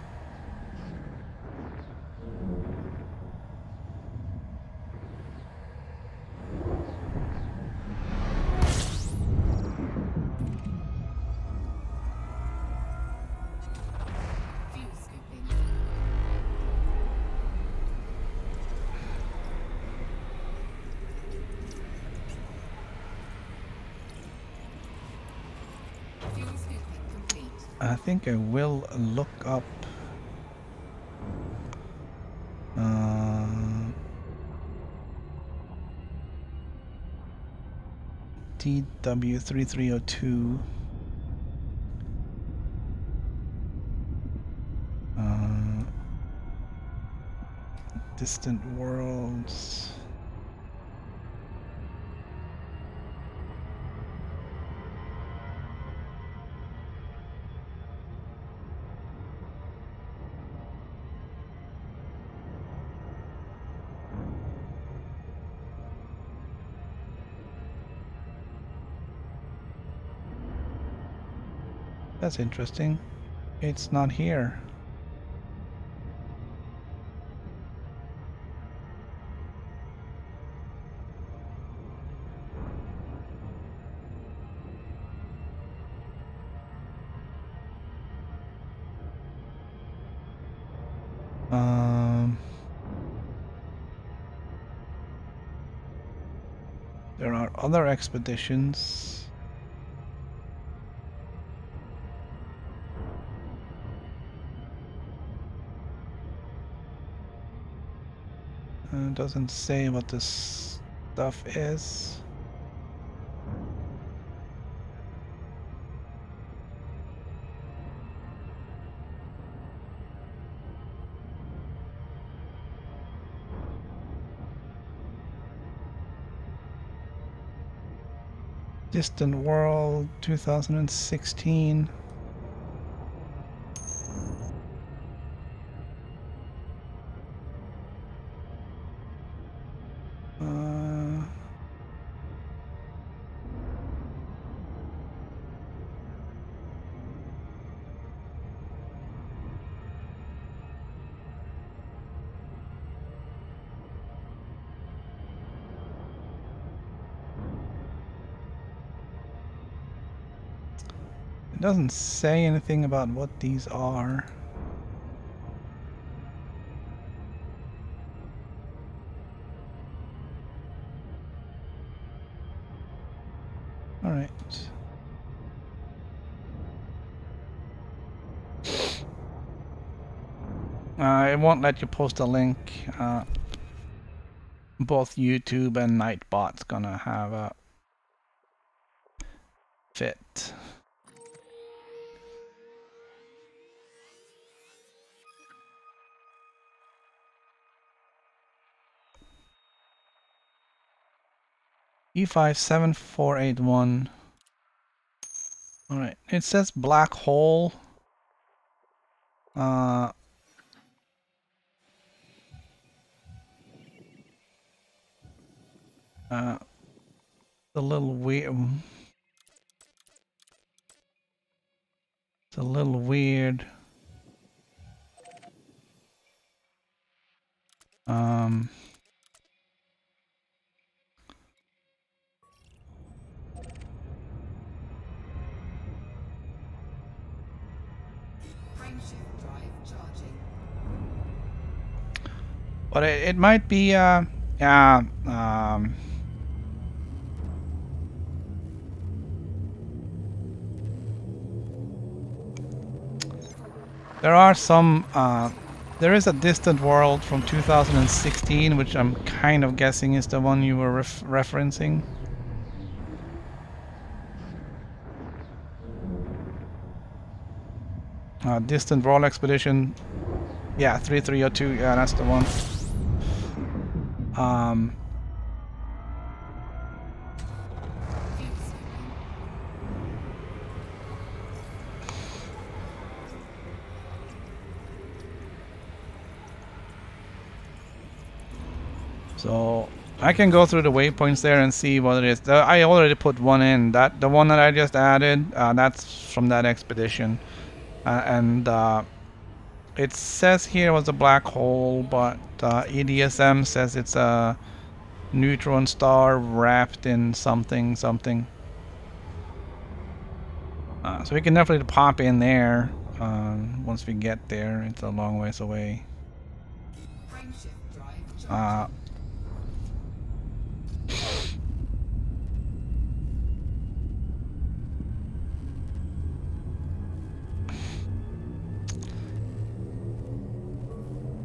Fuel scooping. Fuel scooping complete. I think I will look up TW3302 distant worlds. That's interesting. It's not here. There are other expeditions. It doesn't say what this stuff is. Distant World 2016. It doesn't say anything about what these are. All right. It won't let you post a link. Both YouTube and Nightbot's gonna have a fit. E57481. All right, it says black hole. A little weird. It's a little weird. Frameshift drive charging. But it might be, yeah, there are some, there is a distant world from 2016, which I'm kind of guessing is the one you were referencing. Distant World Expedition, yeah, 3302, yeah, that's the one. So I can go through the waypoints there and see what it is. I already put one in. That the one that I just added, that's from that expedition, and it says here was a black hole, but EDSM says it's a neutron star wrapped in something. So we can definitely pop in there once we get there. It's a long ways away.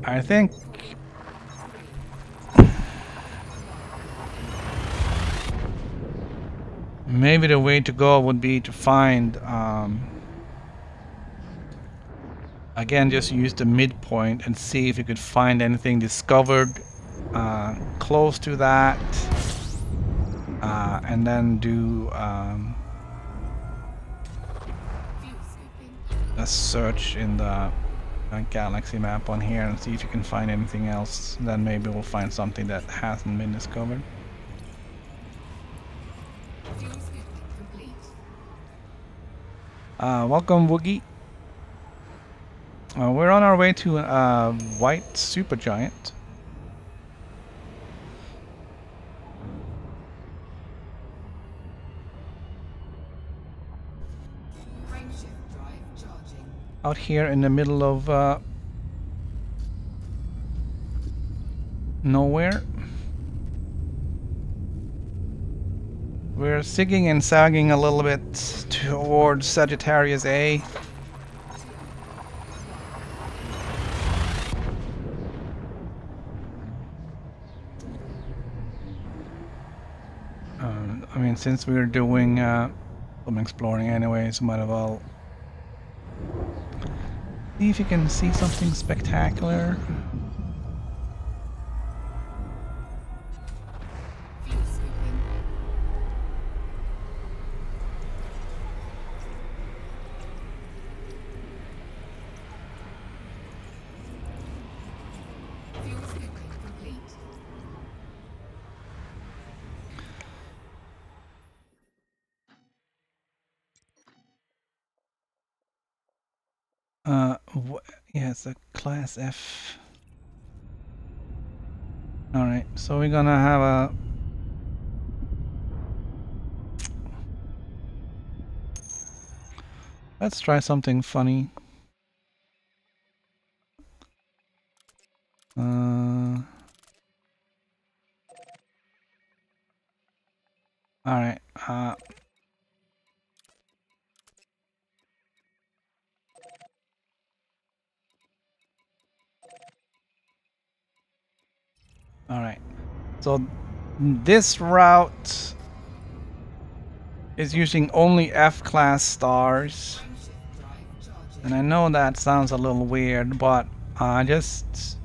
I think maybe the way to go would be to find, again, just use the midpoint and see if you could find anything discovered close to that, and then do a search in the galaxy map on here and see if you can find anything else. Then maybe we'll find something that hasn't been discovered. Welcome, Woogie. We're on our way to a white supergiant. Out here in the middle of nowhere. We're zigging and sagging a little bit towards Sagittarius A. I mean, since we're doing some exploring anyways, might as well see if you can see something spectacular. Yeah, it's a class F. Alright, so we're gonna have a... Let's try something funny. Alright, alright, so this route is using only F-class stars, and I know that sounds a little weird, but I just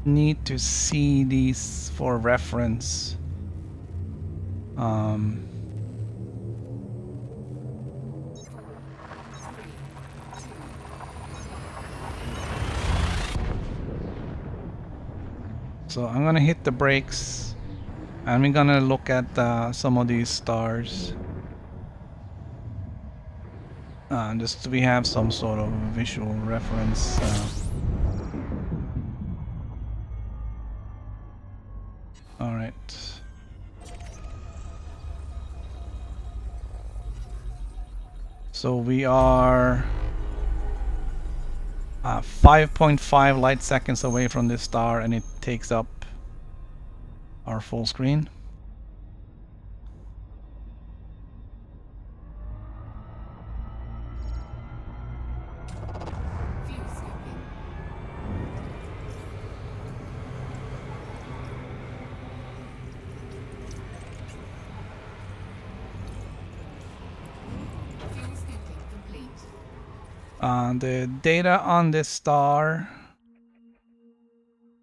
need to see these for reference. So I'm gonna hit the brakes, and we're gonna look at some of these stars. Just so we have some sort of visual reference. All right. So we are 5.5 light seconds away from this star, and it takes up our full screen. The data on this star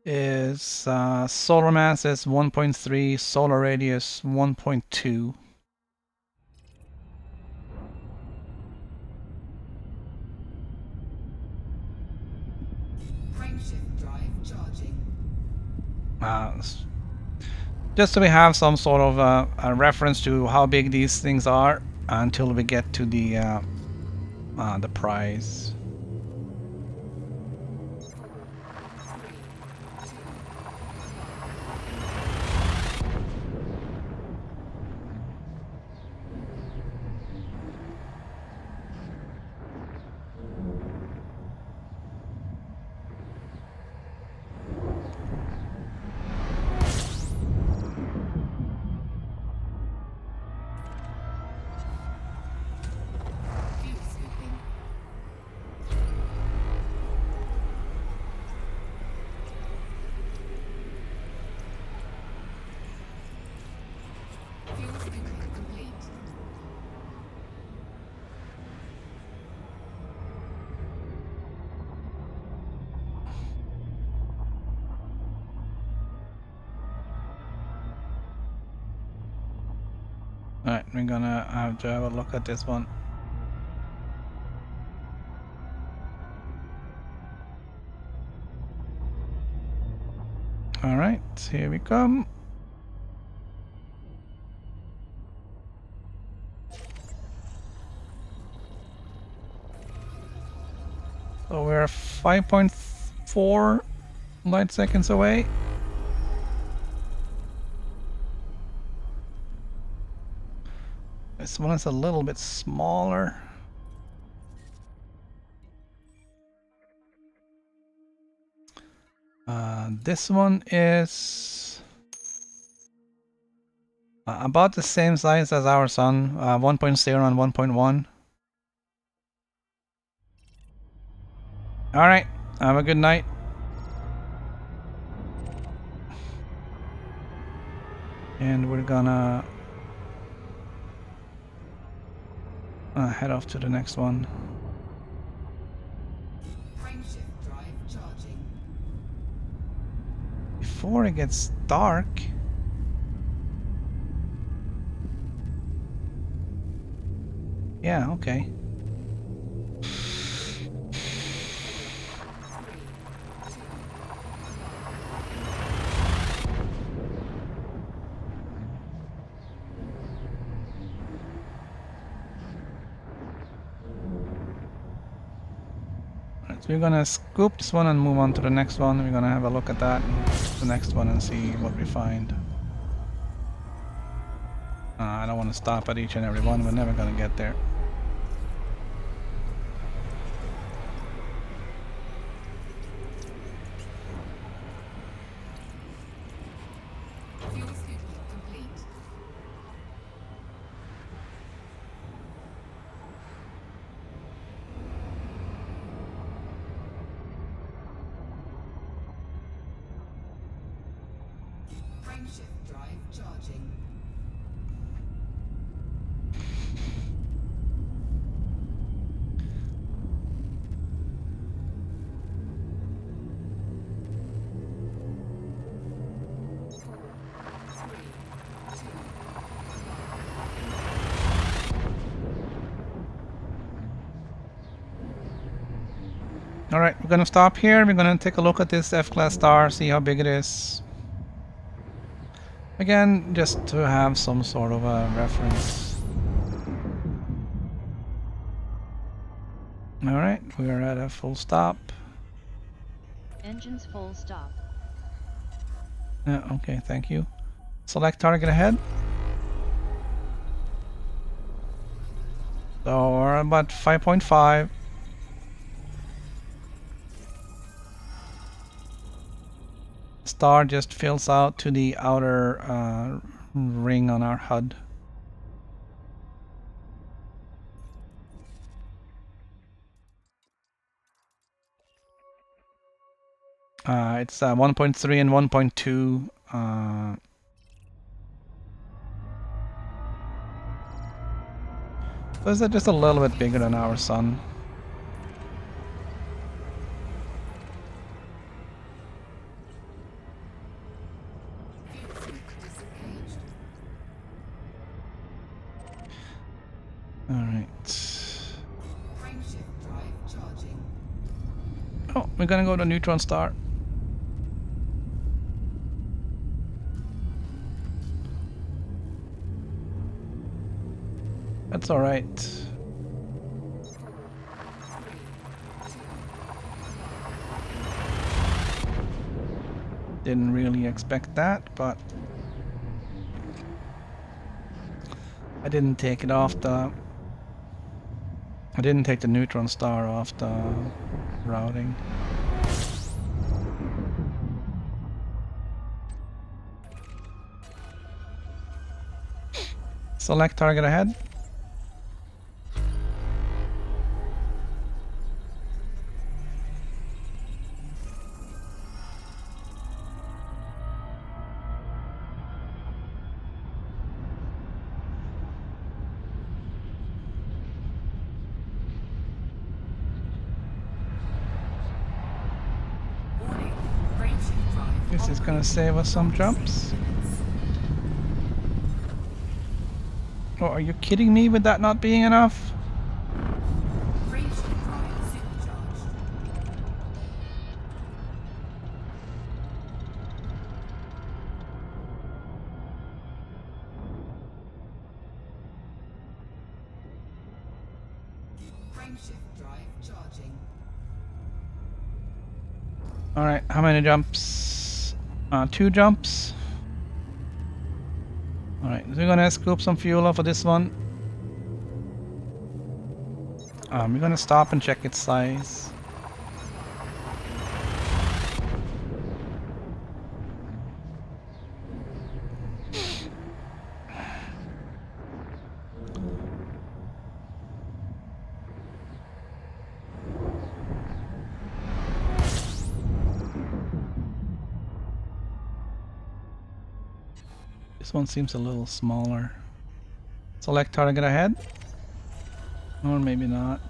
is solar mass is 1.3, solar radius 1.2. Frameshift drive charging. Just so we have some sort of a reference to how big these things are until we get to the prize. Alright, we're gonna have to have a look at this one. Alright, here we come. So we're 5.4 light seconds away. This one is a little bit smaller. This one is about the same size as our sun, 1.0 and 1.1. Alright, have a good night. And we're gonna head off to the next one. Frameshift drive charging. Before it gets dark. Yeah, okay. So we're gonna scoop this one and move on to the next one. We're gonna have a look at that and the next one and see what we find. I don't want to stop at each and every one. We're never gonna get there. Fuel scooping complete. Frameshift drive charging. Alright, we're gonna stop here. We're gonna take a look at this F-class star, see how big it is. Again, just to have some sort of a reference. Alright, we are at a full stop. Engines full stop. Yeah, okay, thank you. Select target ahead. So we're about 5.5. Star just fills out to the outer ring on our HUD. It's 1.3 and 1.2. So it's just a little bit bigger than our sun. Alright. Oh, we're gonna go to neutron star. That's alright. Didn't really expect that, but I didn't take it off the... I didn't take the neutron star off the routing. Select target ahead. This is gonna save us some jumps. Oh, are you kidding me with that not being enough? Alright, how many jumps? 2 jumps. Alright, so we're gonna scoop some fuel off of this one. We're gonna stop and check its size. This one seems a little smaller. Select target ahead. Or maybe not.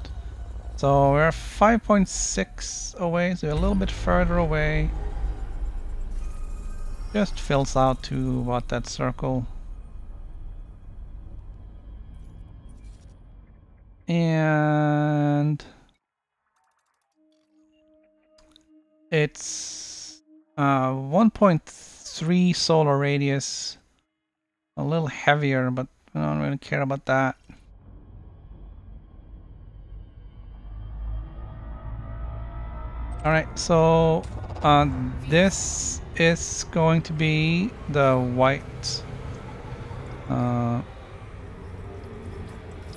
So we're 5.6 away, so a little bit further away. Just fills out to about that circle. And it's 1.3 solar radius. A little heavier, but I don't really care about that. Alright, so this is going to be the white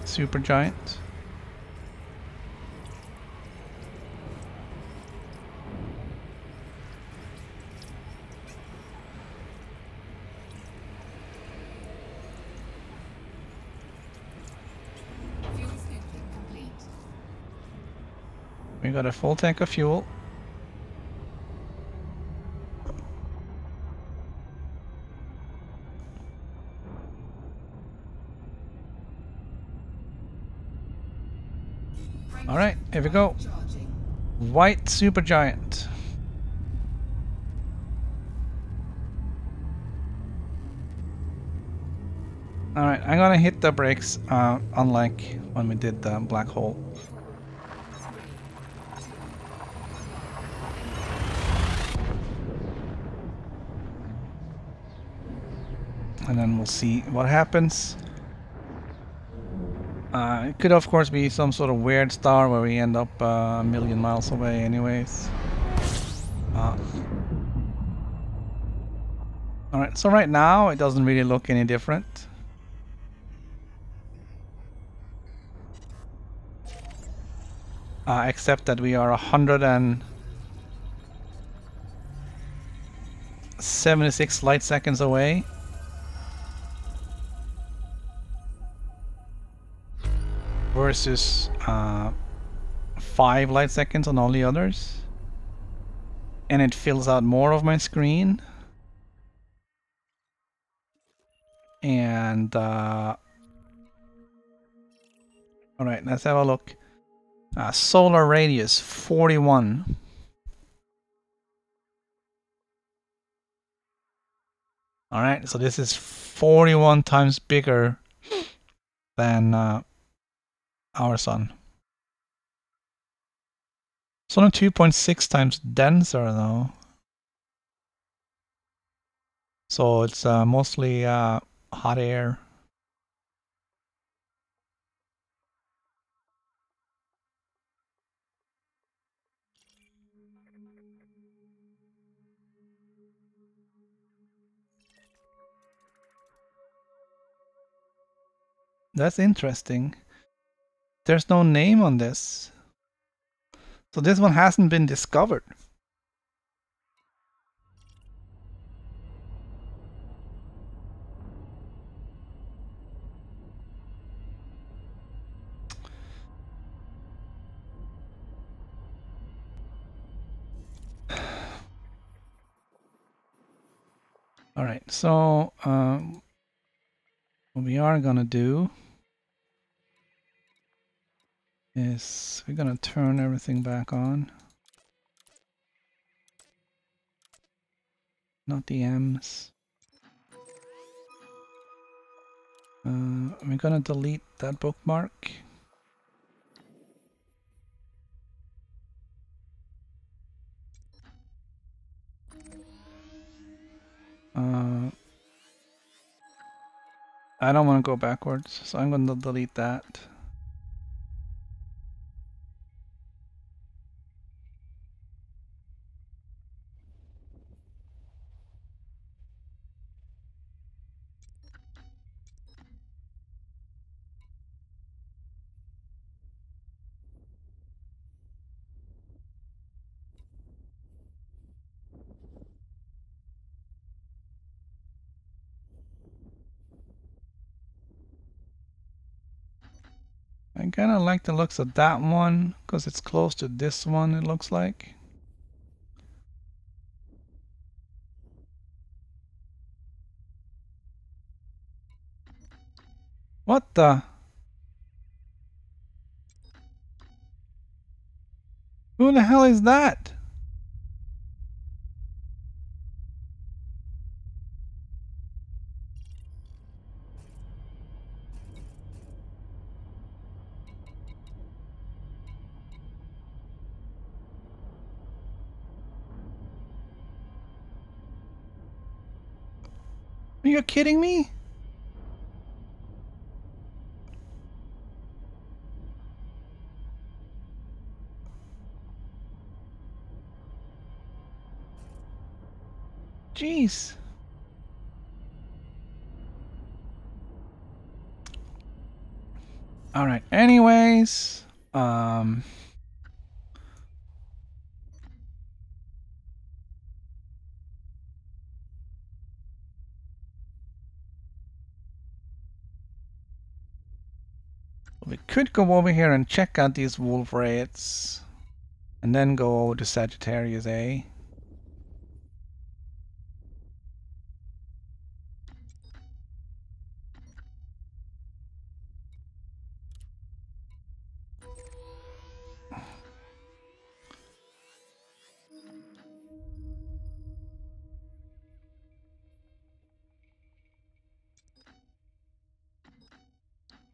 supergiant. We got a full tank of fuel. Alright, here we go. White supergiant. Alright, I'm gonna hit the brakes, unlike when we did the black hole. and then we'll see what happens. It could of course be some sort of weird star where we end up a million miles away anyways. Alright, so right now it doesn't really look any different. Except that we are 176 light seconds away. Versus 5 light seconds on all the others. And it fills out more of my screen. And alright, let's have a look. Solar radius 41. Alright, so this is 41 times bigger than our sun. It's only 2.6 times denser though. So it's mostly hot air. That's interesting. There's no name on this. So this one hasn't been discovered. Alright, so what we are gonna do is we're gonna turn everything back on. Not the M's. We're gonna delete that bookmark. I don't want to go backwards, so I'm going to delete that. I kind of like the looks of that one because it's close to this one, it looks like. What the? Who the hell is that? Are you kidding me? Jeez. All right. Anyways, we could go over here and check out these wolf raids, and then go over to Sagittarius A.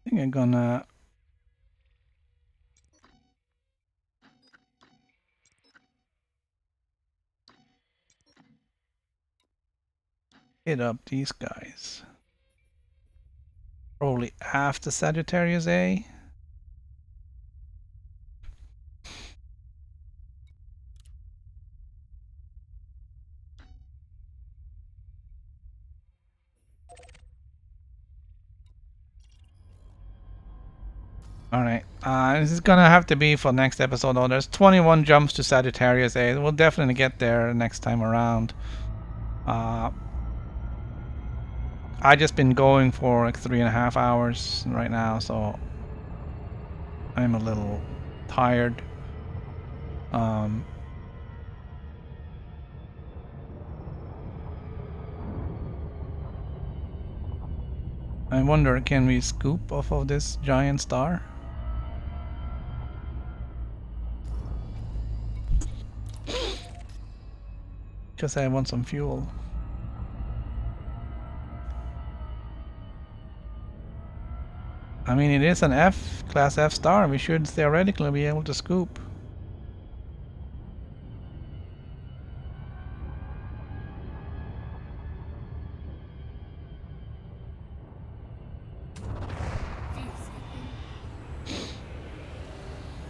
I think I'm gonna hit up these guys. Probably after Sagittarius A. Alright, this is gonna have to be for next episode though. There's 21 jumps to Sagittarius A. We'll definitely get there next time around. I just been going for like 3.5 hours right now, so I'm a little tired. I wonder, can we scoop off of this giant star? Because I want some fuel. I mean, it is an F, class F star. We should theoretically be able to scoop.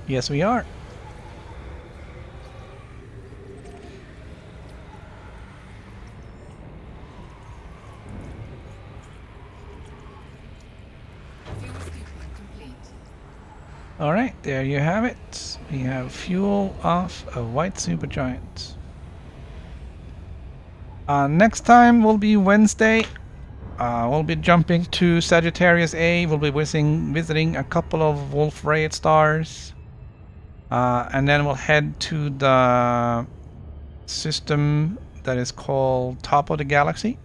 Yes, we are. Alright, there you have it. We have fuel off a white supergiant. Next time will be Wednesday. We'll be jumping to Sagittarius A. We'll be visiting a couple of Wolf Rayet stars. And then we'll head to the system that is called Top of the Galaxy.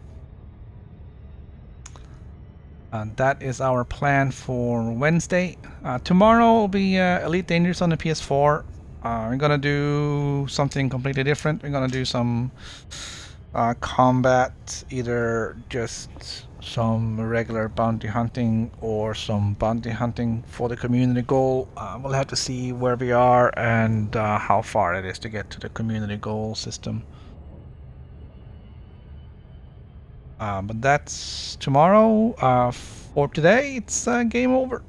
That is our plan for Wednesday. Tomorrow will be Elite Dangerous on the PS4. We're gonna do something completely different. We're gonna do some combat, either just some regular bounty hunting or some bounty hunting for the community goal. We'll have to see where we are and how far it is to get to the community goal system. But that's tomorrow. For today, it's game over.